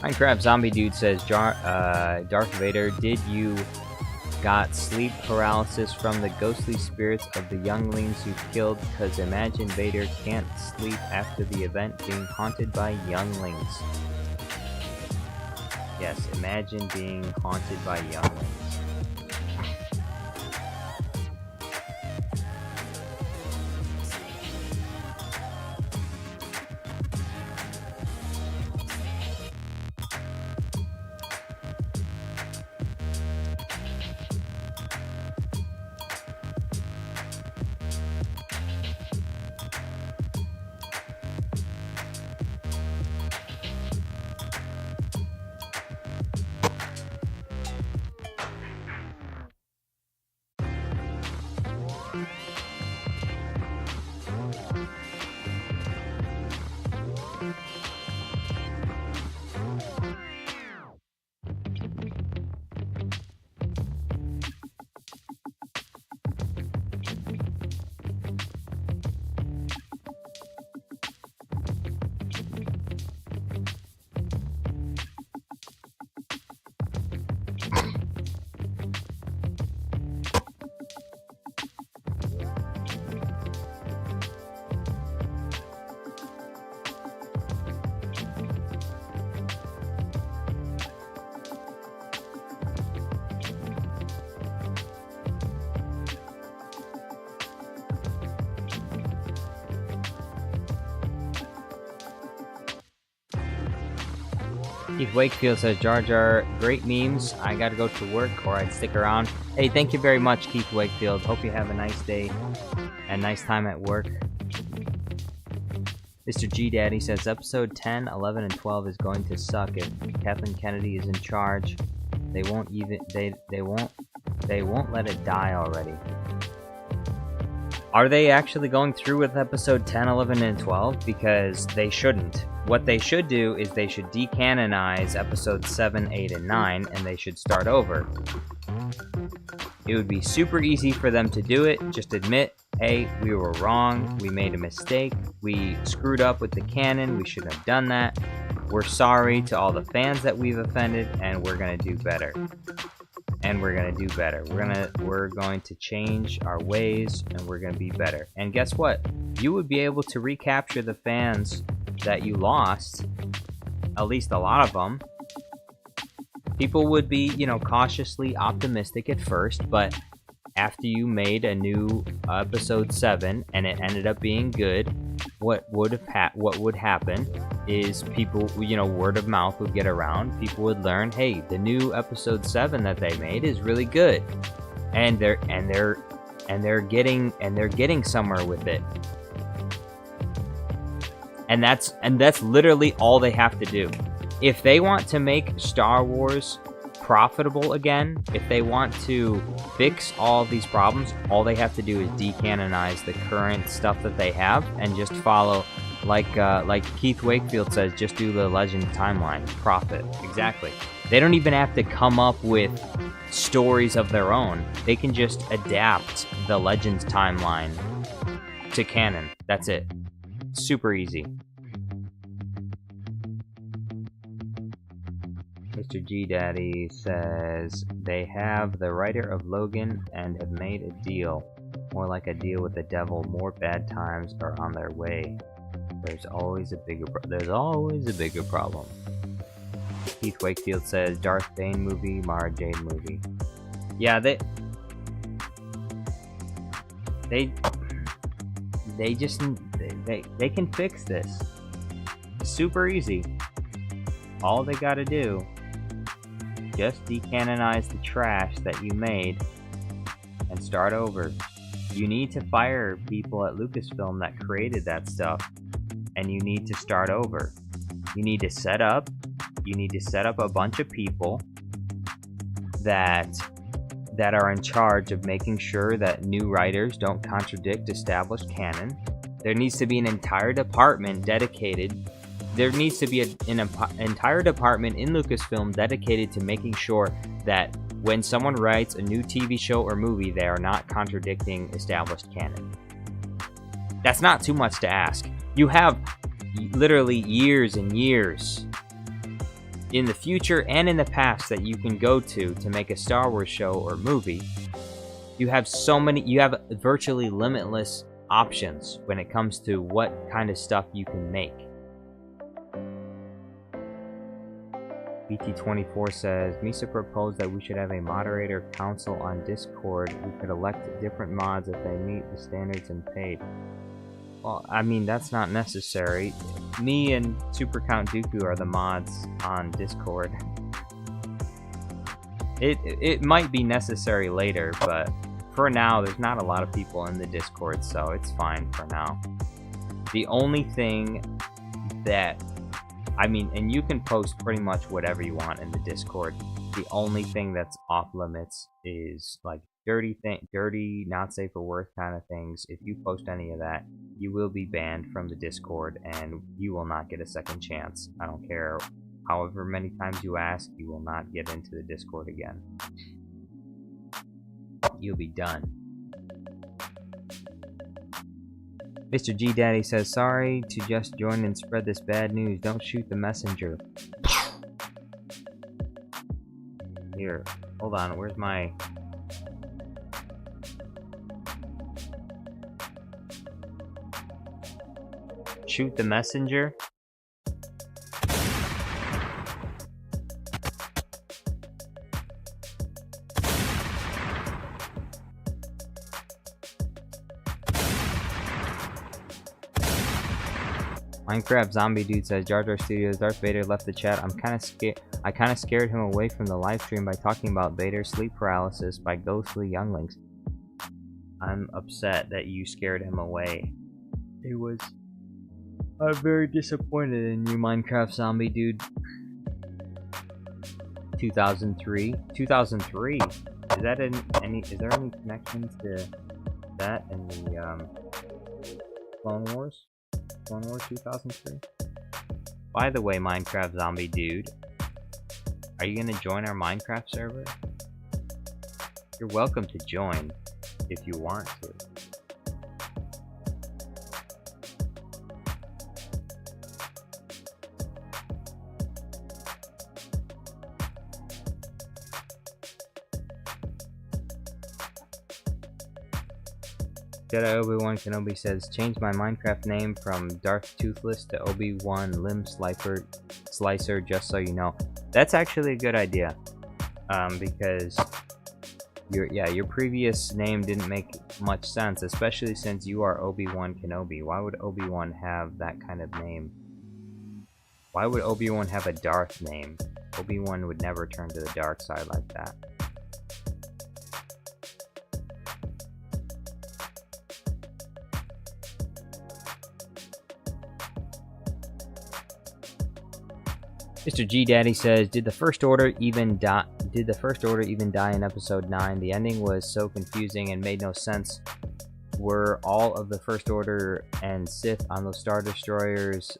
Minecraft Zombie Dude says, Darth Vader, did you got sleep paralysis from the ghostly spirits of the younglings you killed? Cause imagine Vader can't sleep after the event being haunted by younglings. Yes, imagine being haunted by younglings. Keith Wakefield says, Jar Jar, great memes. I gotta go to work or I'd stick around. Hey, thank you very much, Keith Wakefield. Hope you have a nice day and nice time at work. Mr. G Daddy says, episode 10, 11, and 12 is going to suck if Kathleen Kennedy is in charge. They won't even, they won't let it die already. Are they actually going through with episode 10, 11, and 12? Because they shouldn't. What they should do is they should decanonize episodes 7, 8, and 9, and they should start over. It would be super easy for them to do it. Just admit, hey, we were wrong, we made a mistake, we screwed up with the canon, we shouldn't have done that. We're sorry to all the fans that we've offended, and we're gonna do better. And we're gonna do better. We're going to change our ways, and we're gonna be better. And guess what? You would be able to recapture the fans that you lost, at least a lot of them. People would be, you know, cautiously optimistic at first, but after you made a new episode 7 and it ended up being good, what would happen is people, you know, word of mouth would get around. People would learn, hey, the new episode 7 that they made is really good, and they're getting somewhere with it. And that's literally all they have to do. If they want to make Star Wars profitable again, if they want to fix all of these problems, all they have to do is decanonize the current stuff that they have and just follow, like Keith Wakefield says, just do the Legend timeline. Profit. Exactly. They don't even have to come up with stories of their own. They can just adapt the Legends timeline to canon. That's it. Super easy. Mr. G Daddy says they have the writer of Logan and have made a deal, more like a deal with the devil. More bad times are on their way. There's always a bigger problem. Keith Wakefield says Darth Bane movie, Mara Jade movie. Yeah, they can fix this. Super easy. All they gotta do, just decanonize the trash that you made and start over. You need to fire people at Lucasfilm that created that stuff, and you need to start over. You need to set up a bunch of people that are in charge of making sure that new writers don't contradict established canon. There needs to be an entire department dedicated. There needs to be an entire department in Lucasfilm dedicated to making sure that when someone writes a new TV show or movie, they are not contradicting established canon. That's not too much to ask. You have literally years and years in the future and in the past that you can go to make a Star Wars show or movie. You have virtually limitless options when it comes to what kind of stuff you can make. BT24 says, Misa proposed that we should have a moderator council on Discord. We could elect different mods if they meet the standards and paid. Well, I mean, that's not necessary. Me and Super Count Dooku are the mods on Discord. It might be necessary later, but for now, there's not a lot of people in the Discord, so it's fine for now. The only thing that, I mean, and you can post pretty much whatever you want in the Discord. The only thing that's off limits is like dirty, not safe for work kind of things, if you post any of that, you will be banned from the Discord and you will not get a second chance. I don't care however many times you ask, you will not get into the Discord again. You'll be done. Mr. G Daddy says, sorry to just join and spread this bad news. Don't shoot the messenger. Here, hold on, where's my... Shoot the messenger? Minecraft Zombie Dude says, Jar Jar Studios, Darth Vader left the chat. I kind of scared him away from the live stream by talking about Vader's sleep paralysis by ghostly younglings. I'm upset that you scared him away. I'm very disappointed in you, Minecraft Zombie Dude. 2003? 2003? Is there any connection to that in the Clone Wars? Clone Wars 2003? By the way, Minecraft Zombie Dude, are you gonna join our Minecraft server? You're welcome to join if you want to. Jedi Obi-Wan Kenobi says, change my Minecraft name from Darth Toothless to Obi-Wan Limb Slicer, just so you know. That's actually a good idea. Because your previous name didn't make much sense, especially since you are Obi-Wan Kenobi. Why would Obi-Wan have that kind of name? Why would Obi-Wan have a Darth name? Obi-Wan would never turn to the dark side like that. Mr. G Daddy says, did the First Order even die in episode 9? The ending was so confusing and made no sense. Were all of the First Order and Sith on those Star Destroyers?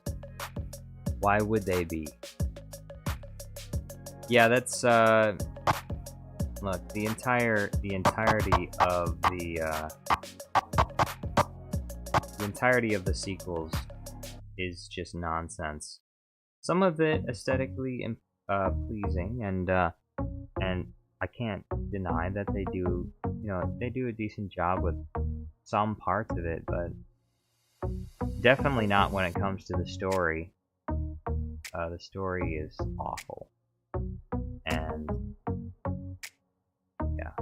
Why would they be? Yeah, that's look, the entirety of the sequels is just nonsense. Some of it aesthetically pleasing, and I can't deny that they do, they do a decent job with some parts of it, but definitely not when it comes to the story. The story is awful, and yeah,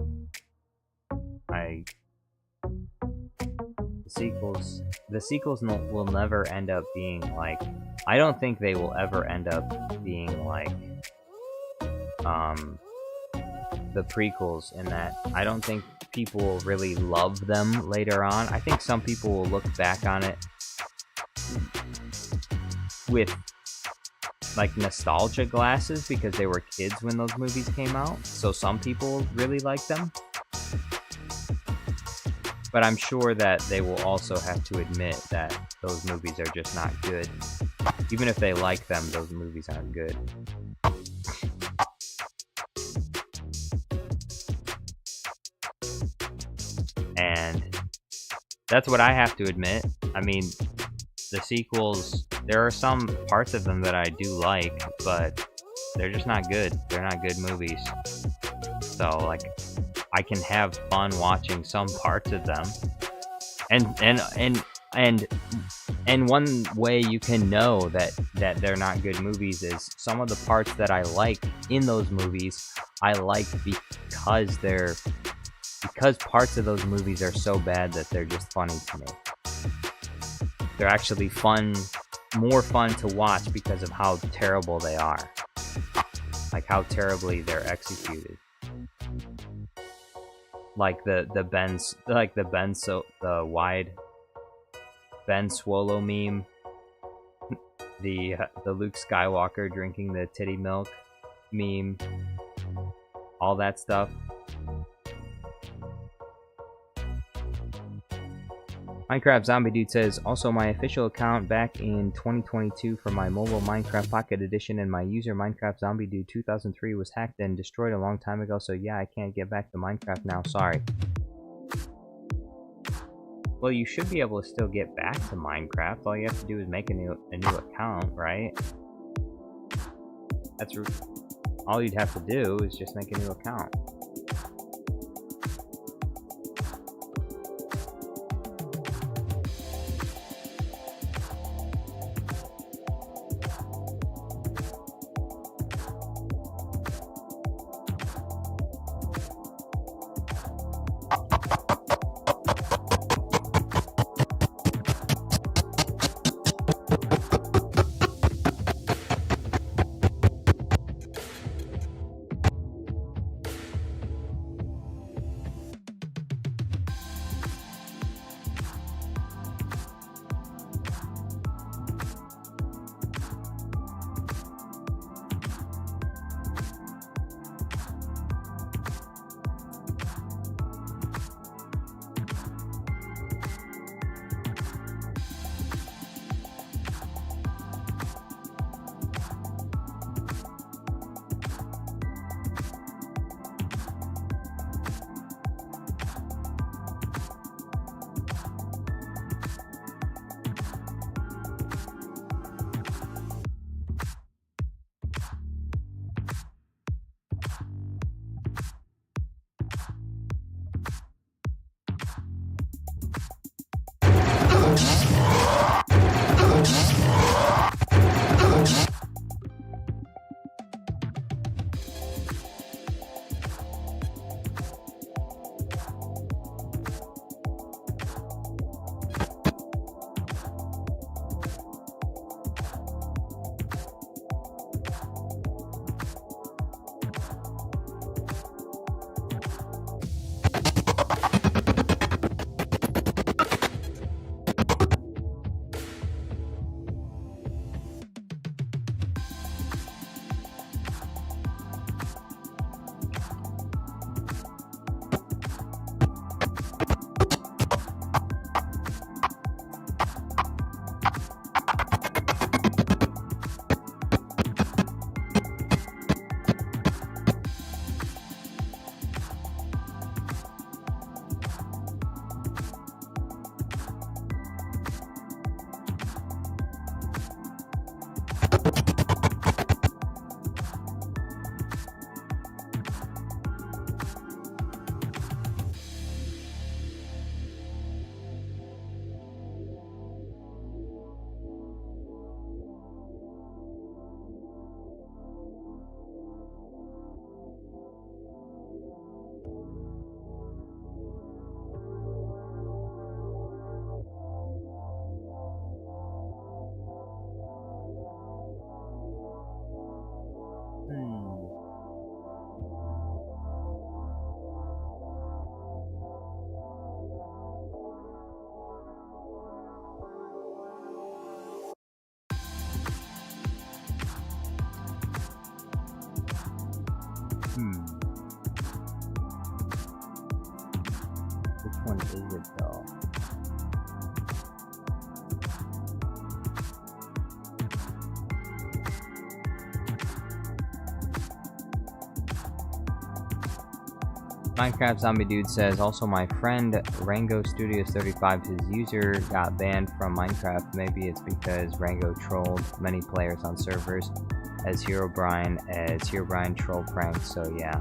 the sequels will never end up being like. I don't think they will ever end up being like the prequels, in that I don't think people will really love them later on. I think some people will look back on it with like nostalgia glasses because they were kids when those movies came out, so some people really like them. But I'm sure that they will also have to admit that those movies are just not good. Even if they like them, those movies aren't good. And that's what I have to admit. I mean, the sequels, there are some parts of them that I do like, but they're just not good. They're not good movies. So, like, I can have fun watching some parts of them. And one way you can know that they're not good movies is some of the parts that I like in those movies, I like because parts of those movies are so bad that they're just funny to me. They're actually more fun to watch because of how terrible they are. Like how terribly they're executed. Like the wide Ben Swallow meme, the Luke Skywalker drinking the titty milk meme, all that stuff. Minecraft Zombie Dude says, also my official account back in 2022 for my mobile Minecraft Pocket Edition and my user Minecraft Zombie Dude 2003 was hacked and destroyed a long time ago, so yeah, I can't get back to Minecraft now, sorry. Well, you should be able to still get back to Minecraft. All you have to do is make a new account, right? All you'd have to do is just make a new account. Which one is it though? Minecraft Zombie Dude says, also my friend Rango Studios 35, his user got banned from Minecraft. Maybe it's because Rango trolled many players on servers as Herobrine troll pranks, so yeah.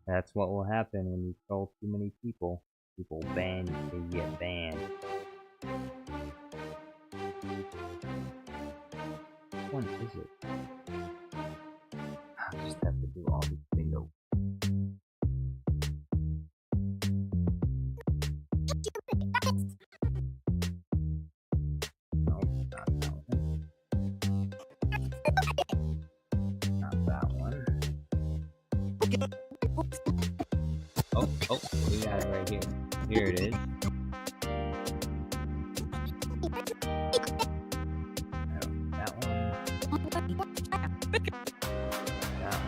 That's what will happen when you troll too many people. People ban you, they get banned. Which one is it? I just have to do all these bingo. No, not that one. Not that one. Oh, we got it right here. Here it is. That one. That one.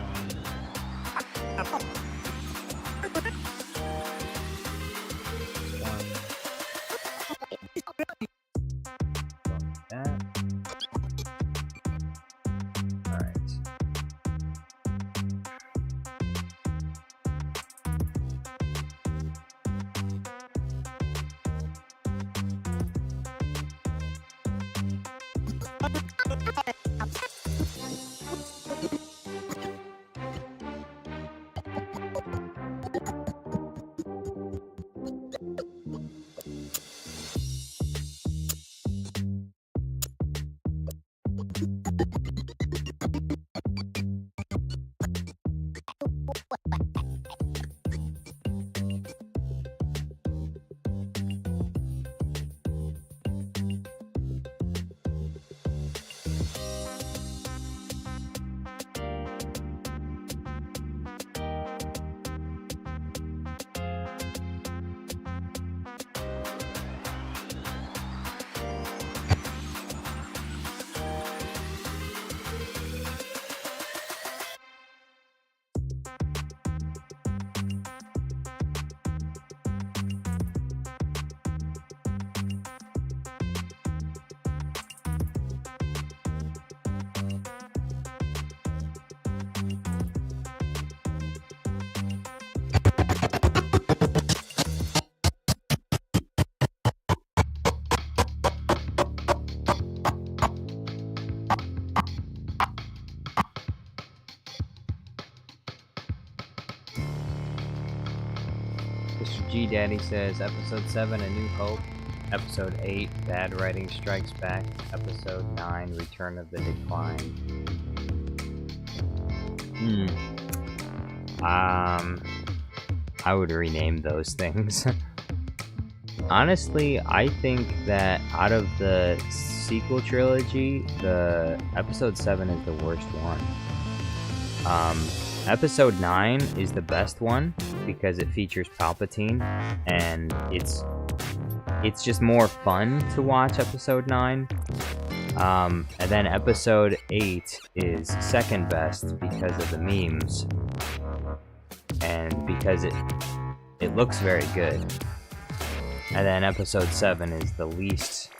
Mr. G Daddy says Episode 7, A New Hope. Episode 8, Bad Writing Strikes Back. Episode 9, Return of the Decline. I would rename those things. Honestly, I think that out of the sequel trilogy, the Episode 7 is the worst one. Episode 9 is the best one because it features Palpatine, and it's just more fun to watch Episode 9. And then Episode 8 is second best because of the memes, and because it looks very good. And then Episode 7 is the least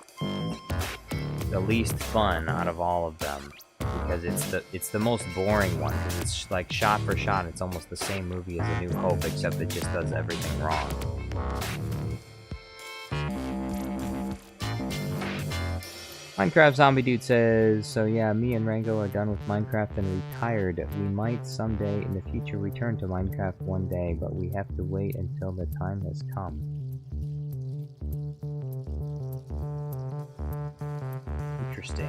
fun out of all of them, because it's the most boring one, because it's like shot for shot it's almost the same movie as A New Hope, except it just does everything wrong. Minecraft Zombie Dude says, so yeah, me and Rango are done with Minecraft and retired. We might someday in the future return to Minecraft one day, but we have to wait until the time has come. Interesting.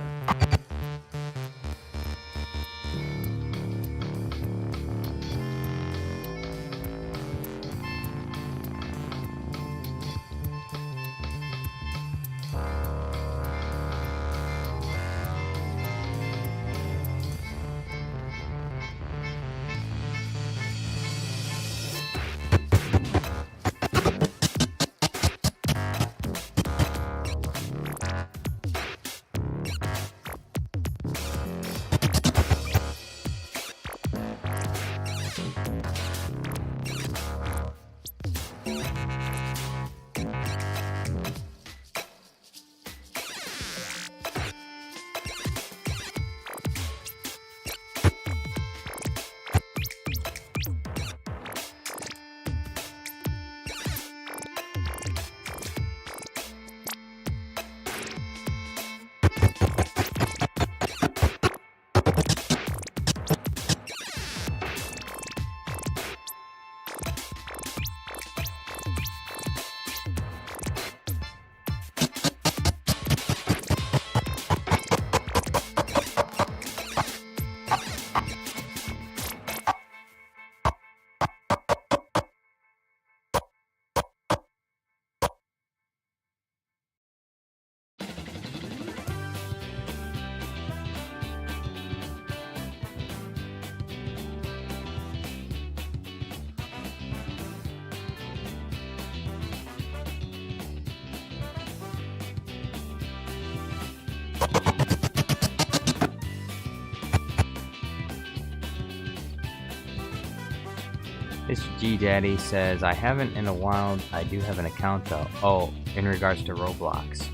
Mr. G Daddy says, I haven't in a while. I do have an account though. Oh, in regards to Roblox.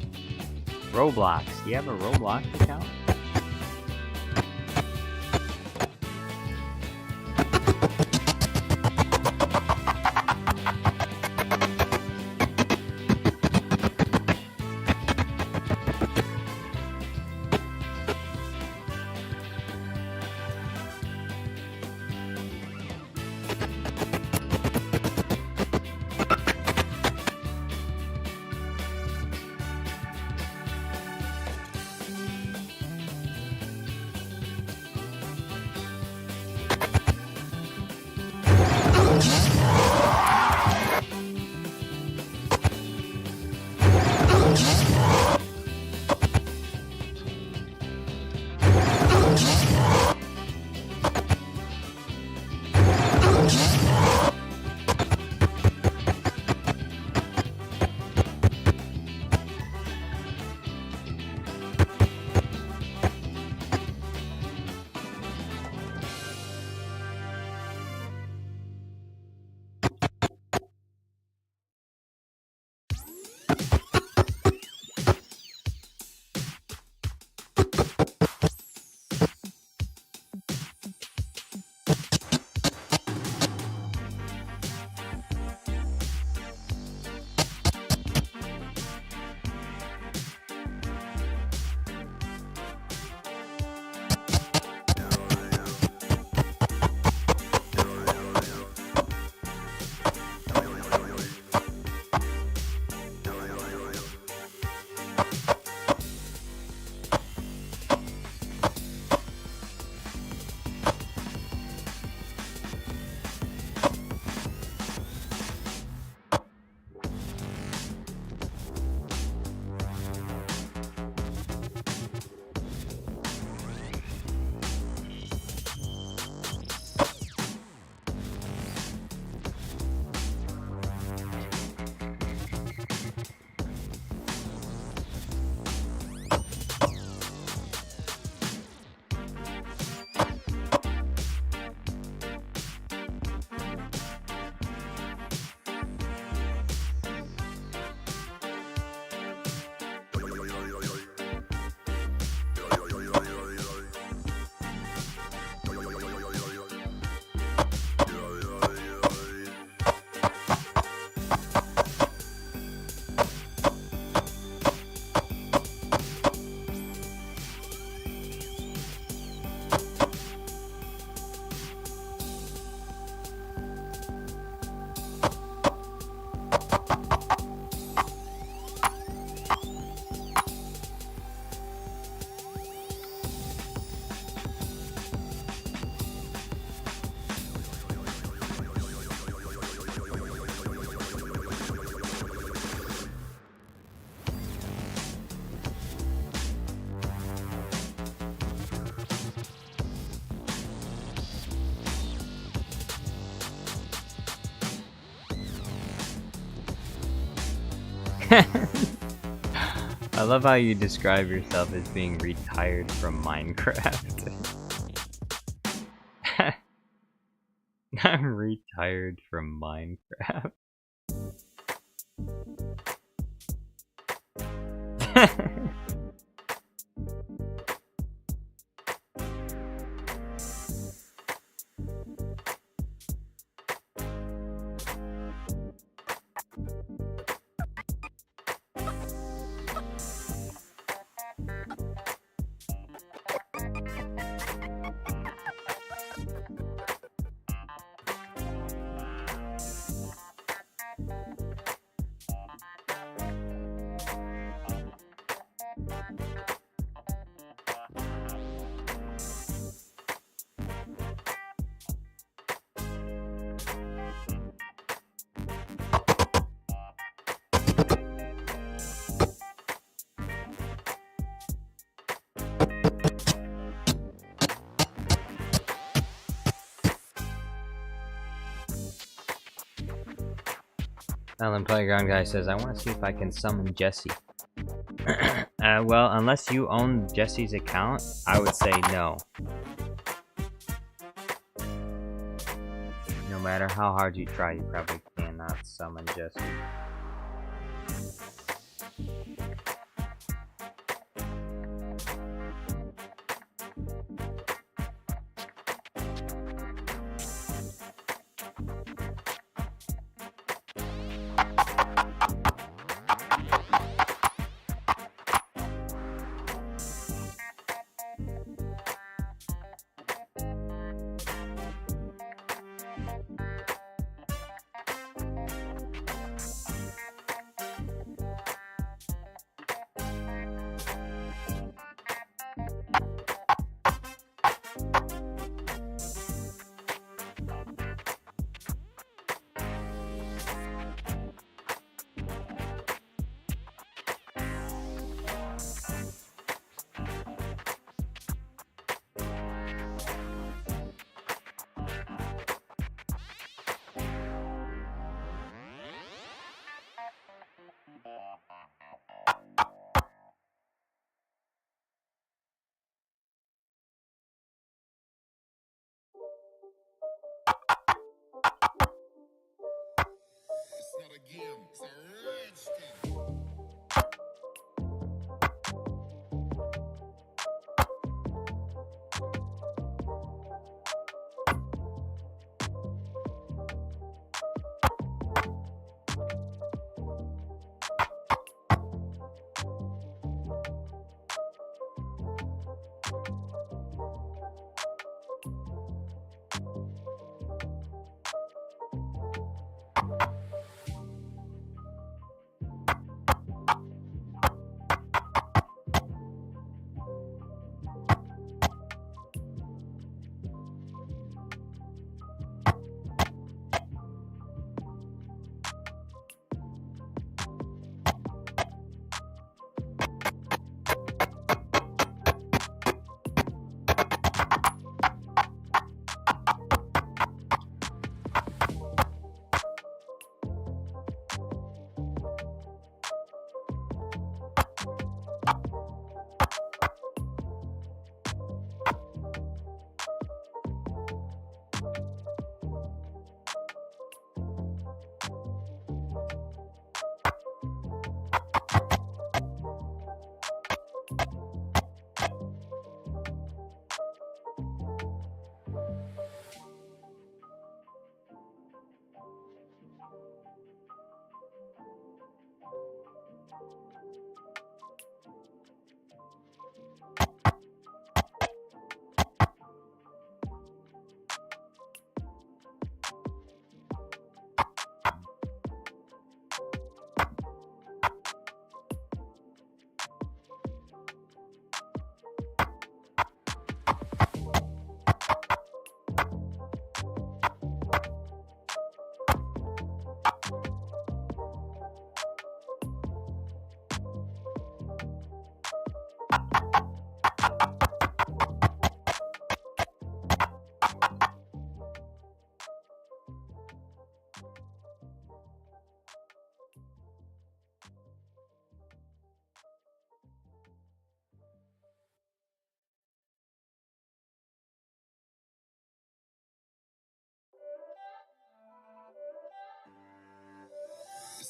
Roblox. Do you have a Roblox account? I love how you describe yourself as being retired from Minecraft. I'm retired from Minecraft. Ellen Playground Guy says, I want to see if I can summon Jesse. Well, unless you own Jesse's account, I would say no. No matter how hard you try, you probably cannot summon Jesse.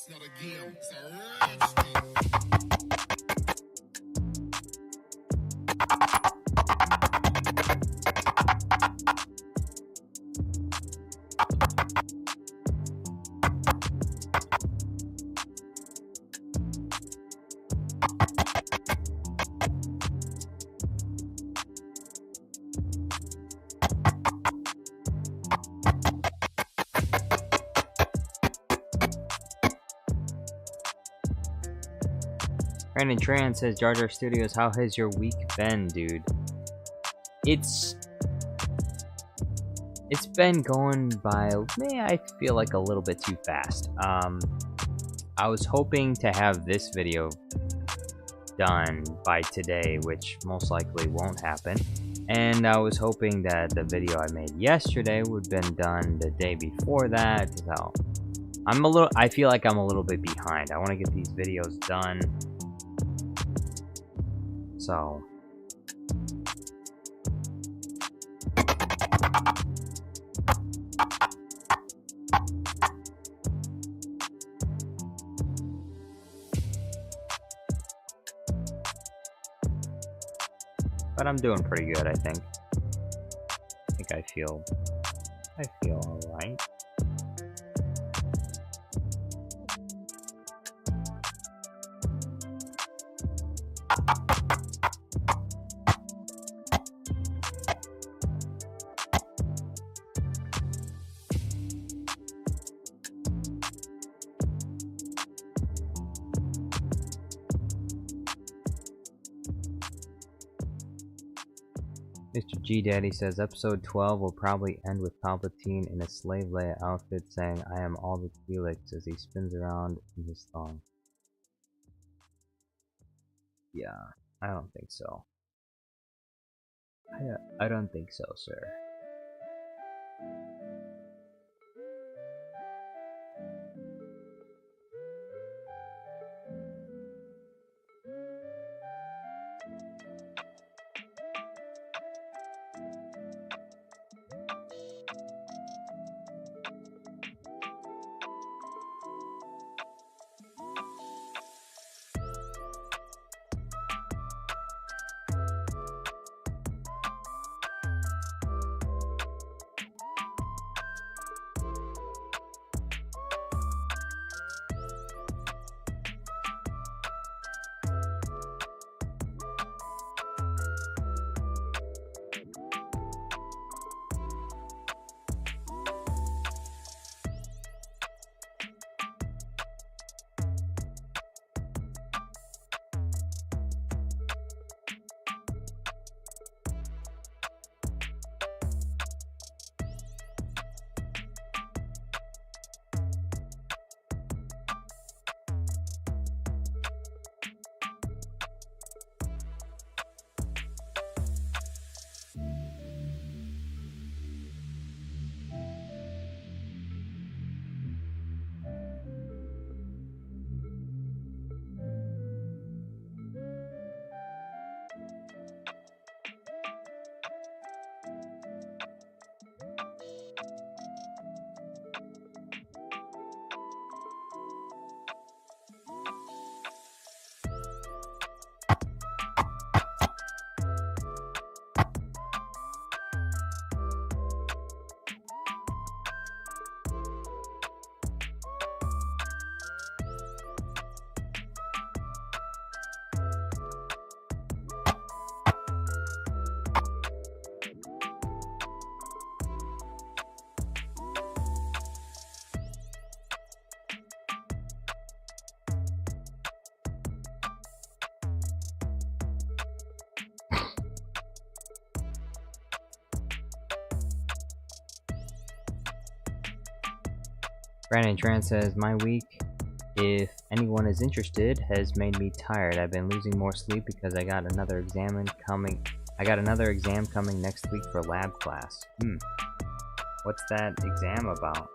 It's not a game, it's a rich thing. Brandon Tran says, Jar Jar Studios, how has your week been, dude? It's been going by, I feel like a little bit too fast. I was hoping to have this video done by today, which most likely won't happen. And I was hoping that the video I made yesterday would have been done the day before that. So I feel like I'm a little bit behind. I want to get these videos done. So but I'm doing pretty good, I think. I feel alright. Mr. G Daddy says episode 12 will probably end with Palpatine in a slave Leia outfit saying, I am all the Felix as he spins around in his thong. Yeah, I don't think so. I don't think so, sir. Brandon Tran says, my week, if anyone is interested, has made me tired. I've been losing more sleep because I got another exam coming next week for lab class. What's that exam about?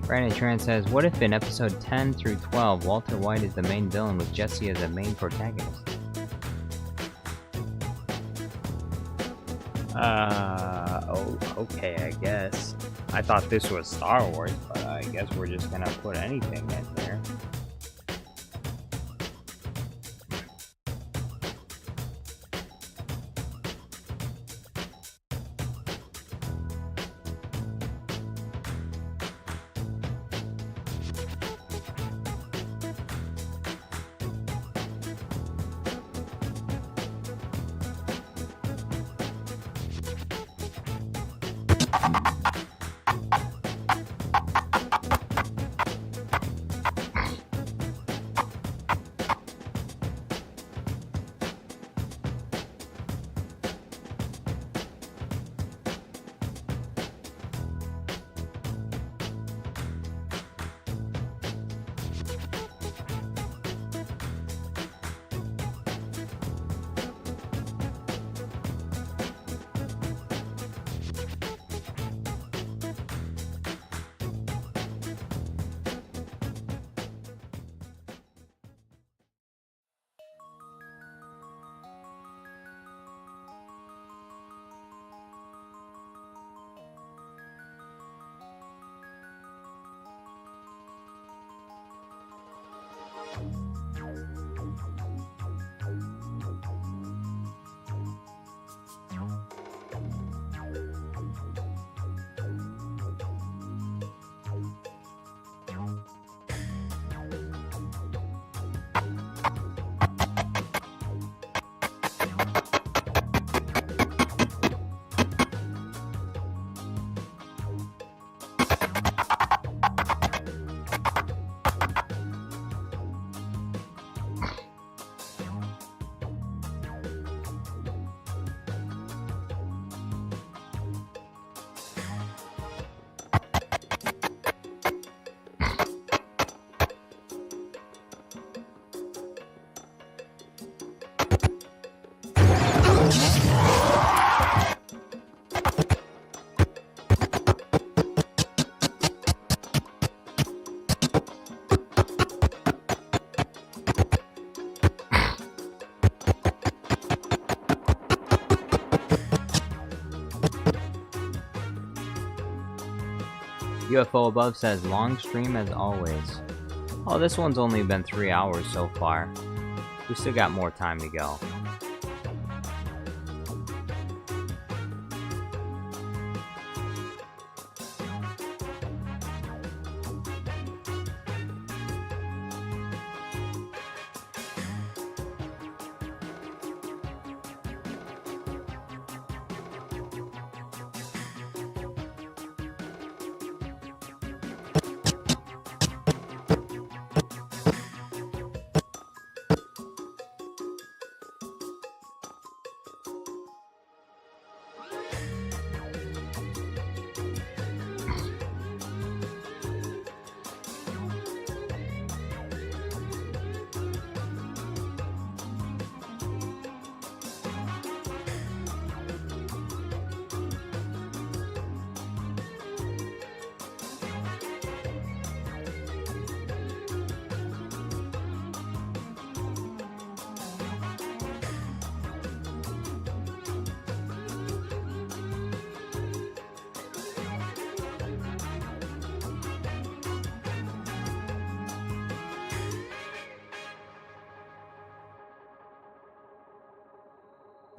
Brandon Tran says, what if in episode 10 through 12, Walter White is the main villain with Jesse as the main protagonist? Okay, I guess. I thought this was Star Wars, but I guess we're just gonna put anything in there. UFO above says, long stream as always. Oh, this one's only been 3 hours so far. We still got more time to go.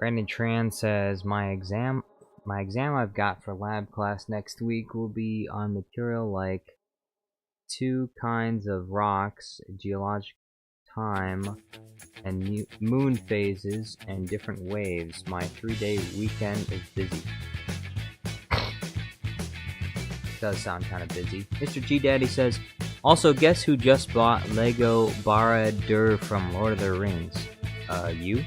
Brandon Tran says my exam I've got for lab class next week will be on material like 2 kinds of rocks, geologic time, and moon phases and different waves. My 3-day weekend is busy. Does sound kind of busy. Mr. G Daddy says, also guess who just bought Lego Barad-dûr from Lord of the Rings? You?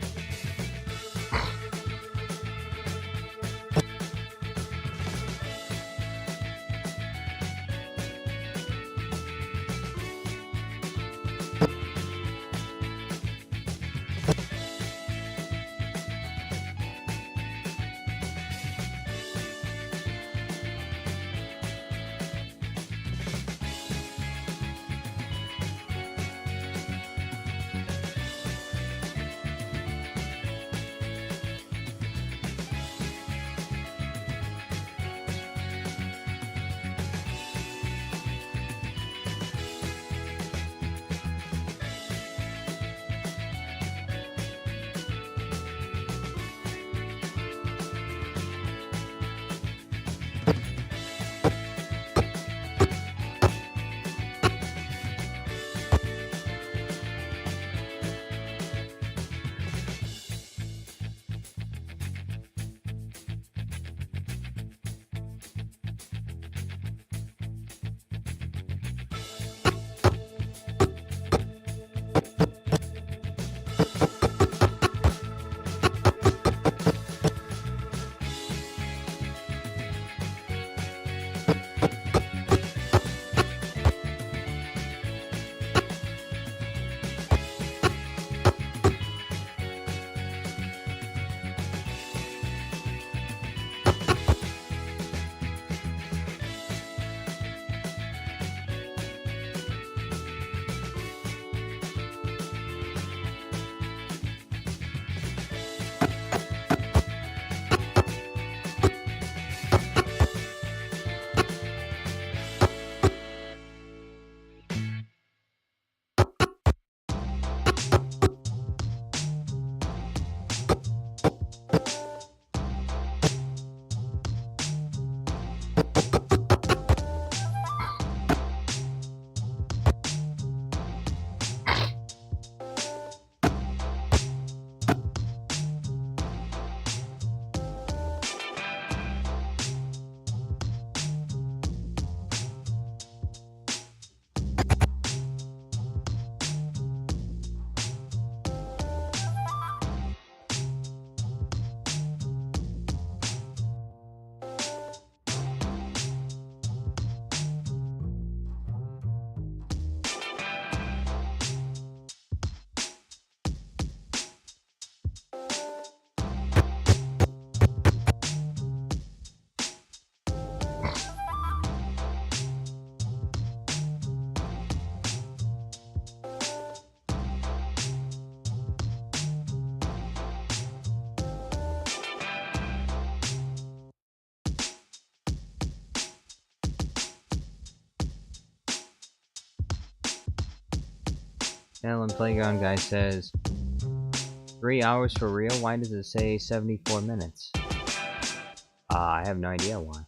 Ellen Playground Guy says, 3 hours for real? Why does it say 74 minutes? I have no idea why.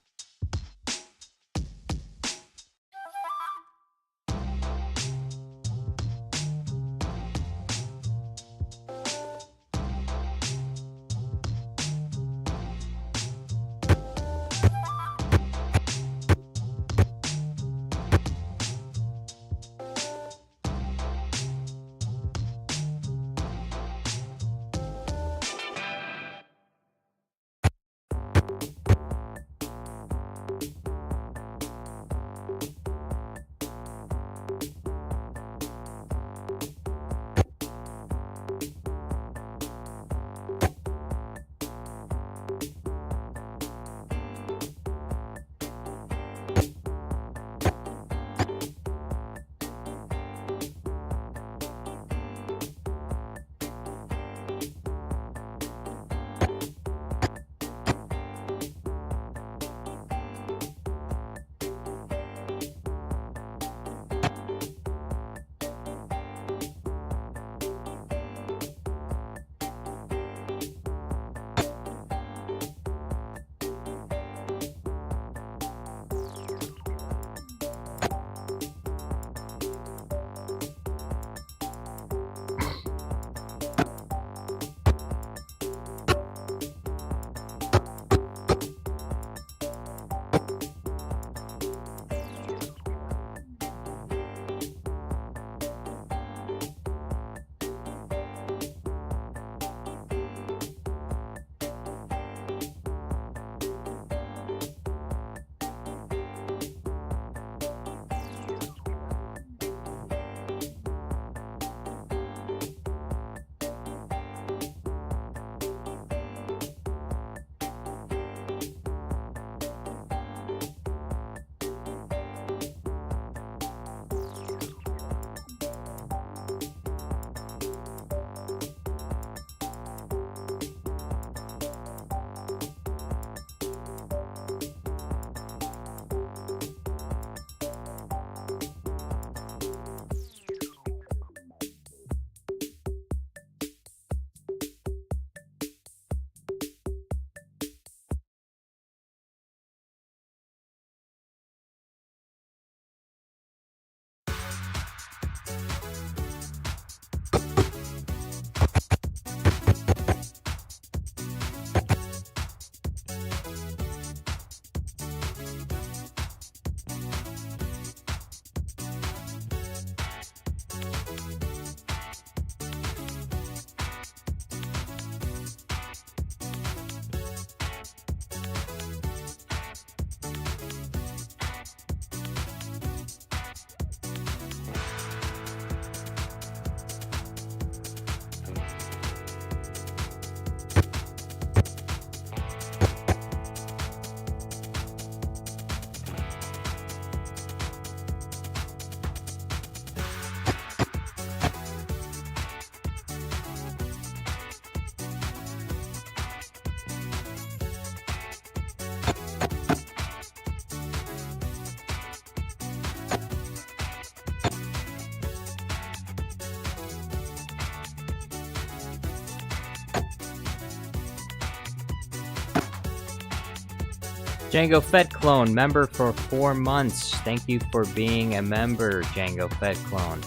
Django Fett Clone, member for 4 months. Thank you for being a member, Django Fett Clone.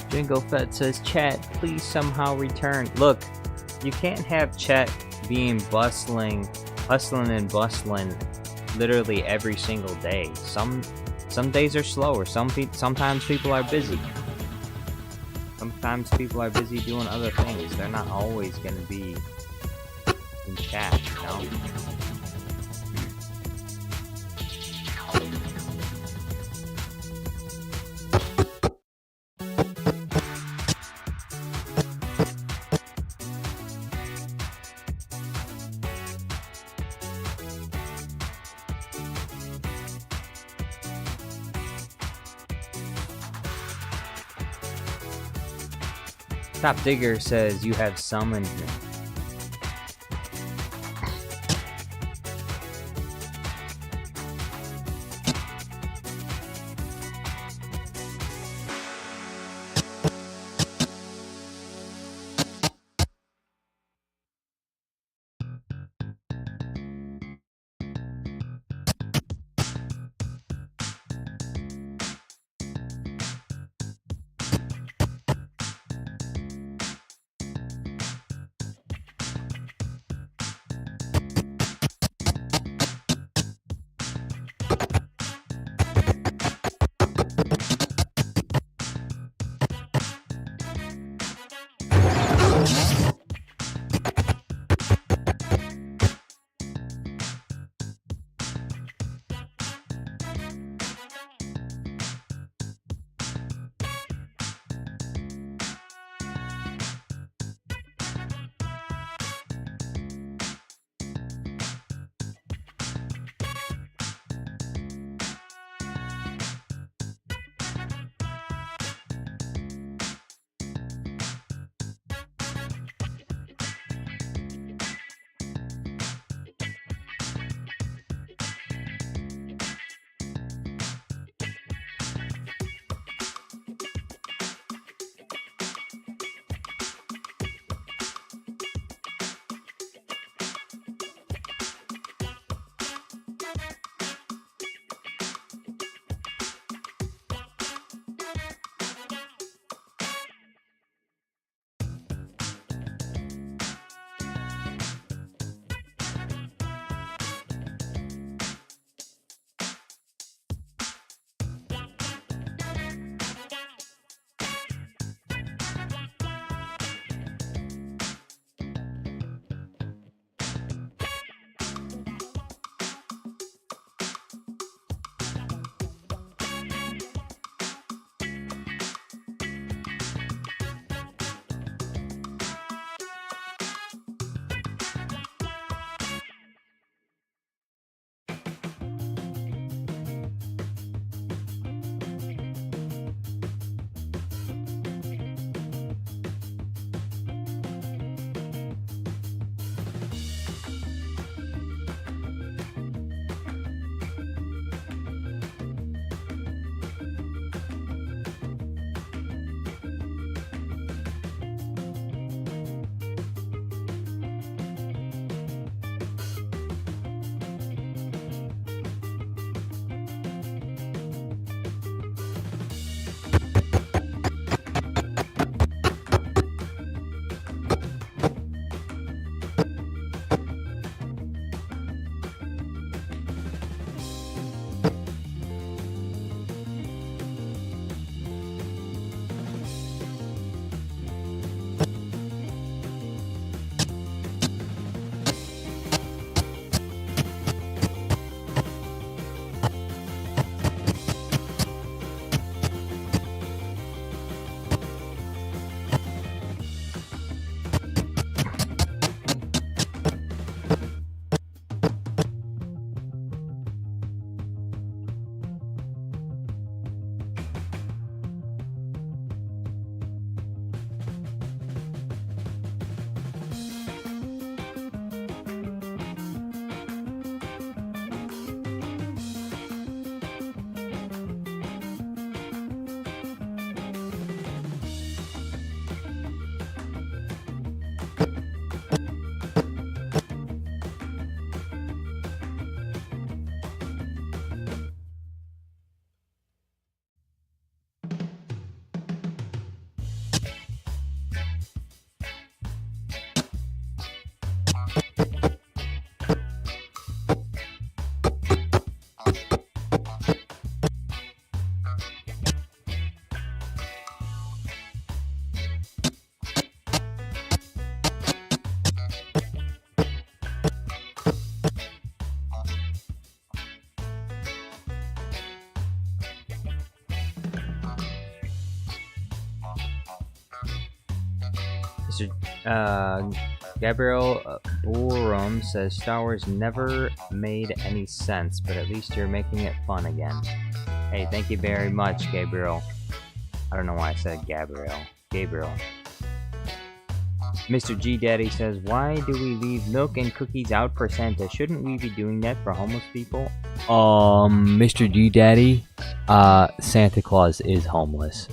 Django Fett says, chat, please somehow return. Look, you can't have chat being hustling and bustling literally every single day. Some days are slower. Sometimes people are busy. Sometimes people are busy doing other things. They're not always going to be in chat, you know? Top Digger says, you have summoned me. Mr. Gabriel Borum says Star Wars never made any sense, but at least you're making it fun again. Hey, thank you very much, Gabriel. I don't know why I said Gabriel. Gabriel. Mr. G Daddy says, why do we leave milk and cookies out for Santa? Shouldn't we be doing that for homeless people? Mr. G Daddy, Santa Claus is homeless.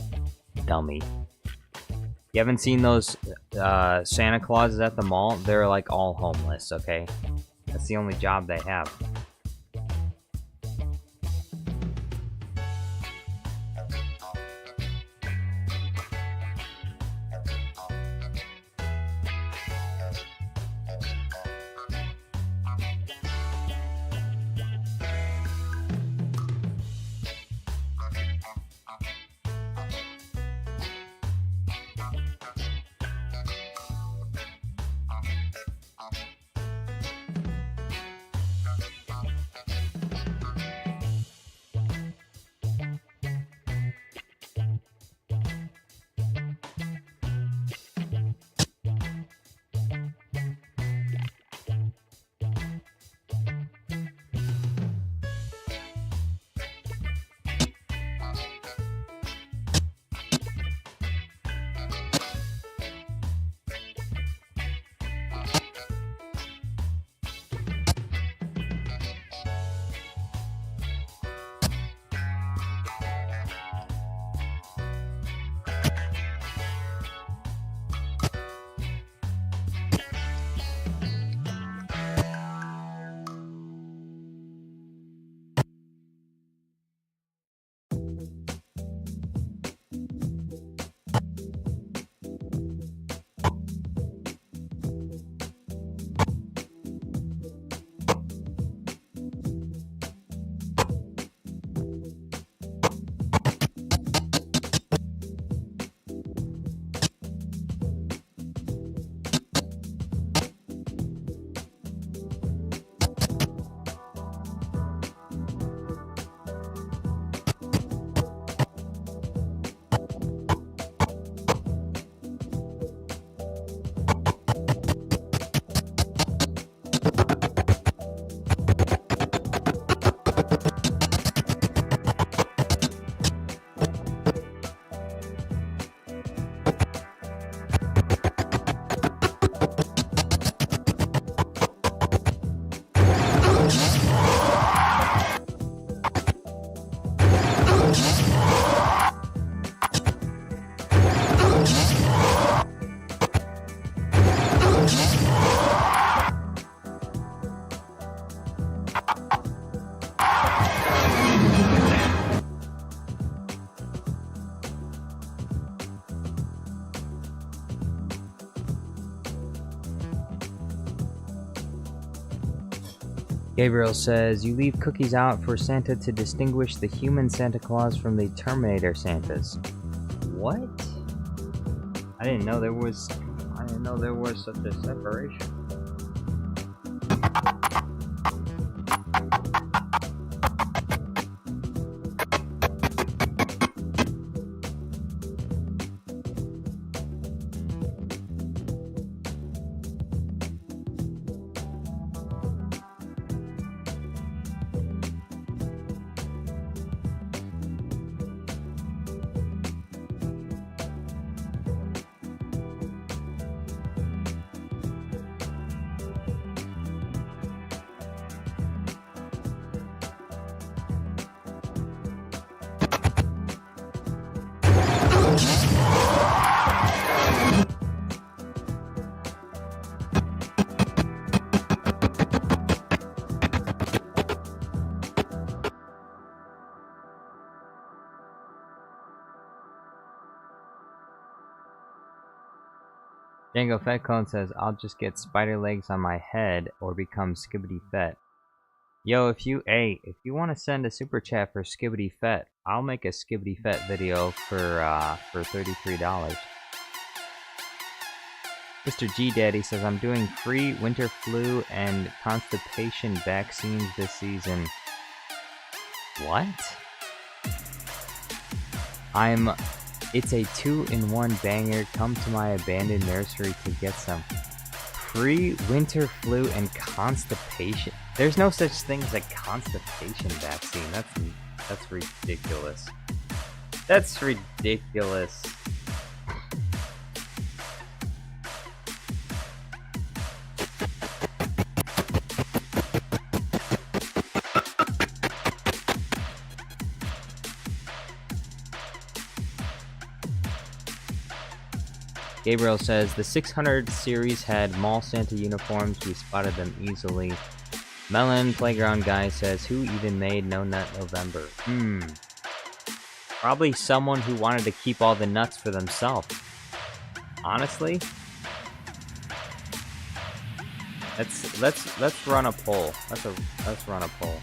Dummy. You haven't seen those Santa Clauses at the mall? They're like all homeless, okay? That's the only job they have. Gabriel says, you leave cookies out for Santa to distinguish the human Santa Claus from the Terminator Santas. What? I didn't know there was such a separation. Django Fetcone says, I'll just get spider legs on my head or become Skibbity Fet. Yo, if you want to send a super chat for Skibbity Fet, I'll make a Skibbity Fet video for $33. Mr. G Daddy says, I'm doing free winter flu and constipation vaccines this season. What? I'm It's a 2-in-1 banger. Come to my abandoned nursery to get some free winter flu and constipation. There's no such thing as a constipation vaccine. That's ridiculous. That's ridiculous. Gabriel says, the 600 series had mall Santa uniforms. We spotted them easily. Melon Playground Guy says, who even made No Nut November? Probably someone who wanted to keep all the nuts for themselves. Honestly? Let's run a poll. Let's run a poll.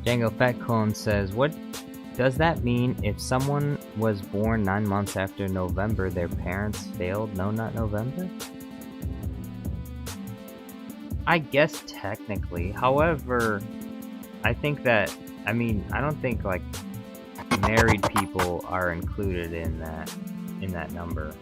Django Fat Clone says, what does that mean if someone was born 9 months after November, their parents failed No Nut November? I guess technically. However, I think that, I don't think like married people are included in that number.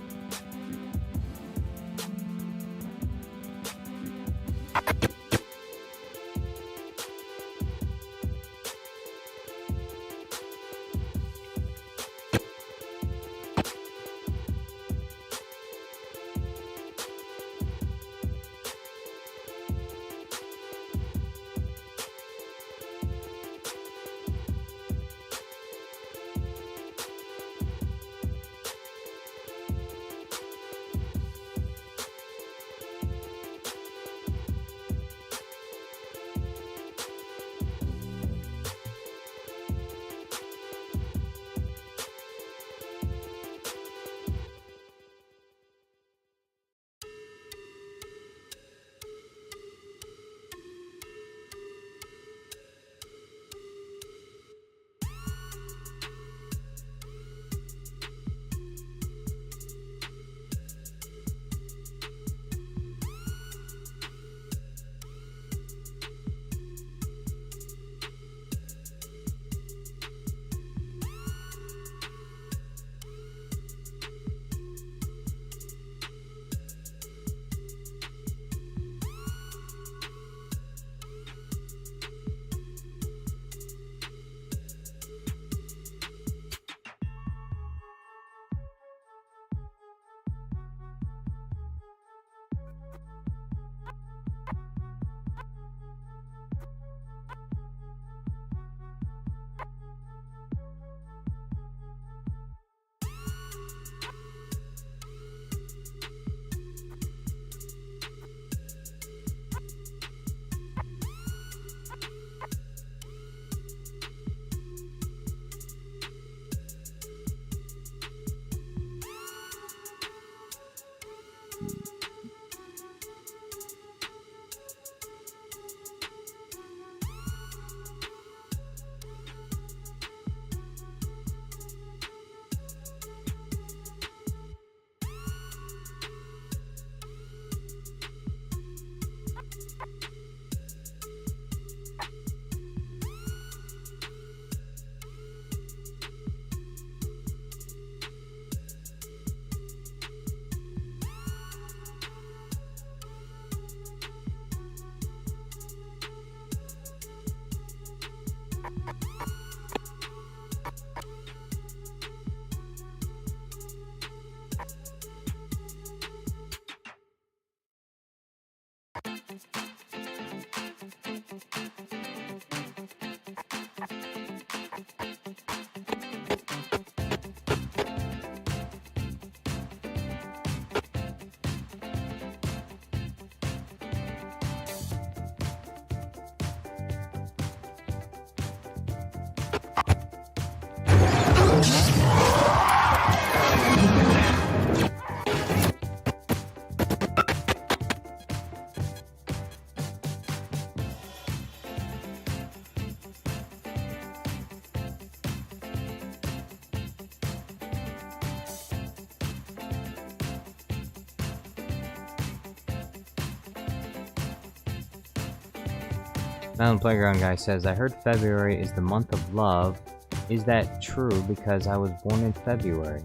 Mountain Playground Guy says, I heard February is the month of love. Is that true because I was born in February?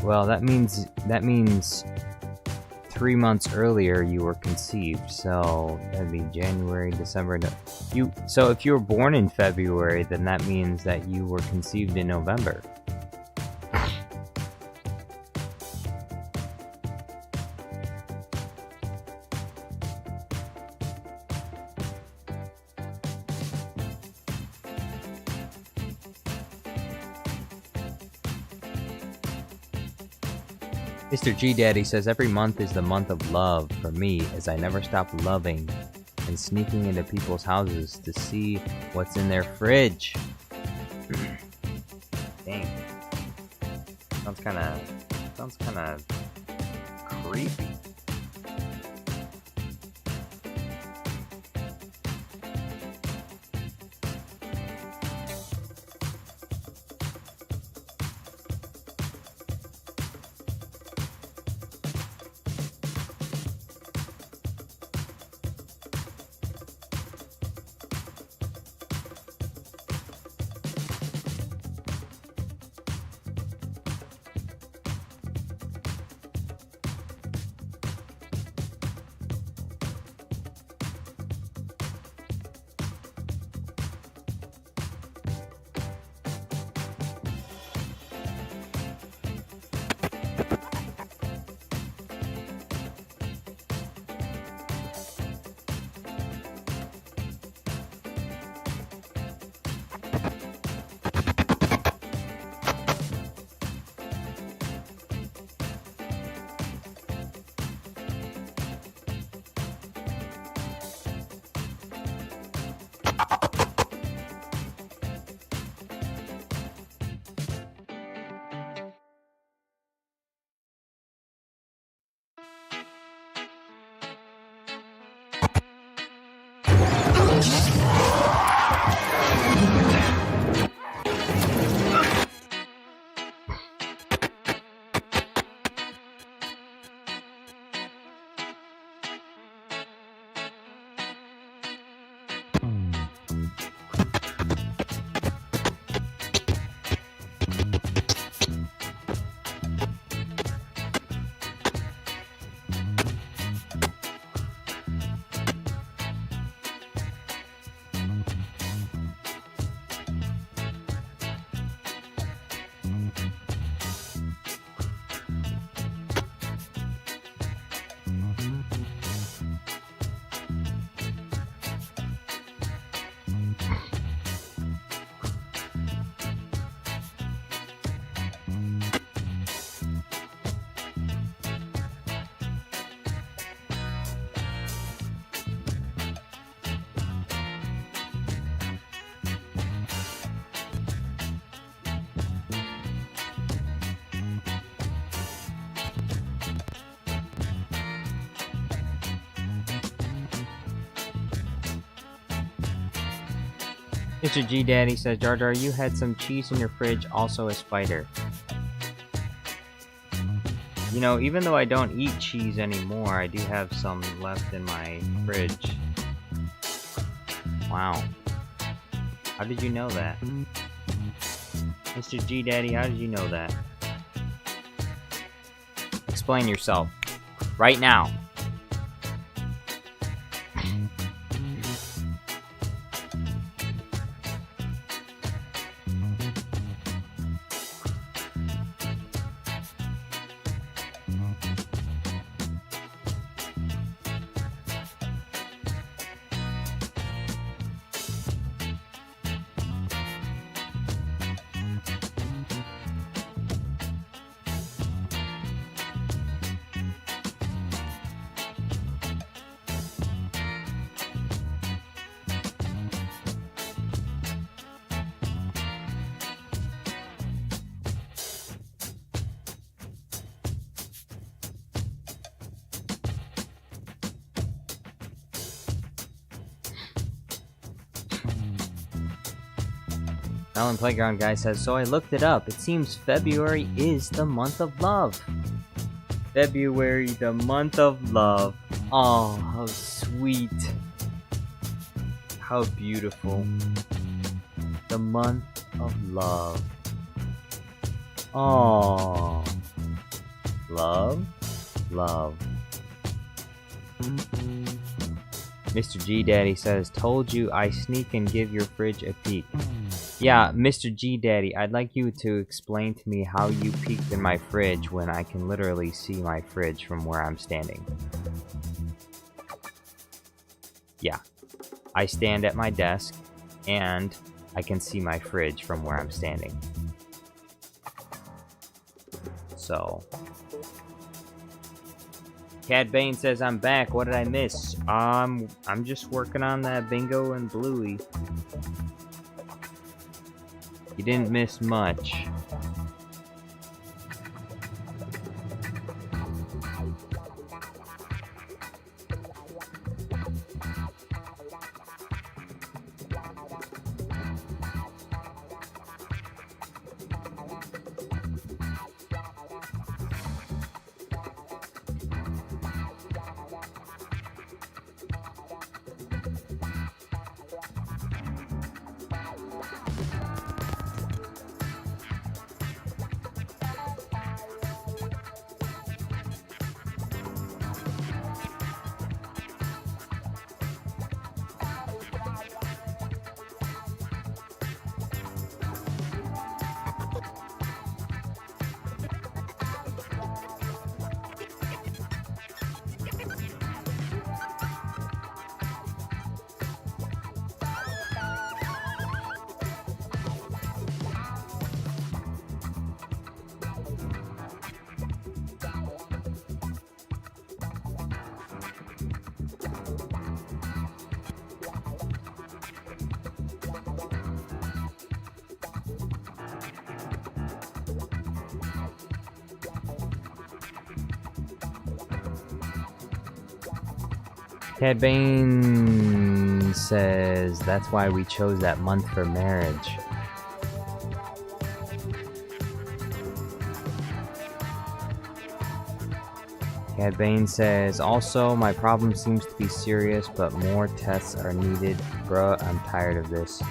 Well, that means 3 months earlier you were conceived, so that'd be January, December. So if you were born in February, then that means that you were conceived in November. Mr. G Daddy says every month is the month of love for me, as I never stop loving and sneaking into people's houses to see what's in their fridge. Dang. Sounds kind of creepy. Mr. G Daddy says, Jar Jar, you had some cheese in your fridge, also a spider. You know, even though I don't eat cheese anymore, I do have some left in my fridge. Wow. How did you know that? Mr. G Daddy, how did you know that? Explain yourself. Right now. Melon Playground Guy says, so I looked it up. It seems February is the month of love. February, the month of love. Oh, how sweet. How beautiful. The month of love. Oh. Love. Love. Mr. G Daddy says, told you I sneak and give your fridge a peek. Yeah, Mr. G Daddy, I'd like you to explain to me how you peeked in my fridge when I can literally see my fridge from where I'm standing. Yeah, I stand at my desk and I can see my fridge from where I'm standing. So, Cad Bane says, I'm back. What did I miss? I'm just working on that Bingo and Bluey. You didn't miss much. Cad Bane says, that's why we chose that month for marriage. Cad Bane says, also, my problem seems to be serious, but more tests are needed. Bruh, I'm tired of this.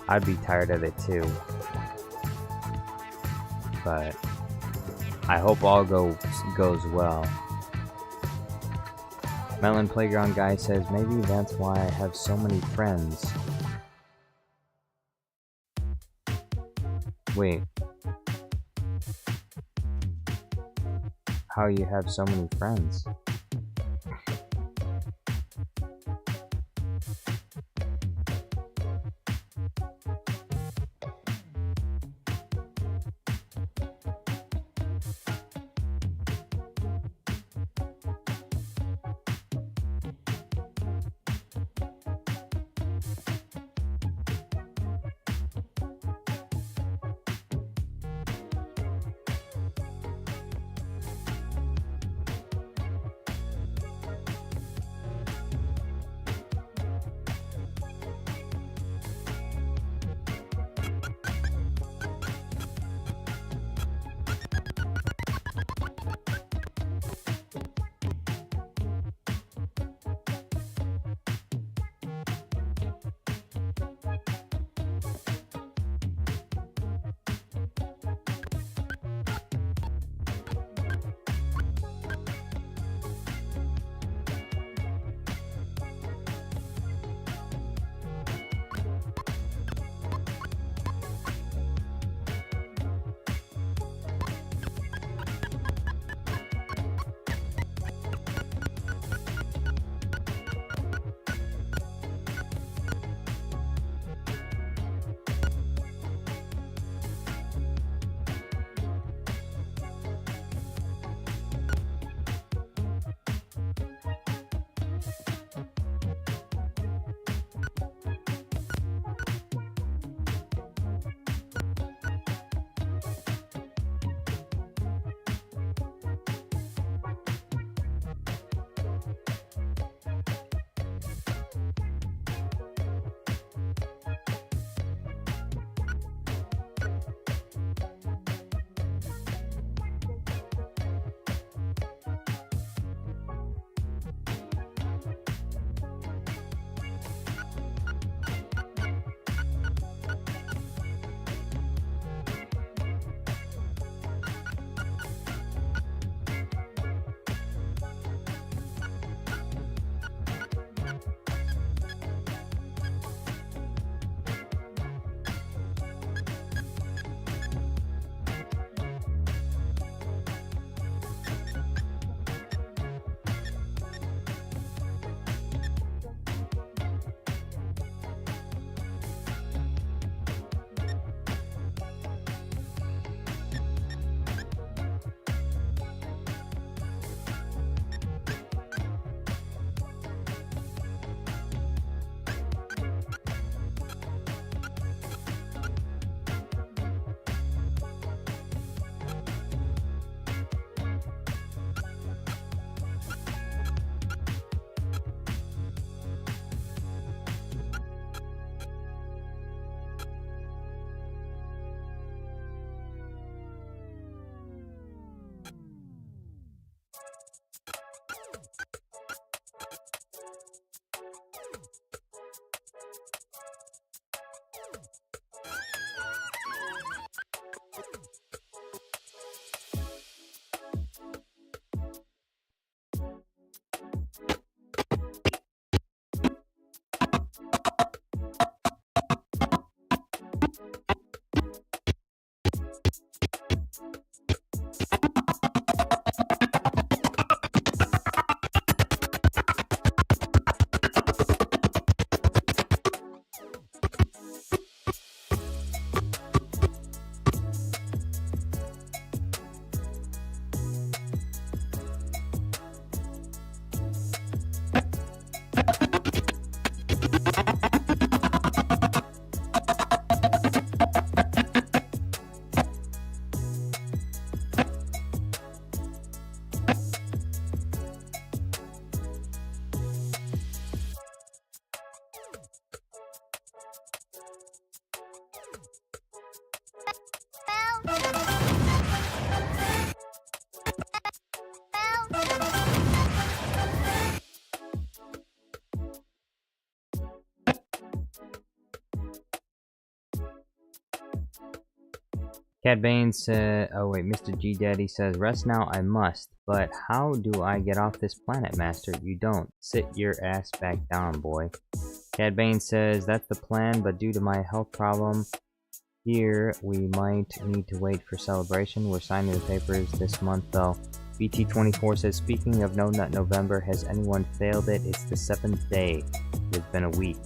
I'd be tired of it too. But I hope all goes well. Melon Playground Guy says, maybe that's why I have so many friends. Wait. How you have so many friends? Cad Bane said, oh wait, Mr. G Daddy says, rest now I must, but how do I get off this planet, Master? You don't. Sit your ass back down, boy. Cad Bane says, that's the plan, but due to my health problem here, we might need to wait for celebration. We're signing the papers this month, though. BT24 says, speaking of No Nut November, has anyone failed it? It's the 7th day. It's been a week.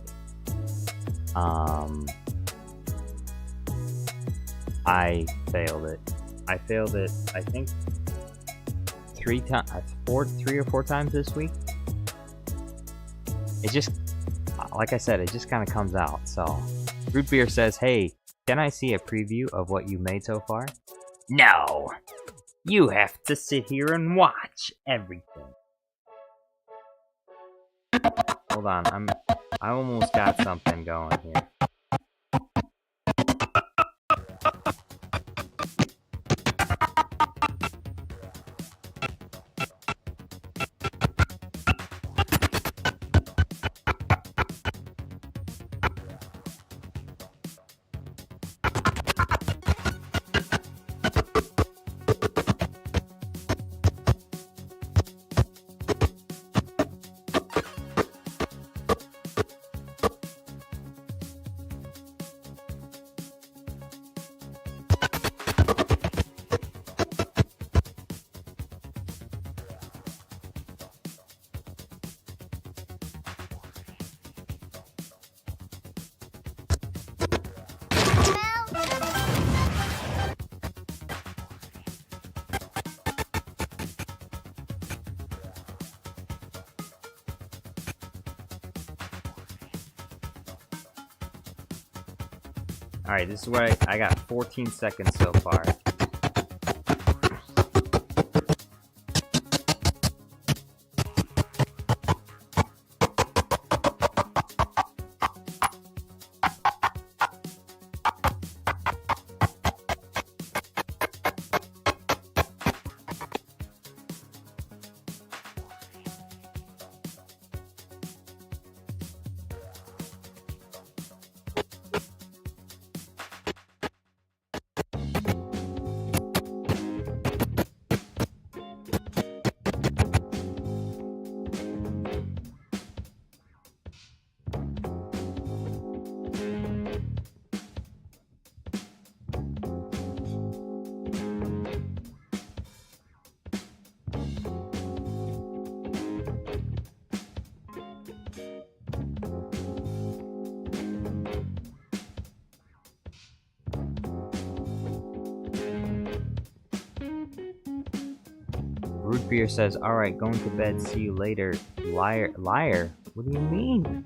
I failed it. I failed it, I think, 3 or 4 times this week. It just, like I said, it just kind of comes out, so. Root Beer says, hey, can I see a preview of what you made so far? No! You have to sit here and watch everything. Hold on, I almost got something going here. Alright, this is where I got 14 seconds so far. Root Beer says, alright, going to bed, see you later. Liar. Liar? What do you mean?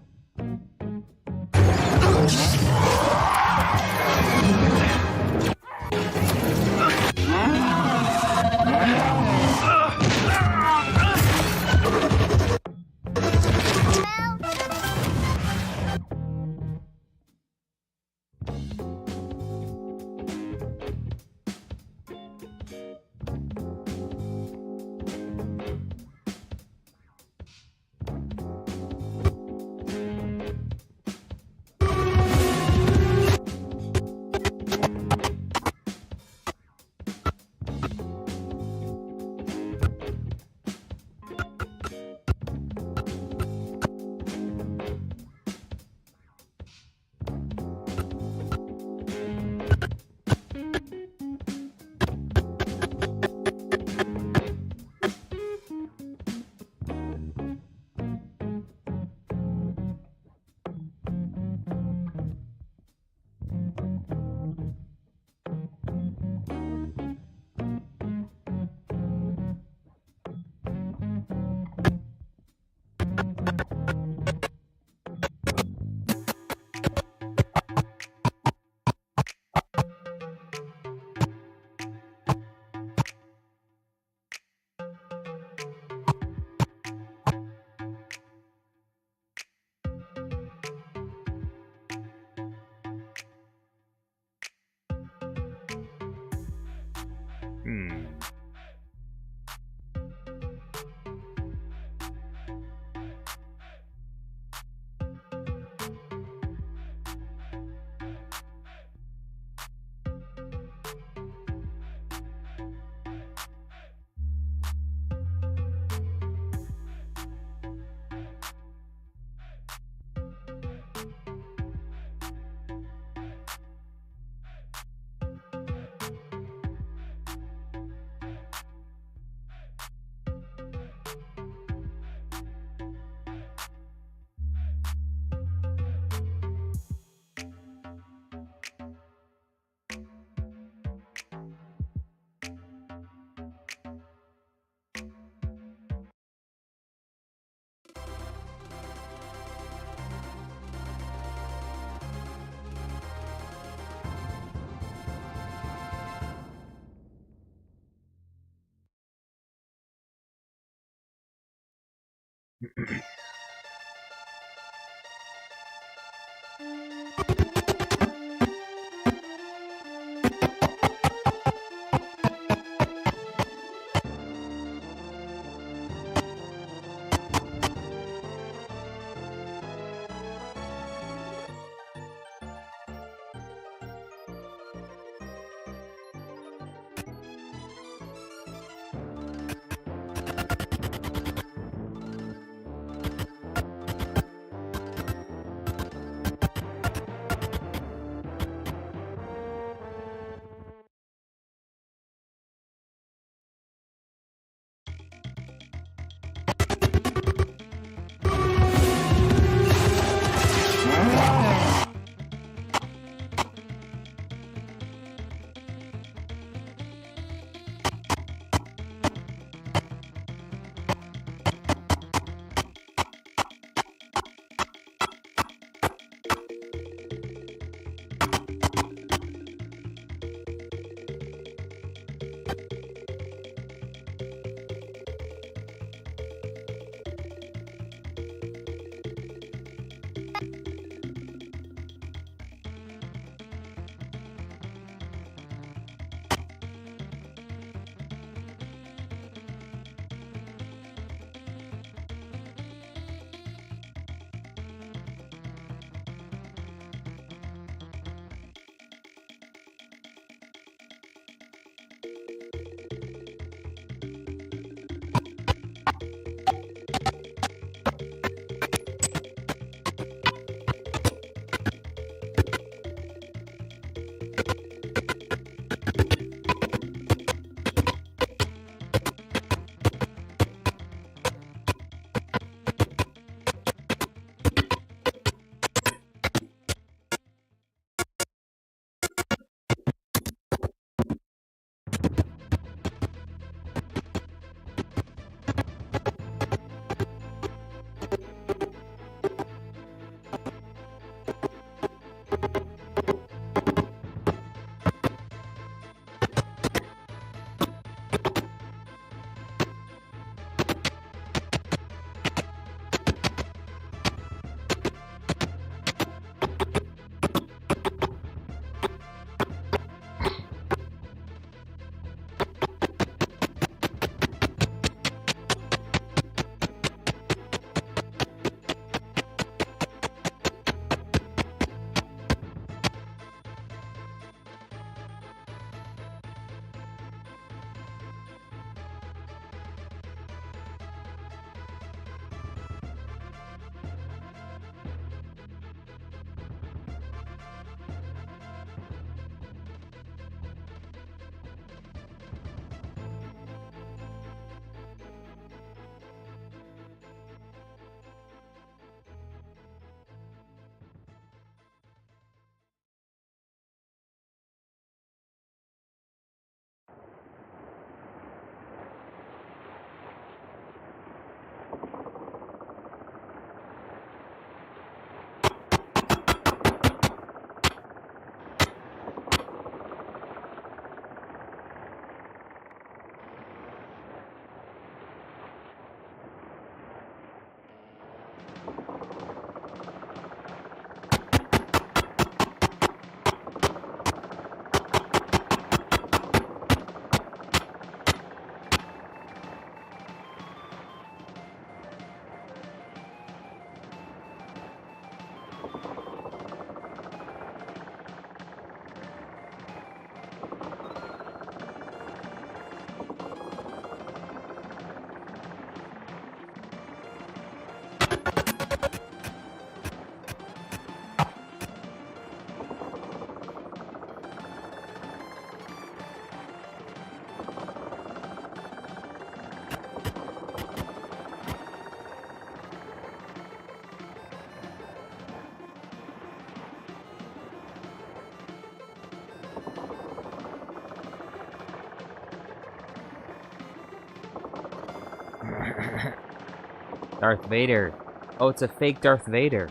Darth Vader. Oh, it's a fake Darth Vader.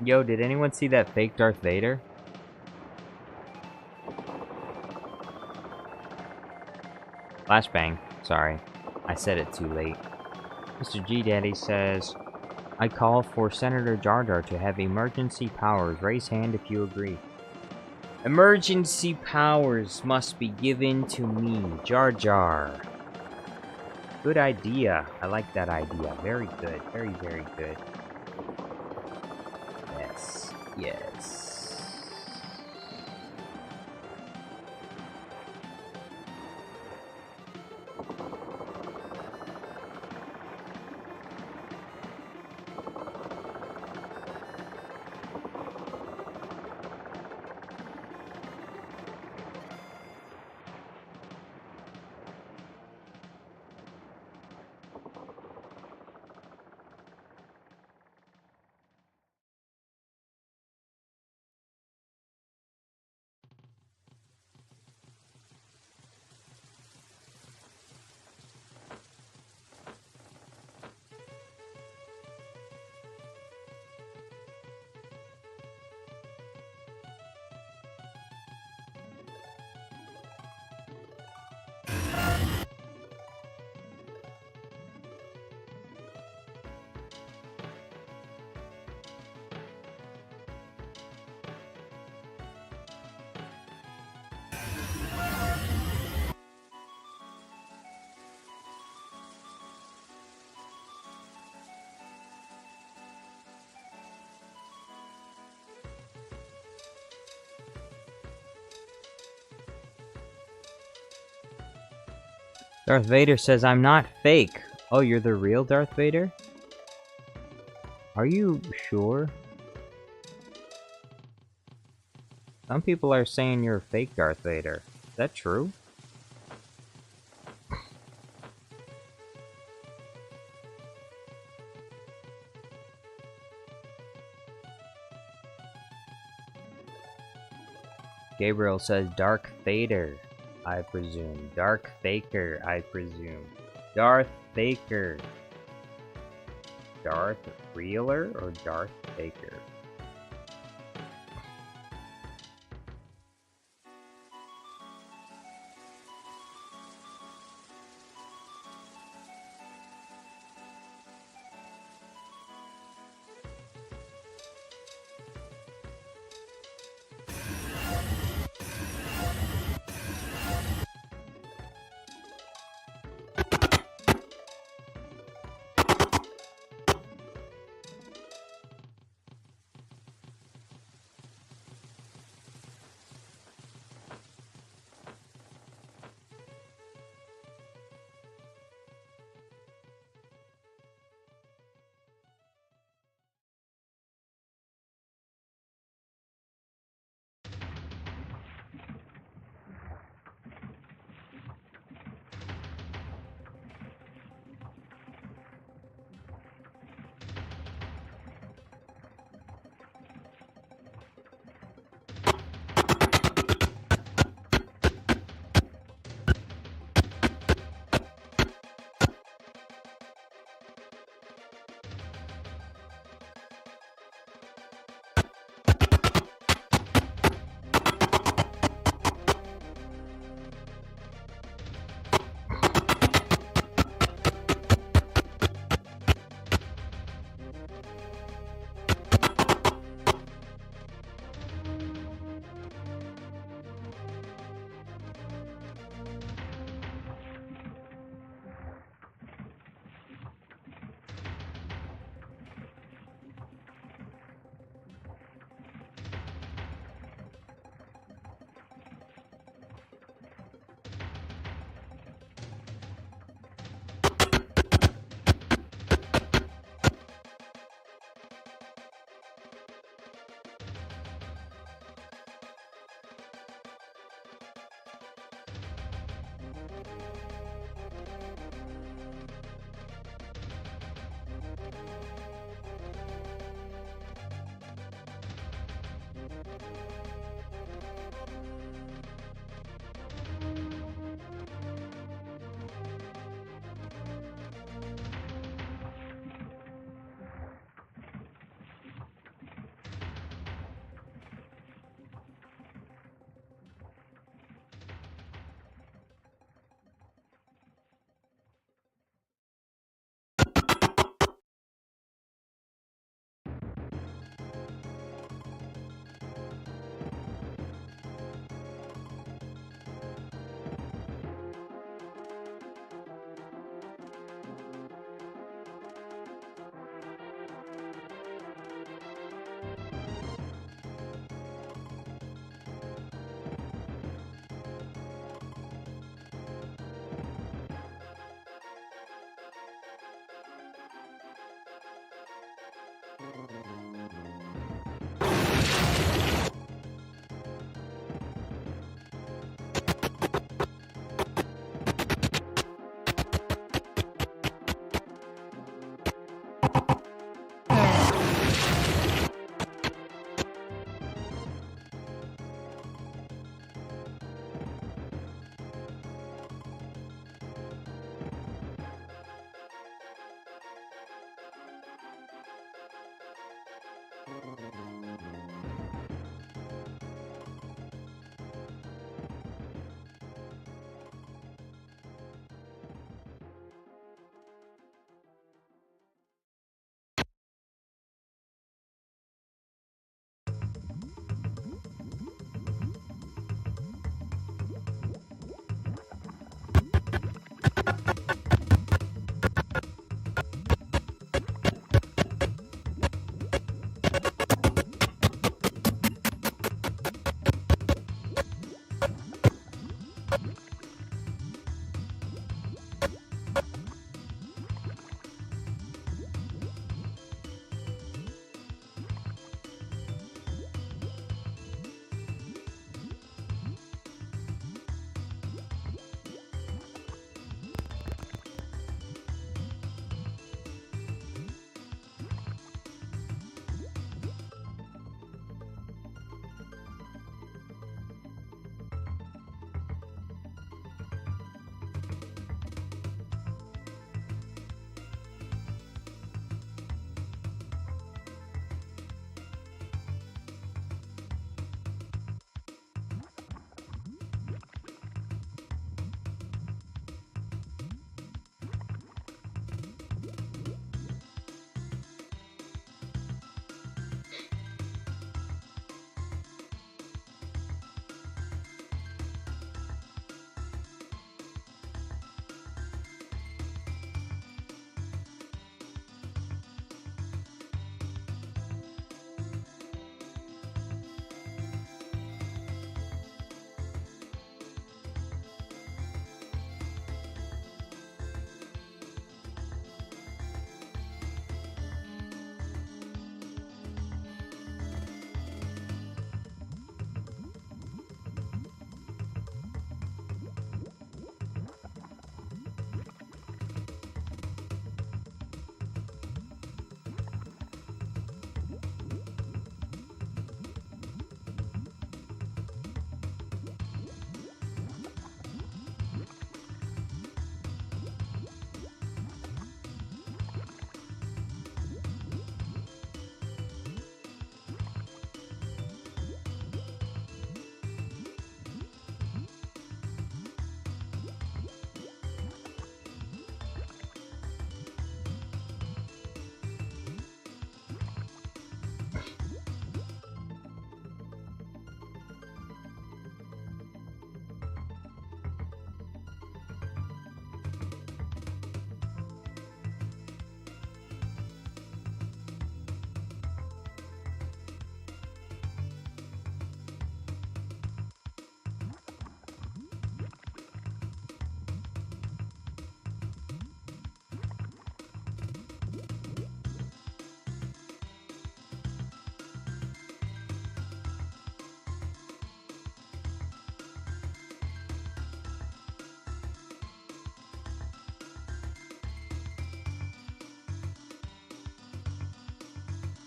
Yo, did anyone see that fake Darth Vader? Flashbang. Sorry. I said it too late. Mr. G Daddy says, I call for Senator Jar Jar to have emergency powers. Raise hand if you agree. Emergency powers must be given to me, Jar Jar. Good idea. I like that idea. Very good. Very, very good. Yes. Yes. Darth Vader says, I'm not fake. Oh, you're the real Darth Vader? Are you sure? Some people are saying you're fake Darth Vader. Is that true? Gabriel says, Dark Vader, I presume. Dark Faker, I presume. Darth Faker. Darth Reeler or Darth Faker?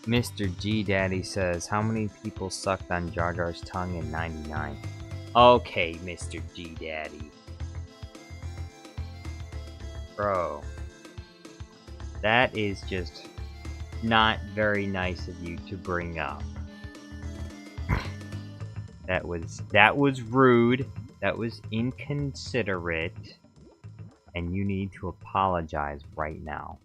Mr. G Daddy says, how many people sucked on Jar Jar's tongue in 99? Okay, Mr. G Daddy. Bro. That is just not very nice of you to bring up. That was rude. That was inconsiderate. And you need to apologize right now.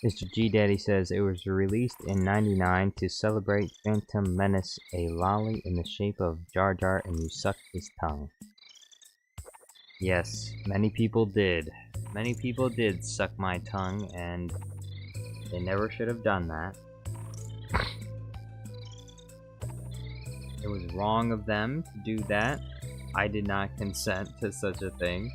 Mr. G Daddy says it was released in '99 to celebrate Phantom Menace, a lolly in the shape of Jar Jar, and you sucked his tongue. Yes, many people did. Many people did suck my tongue, and they never should have done that. It was wrong of them to do that. I did not consent to such a thing.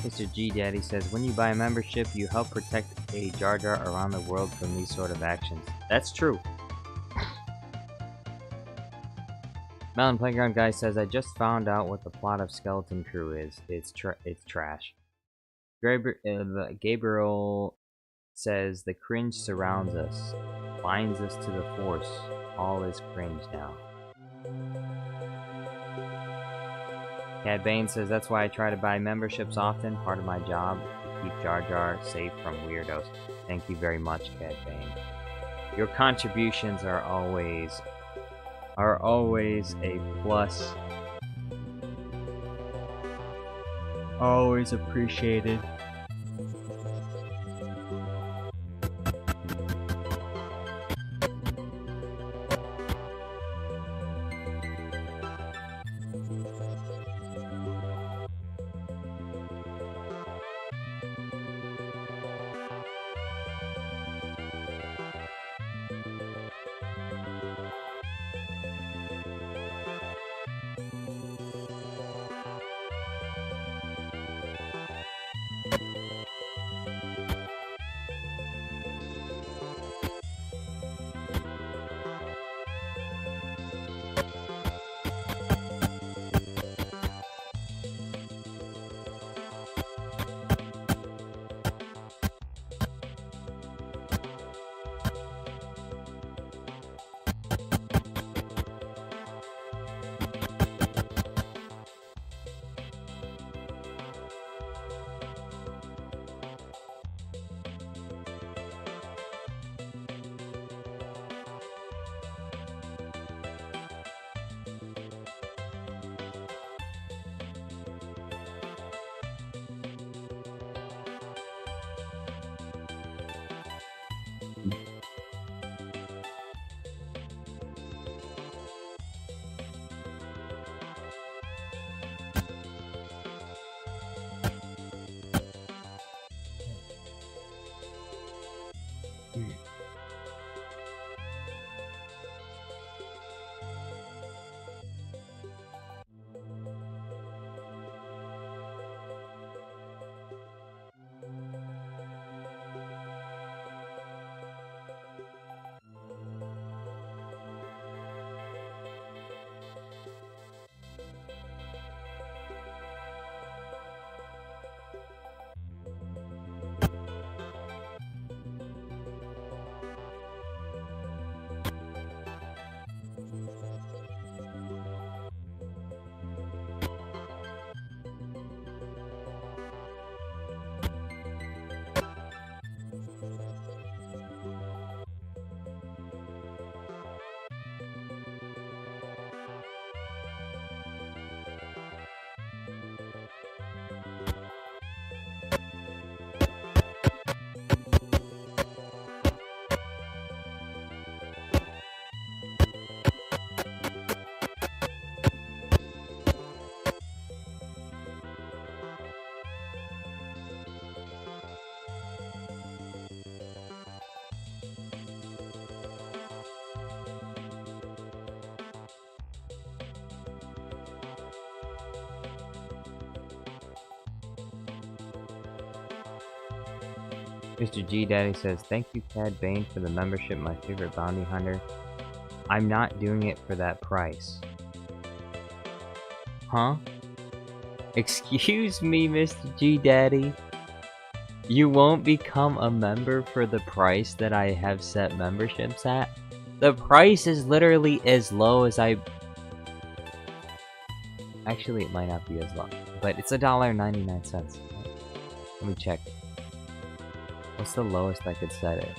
Mr. G Daddy says, when you buy a membership, you help protect a Jar Jar around the world from these sort of actions. That's true. Mountain Playground Guy says, I just found out what the plot of Skeleton Crew is. It's trash. Gabriel says, the cringe surrounds us, binds us to the force. All is cringe now. Cad Bane says, that's why I try to buy memberships often. Part of my job to keep Jar Jar safe from weirdos. Thank you very much, Cad Bane. Your contributions are always a plus. Always appreciated. Mr. G Daddy says, thank you, Cad Bane, for the membership, my favorite bounty hunter. I'm not doing it for that price. Huh? Excuse me, Mr. G Daddy? You won't become a member for the price that I have set memberships at? The price is literally as low as I... Actually, it might not be as low, but it's $1.99. Let me check. What's the lowest I could set it?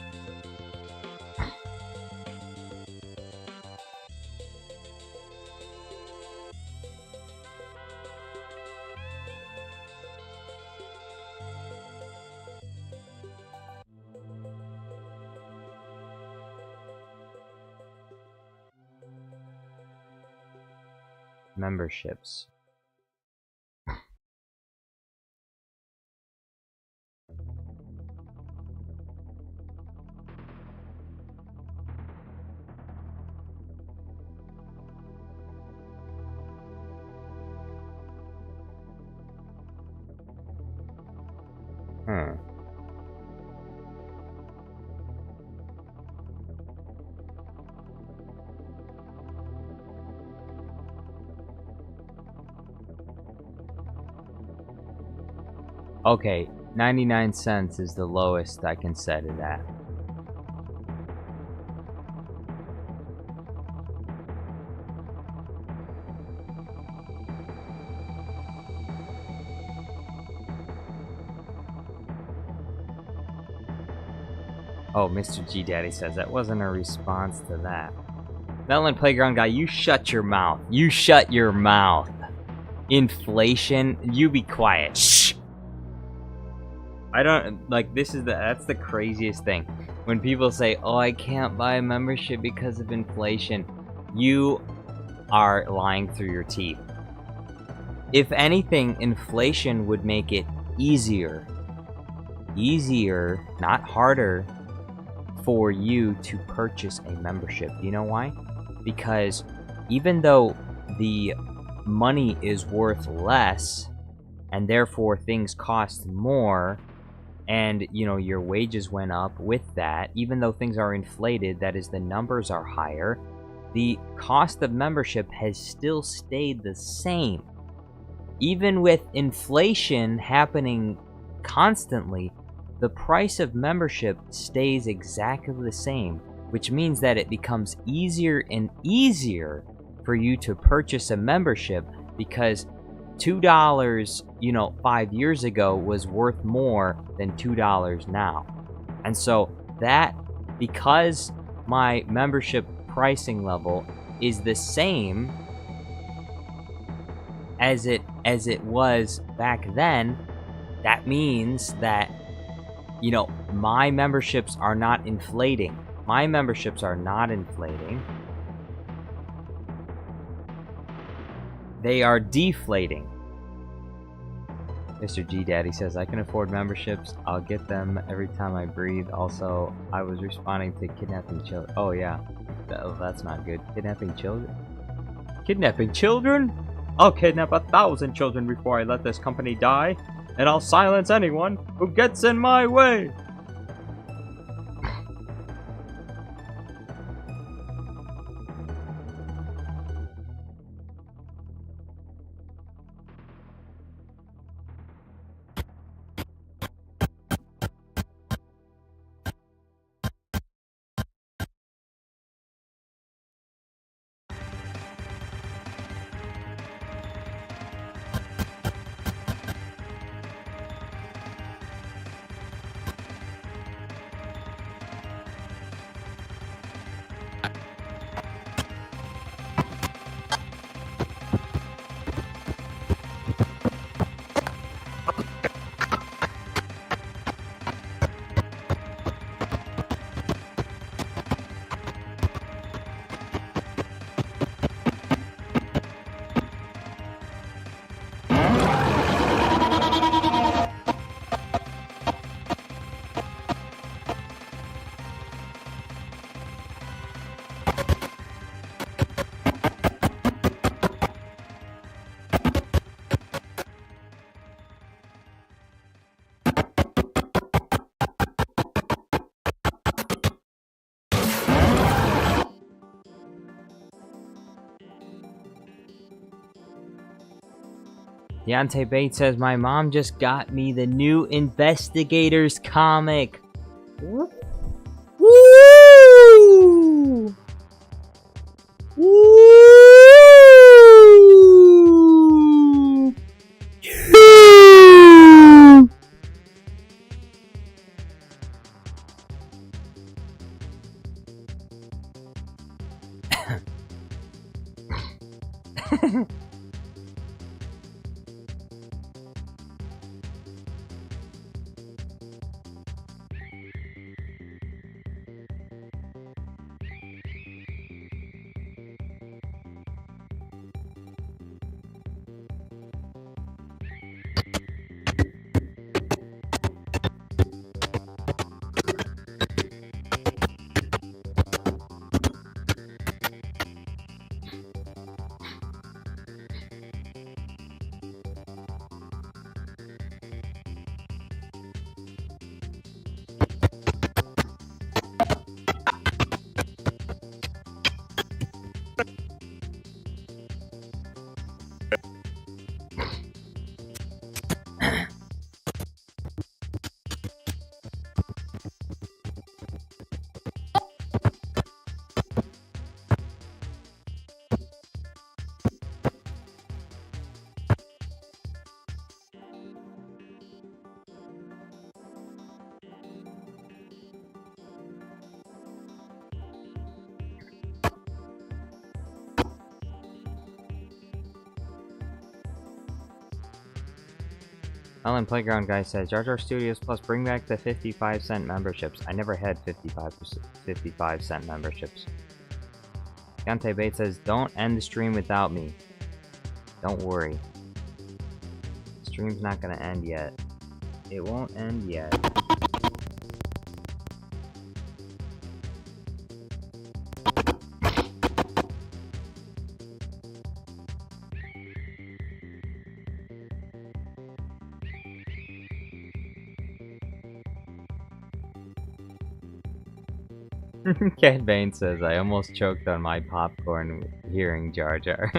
Memberships. Hmm. Okay, 99 cents is the lowest I can set it at. Oh, Mr. G Daddy says that wasn't a response to that. Melon Playground guy, you shut your mouth. You shut your mouth. Inflation, you be quiet. Shh. I don't like that's the craziest thing. When people say, "Oh, I can't buy a membership because of inflation." You are lying through your teeth. If anything, inflation would make it easier. Easier, not harder, for you to purchase a membership. You know why? Because even though the money is worth less and therefore things cost more, and you know your wages went up with that, even though things are inflated, that is, the numbers are higher, the cost of membership has still stayed the same. Even with inflation happening constantly, the price of membership stays exactly the same, which means that it becomes easier and easier for you to purchase a membership, because $2, 5 years ago was worth more than $2 now. And so that, because my membership pricing level is the same as it was back then, that means that my memberships are not inflating. My memberships are not inflating. They are deflating. Mr. G Daddy says, I can afford memberships. I'll get them every time I breathe. Also, I was responding to kidnapping children. Oh, yeah. That's not good. Kidnapping children? Kidnapping children? I'll kidnap 1,000 children before I let this company die. And I'll silence anyone who gets in my way. Deontay Bates says, my mom just got me the new Investigators comic. Woo! Woo! Ellen Playground Guy says, Jar Jar Studios Plus, bring back the 55-cent memberships. I never had 55-cent memberships. Dante Bates says, don't end the stream without me. Don't worry. The stream's not gonna end yet. It won't end yet. Cat Bane says, I almost choked on my popcorn hearing Jar Jar.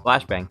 Flashbang.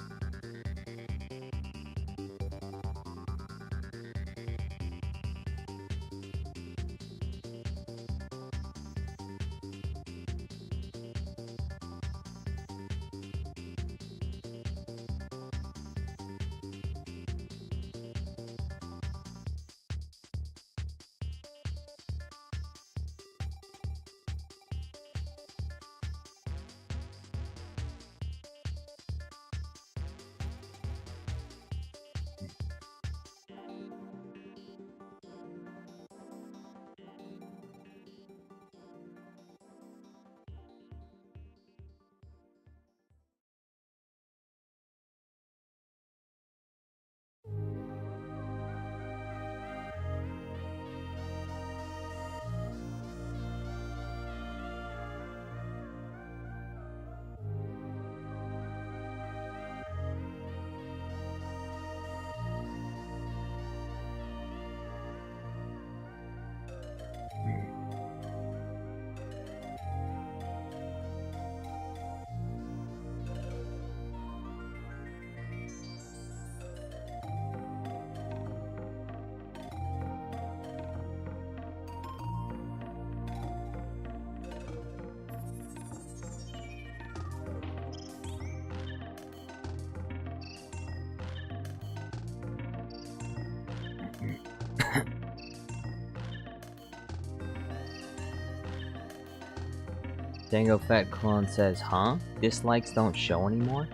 Dango Fat Clone says, huh? Dislikes don't show anymore?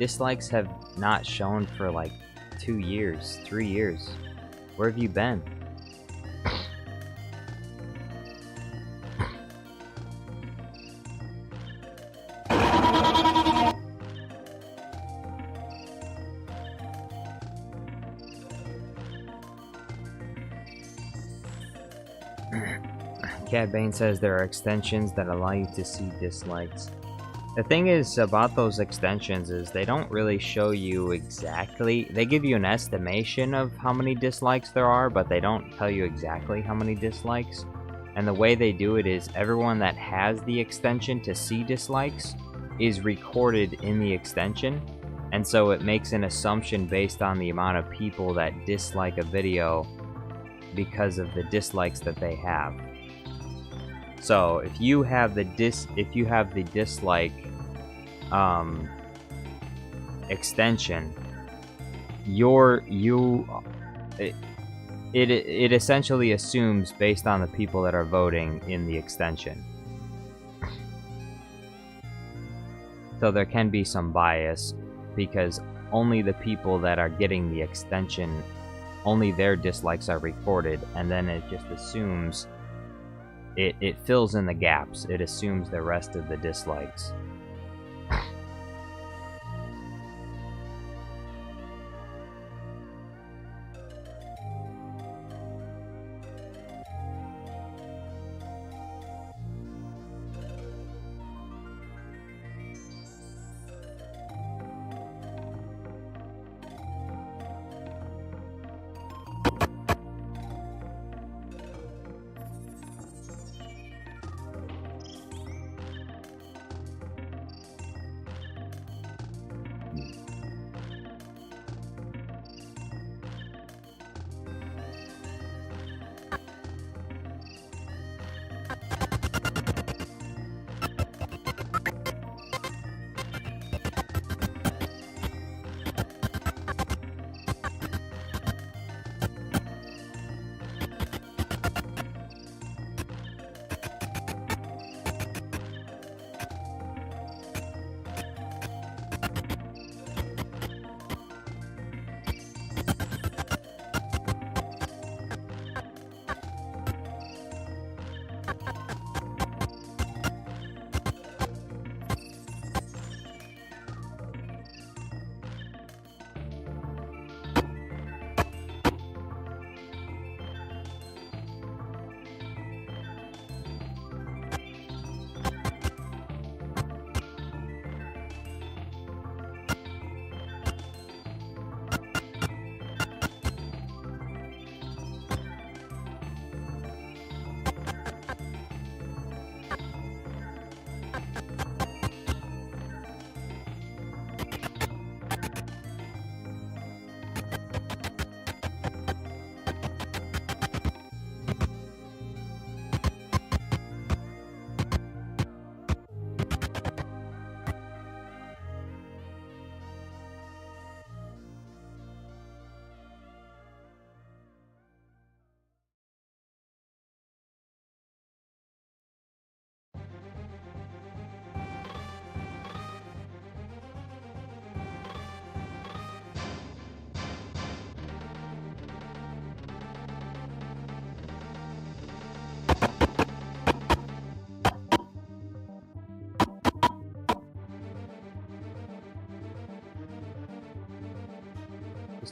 Dislikes have not shown for like 2 years, 3 years. Where have you been? Cat Bane says there are extensions that allow you to see dislikes. The thing is about those extensions is they don't really show you exactly. They give you an estimation of how many dislikes there are, but they don't tell you exactly how many dislikes. And the way they do it is everyone that has the extension to see dislikes is recorded in the extension. And so it makes an assumption based on the amount of people that dislike a video because of the dislikes that they have. So if you have the dislike extension, it essentially assumes based on the people that are voting in the extension. So there can be some bias because only the people that are getting the extension, only their dislikes are recorded, and then it just assumes it fills in the gaps. It assumes the rest of the dislikes.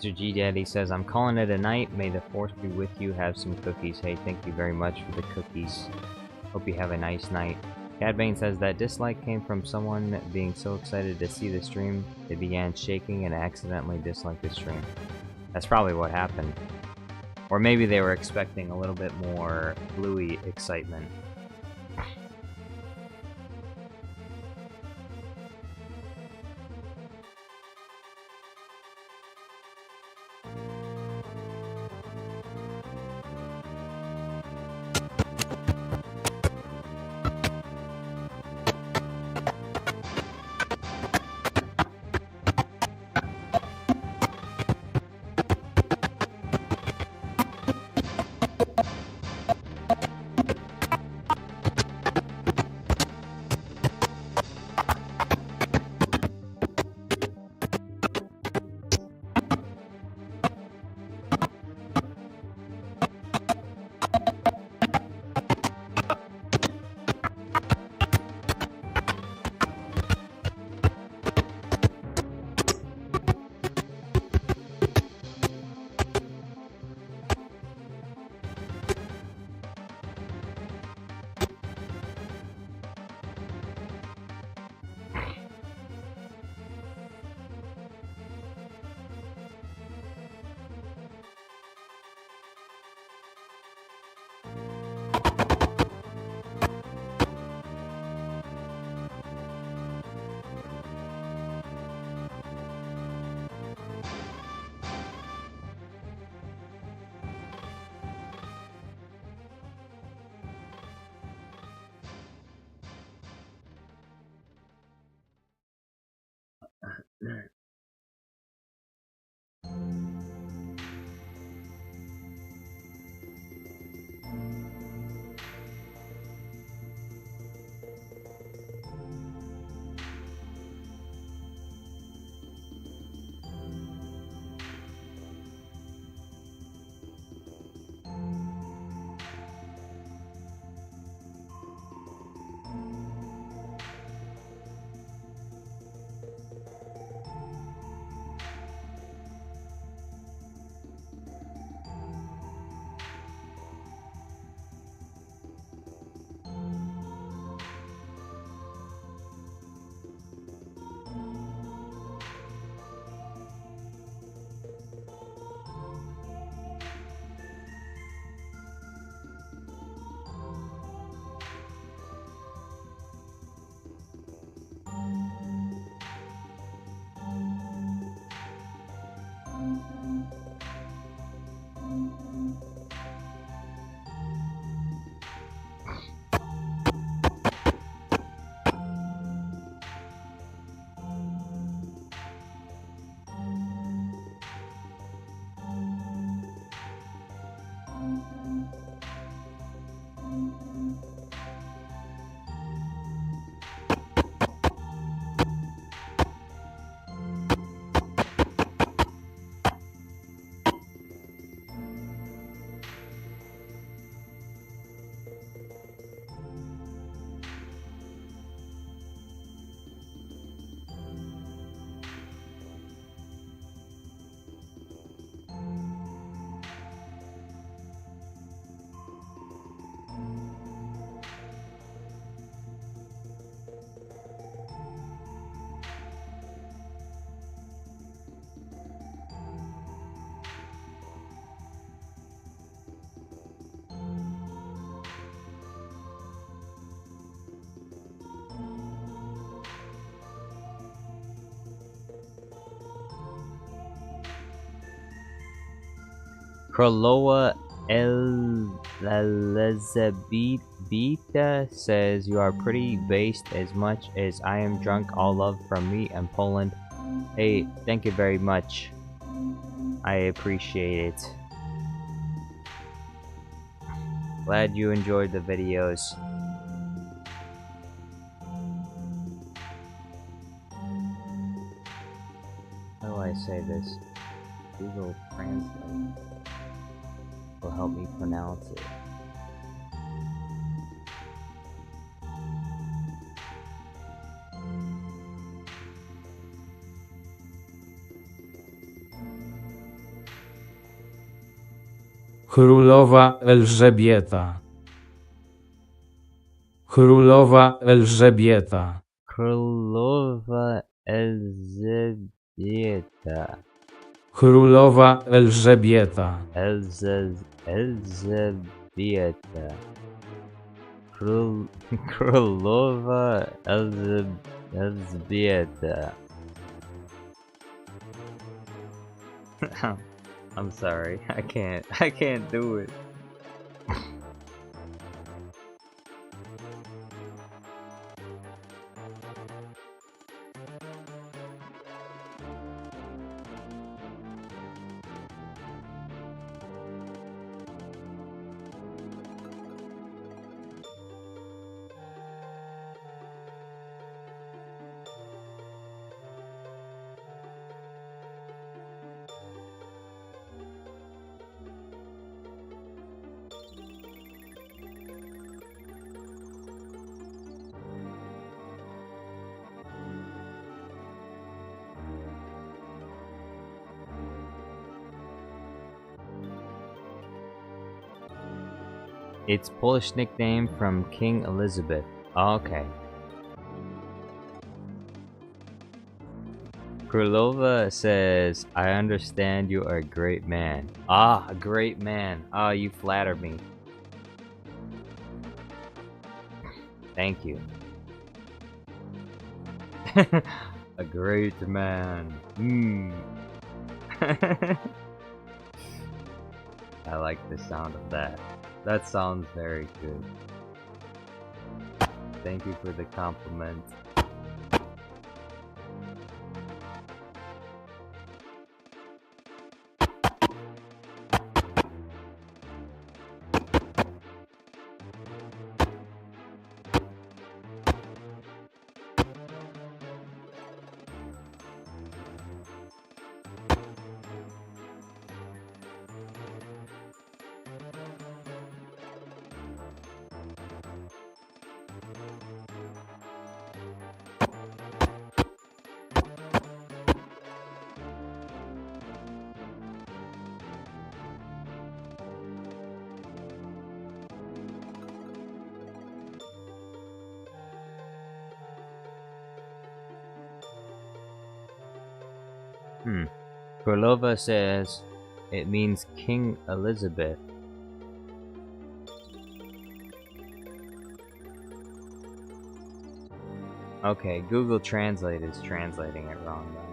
Mr. G Daddy says, I'm calling it a night. May the force be with you. Have some cookies. Hey, thank you very much for the cookies. Hope you have a nice night. Cadbane says that dislike came from someone being so excited to see the stream, they began shaking and accidentally disliked the stream. That's probably what happened. Or maybe they were expecting a little bit more Bluey excitement. Kroloa Elizabeta says, you are pretty based as much as I am drunk. All love from me and Poland. Hey, thank you very much. I appreciate it. Glad you enjoyed the videos. How do I say this? Google Translate will help me pronounce it. Królowa Elżbieta. Królowa Elżbieta. Królova Elżbieta. Królowa Elżbieta. Elżbieta. Królova Elżbieta. I'm sorry. I can't do it. It's Polish nickname from King Elizabeth. Oh, okay. Królova says, I understand you are a great man. Ah, a great man. Ah, you flatter me. Thank you. A great man. I like the sound of that. That sounds very good. Thank you for the compliment. Królova says it means King Elizabeth. Okay, Google Translate is translating it wrong then.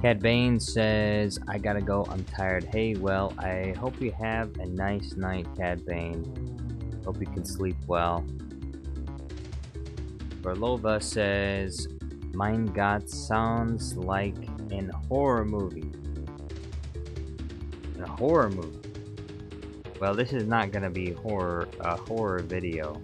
Cad Bane says, I gotta go, I'm tired. Hey, well, I hope you have a nice night, Cad Bane. Hope you can sleep well. Berlova says, Mein Gott sounds like an horror movie. A horror movie? Well, this is not gonna be a horror video.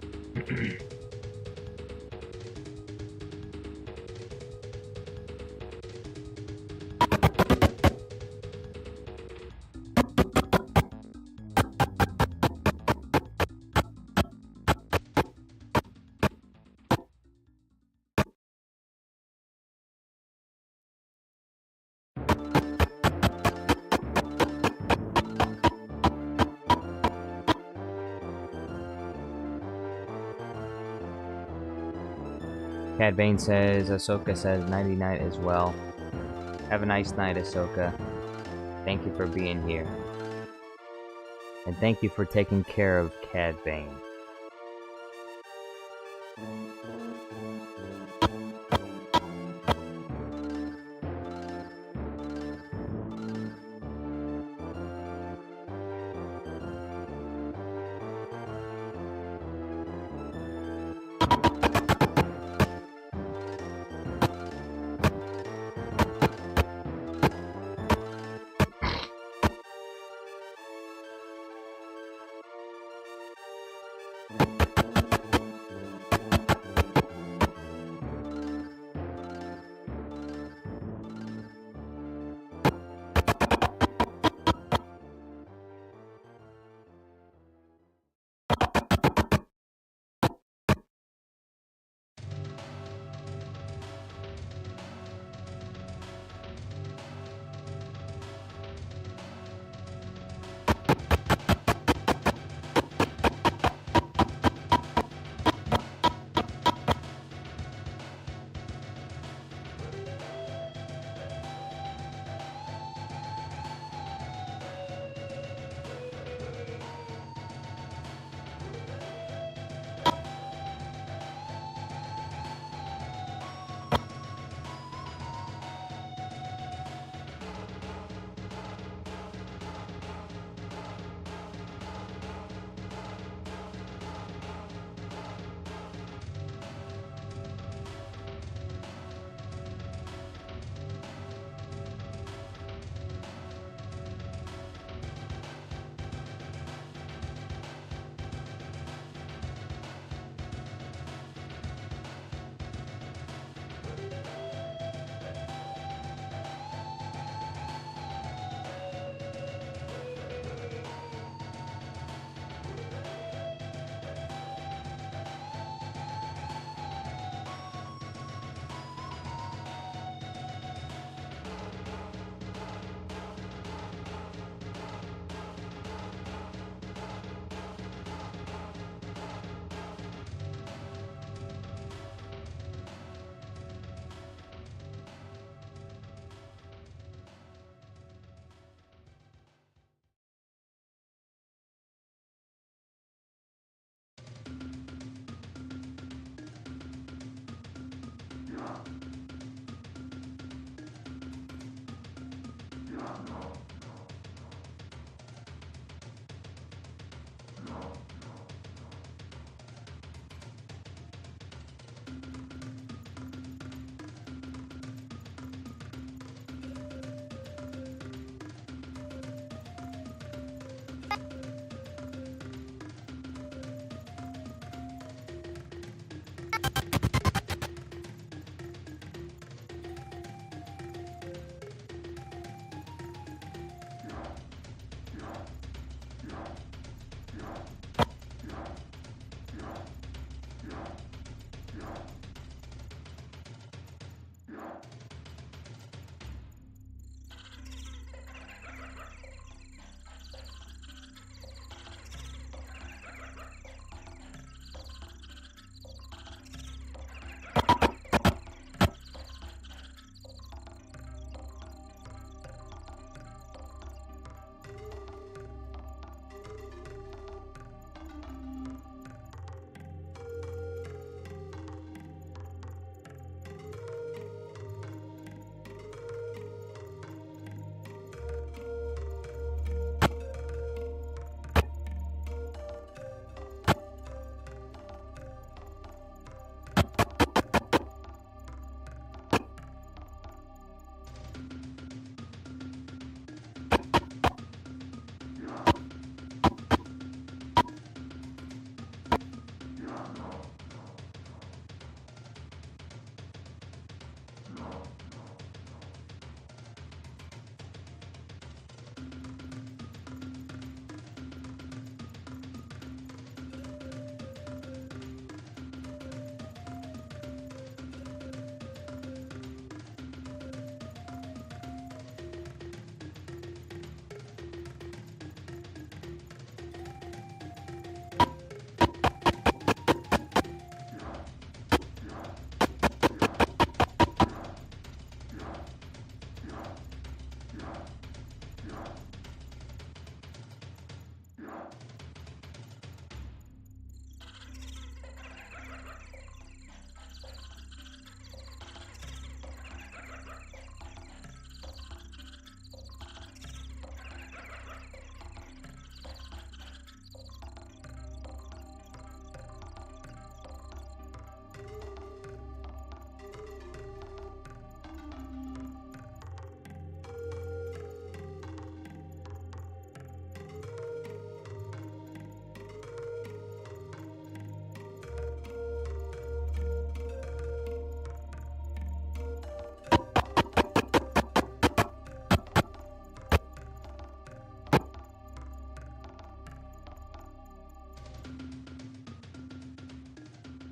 Cad Bane says, Ahsoka says, nighty night as well. Have a nice night, Ahsoka. Thank you for being here. And thank you for taking care of Cad Bane.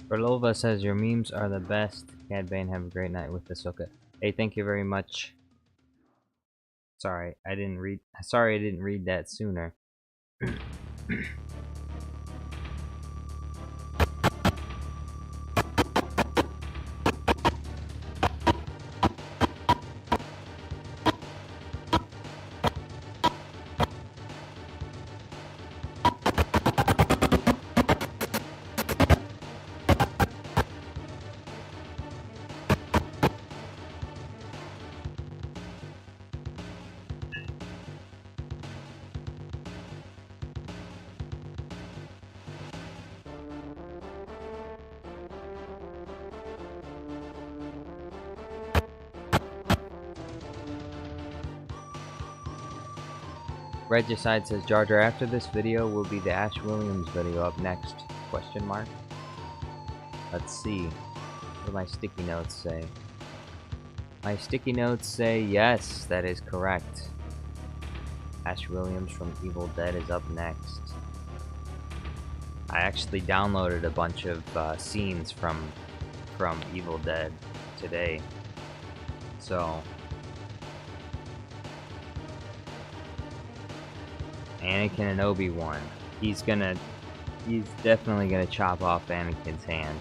Berlova says your memes are the best. Cad Bane, have a great night with the Soka. Hey, thank you very much. Sorry, I didn't read. Sorry, I didn't read that sooner. Regicide says, Jar Jar, after this video will be the Ash Williams video up next? Question mark. Let's see. What do my sticky notes say? My sticky notes say yes, that is correct. Ash Williams from Evil Dead is up next. I actually downloaded a bunch of scenes from Evil Dead today. So Anakin and Obi-Wan. He's definitely gonna chop off Anakin's hand,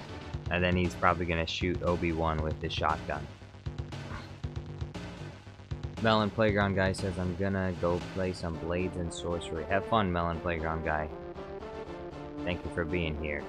and then he's probably gonna shoot Obi-Wan with his shotgun. Melon Playground Guy says, I'm gonna go play some Blades and Sorcery. Have fun, Melon Playground Guy. Thank you for being here.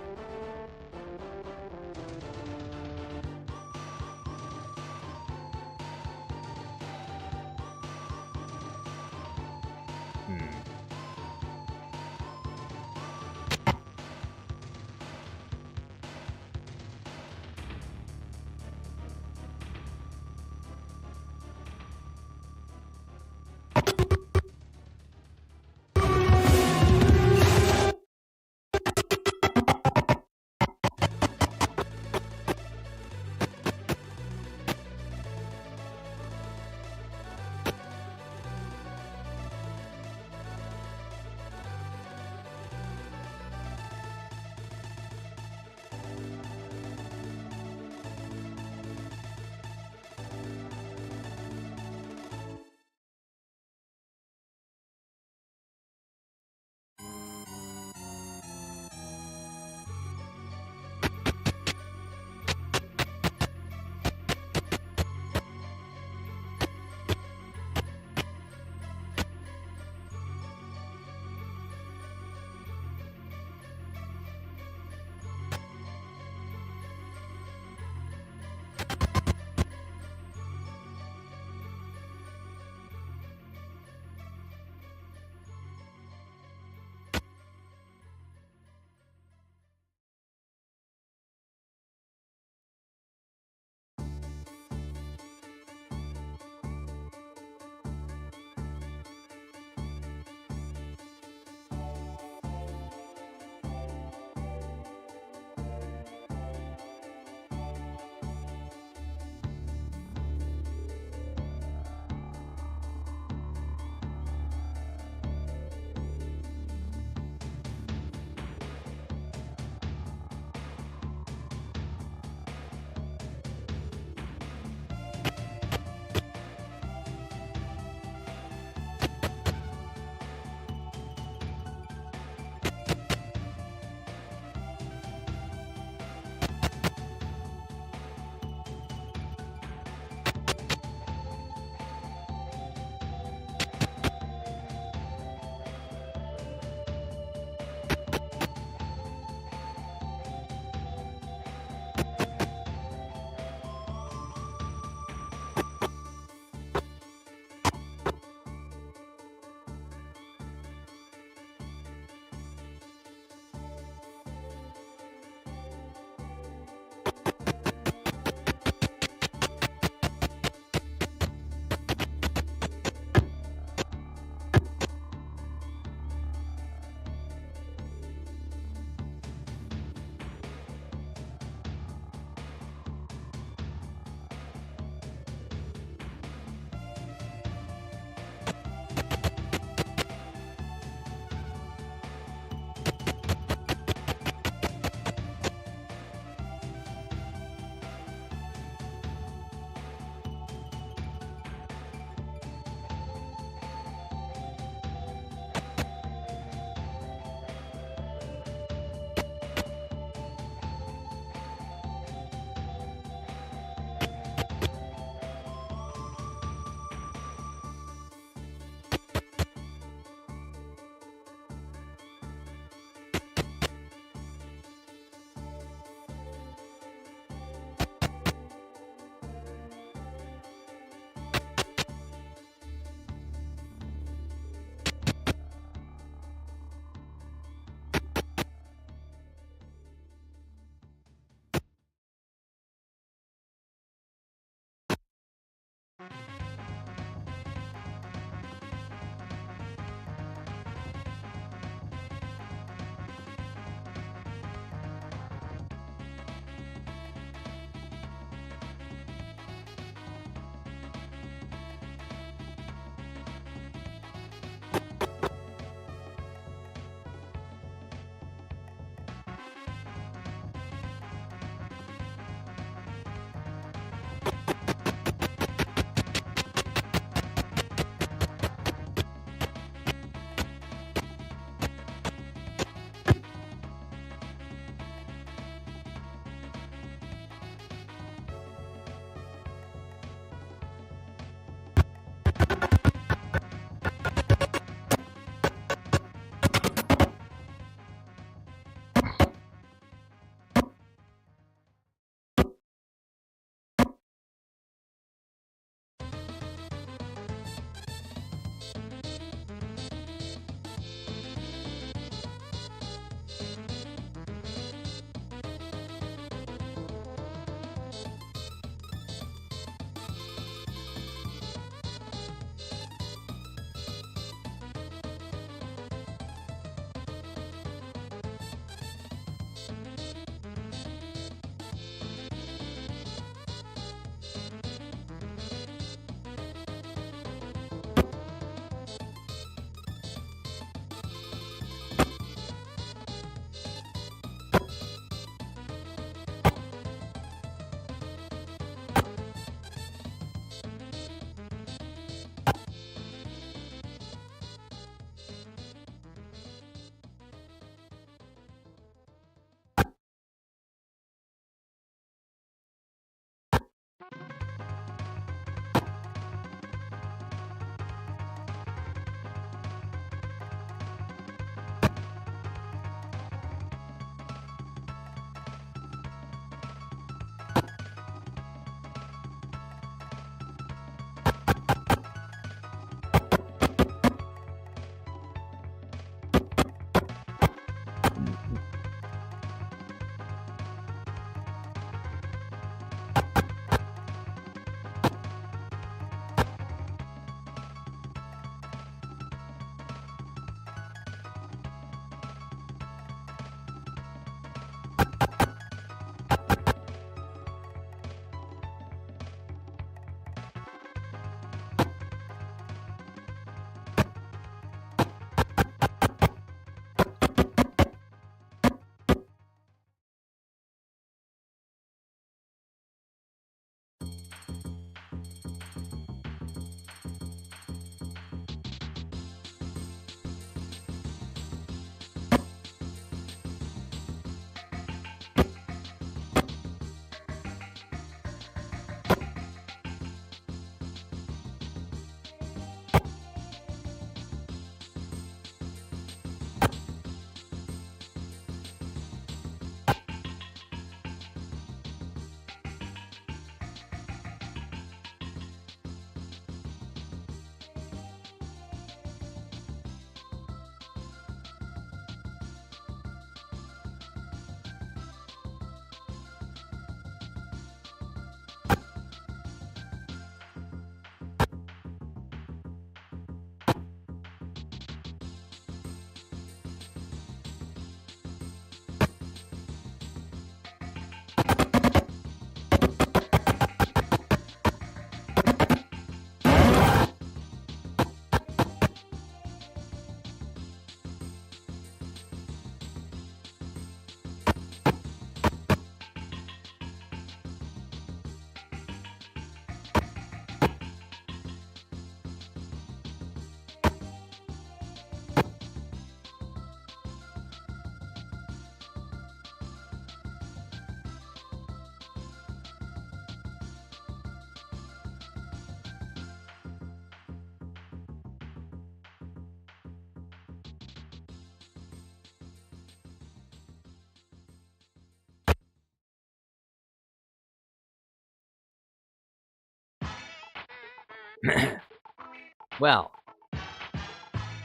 Well,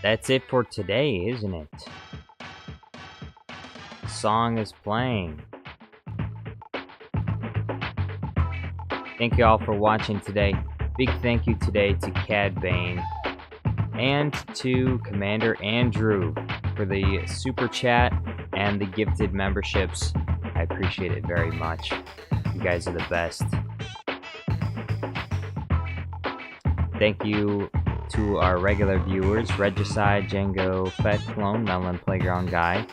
that's it for today, isn't it? The song is playing. Thank you all for watching today. Big thank you today to Cad Bane and to Commander Andrew for the super chat and the gifted memberships. I appreciate it very much. You guys are the best. Thank you to our regular viewers, Regicide, Django, Fett Clone, Melon Playground Guy,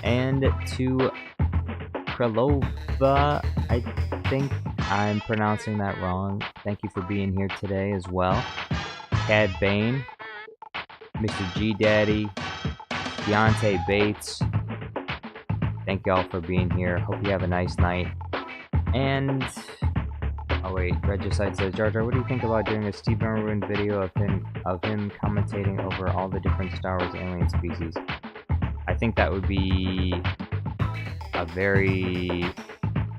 and to Kralova, I think I'm pronouncing that wrong. Thank you for being here today as well. Cad Bane, Mr. G Daddy, Deontay Bates, thank y'all for being here. Hope you have a nice night. And oh wait, Regicide says, Jar Jar, what do you think about doing a Steve Irwin video of him commentating over all the different Star Wars alien species? I think that would be a very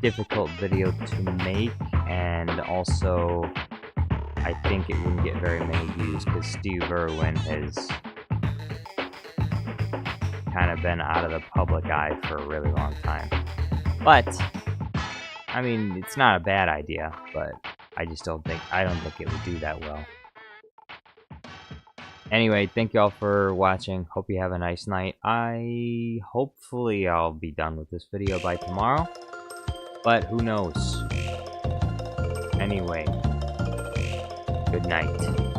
difficult video to make, and also I think it wouldn't get very many views because Steve Irwin has kind of been out of the public eye for a really long time. But I mean, it's not a bad idea, but I don't think it would do that well. Anyway, thank y'all for watching. Hope you have a nice night. Hopefully I'll be done with this video by tomorrow, but who knows? Anyway, good night.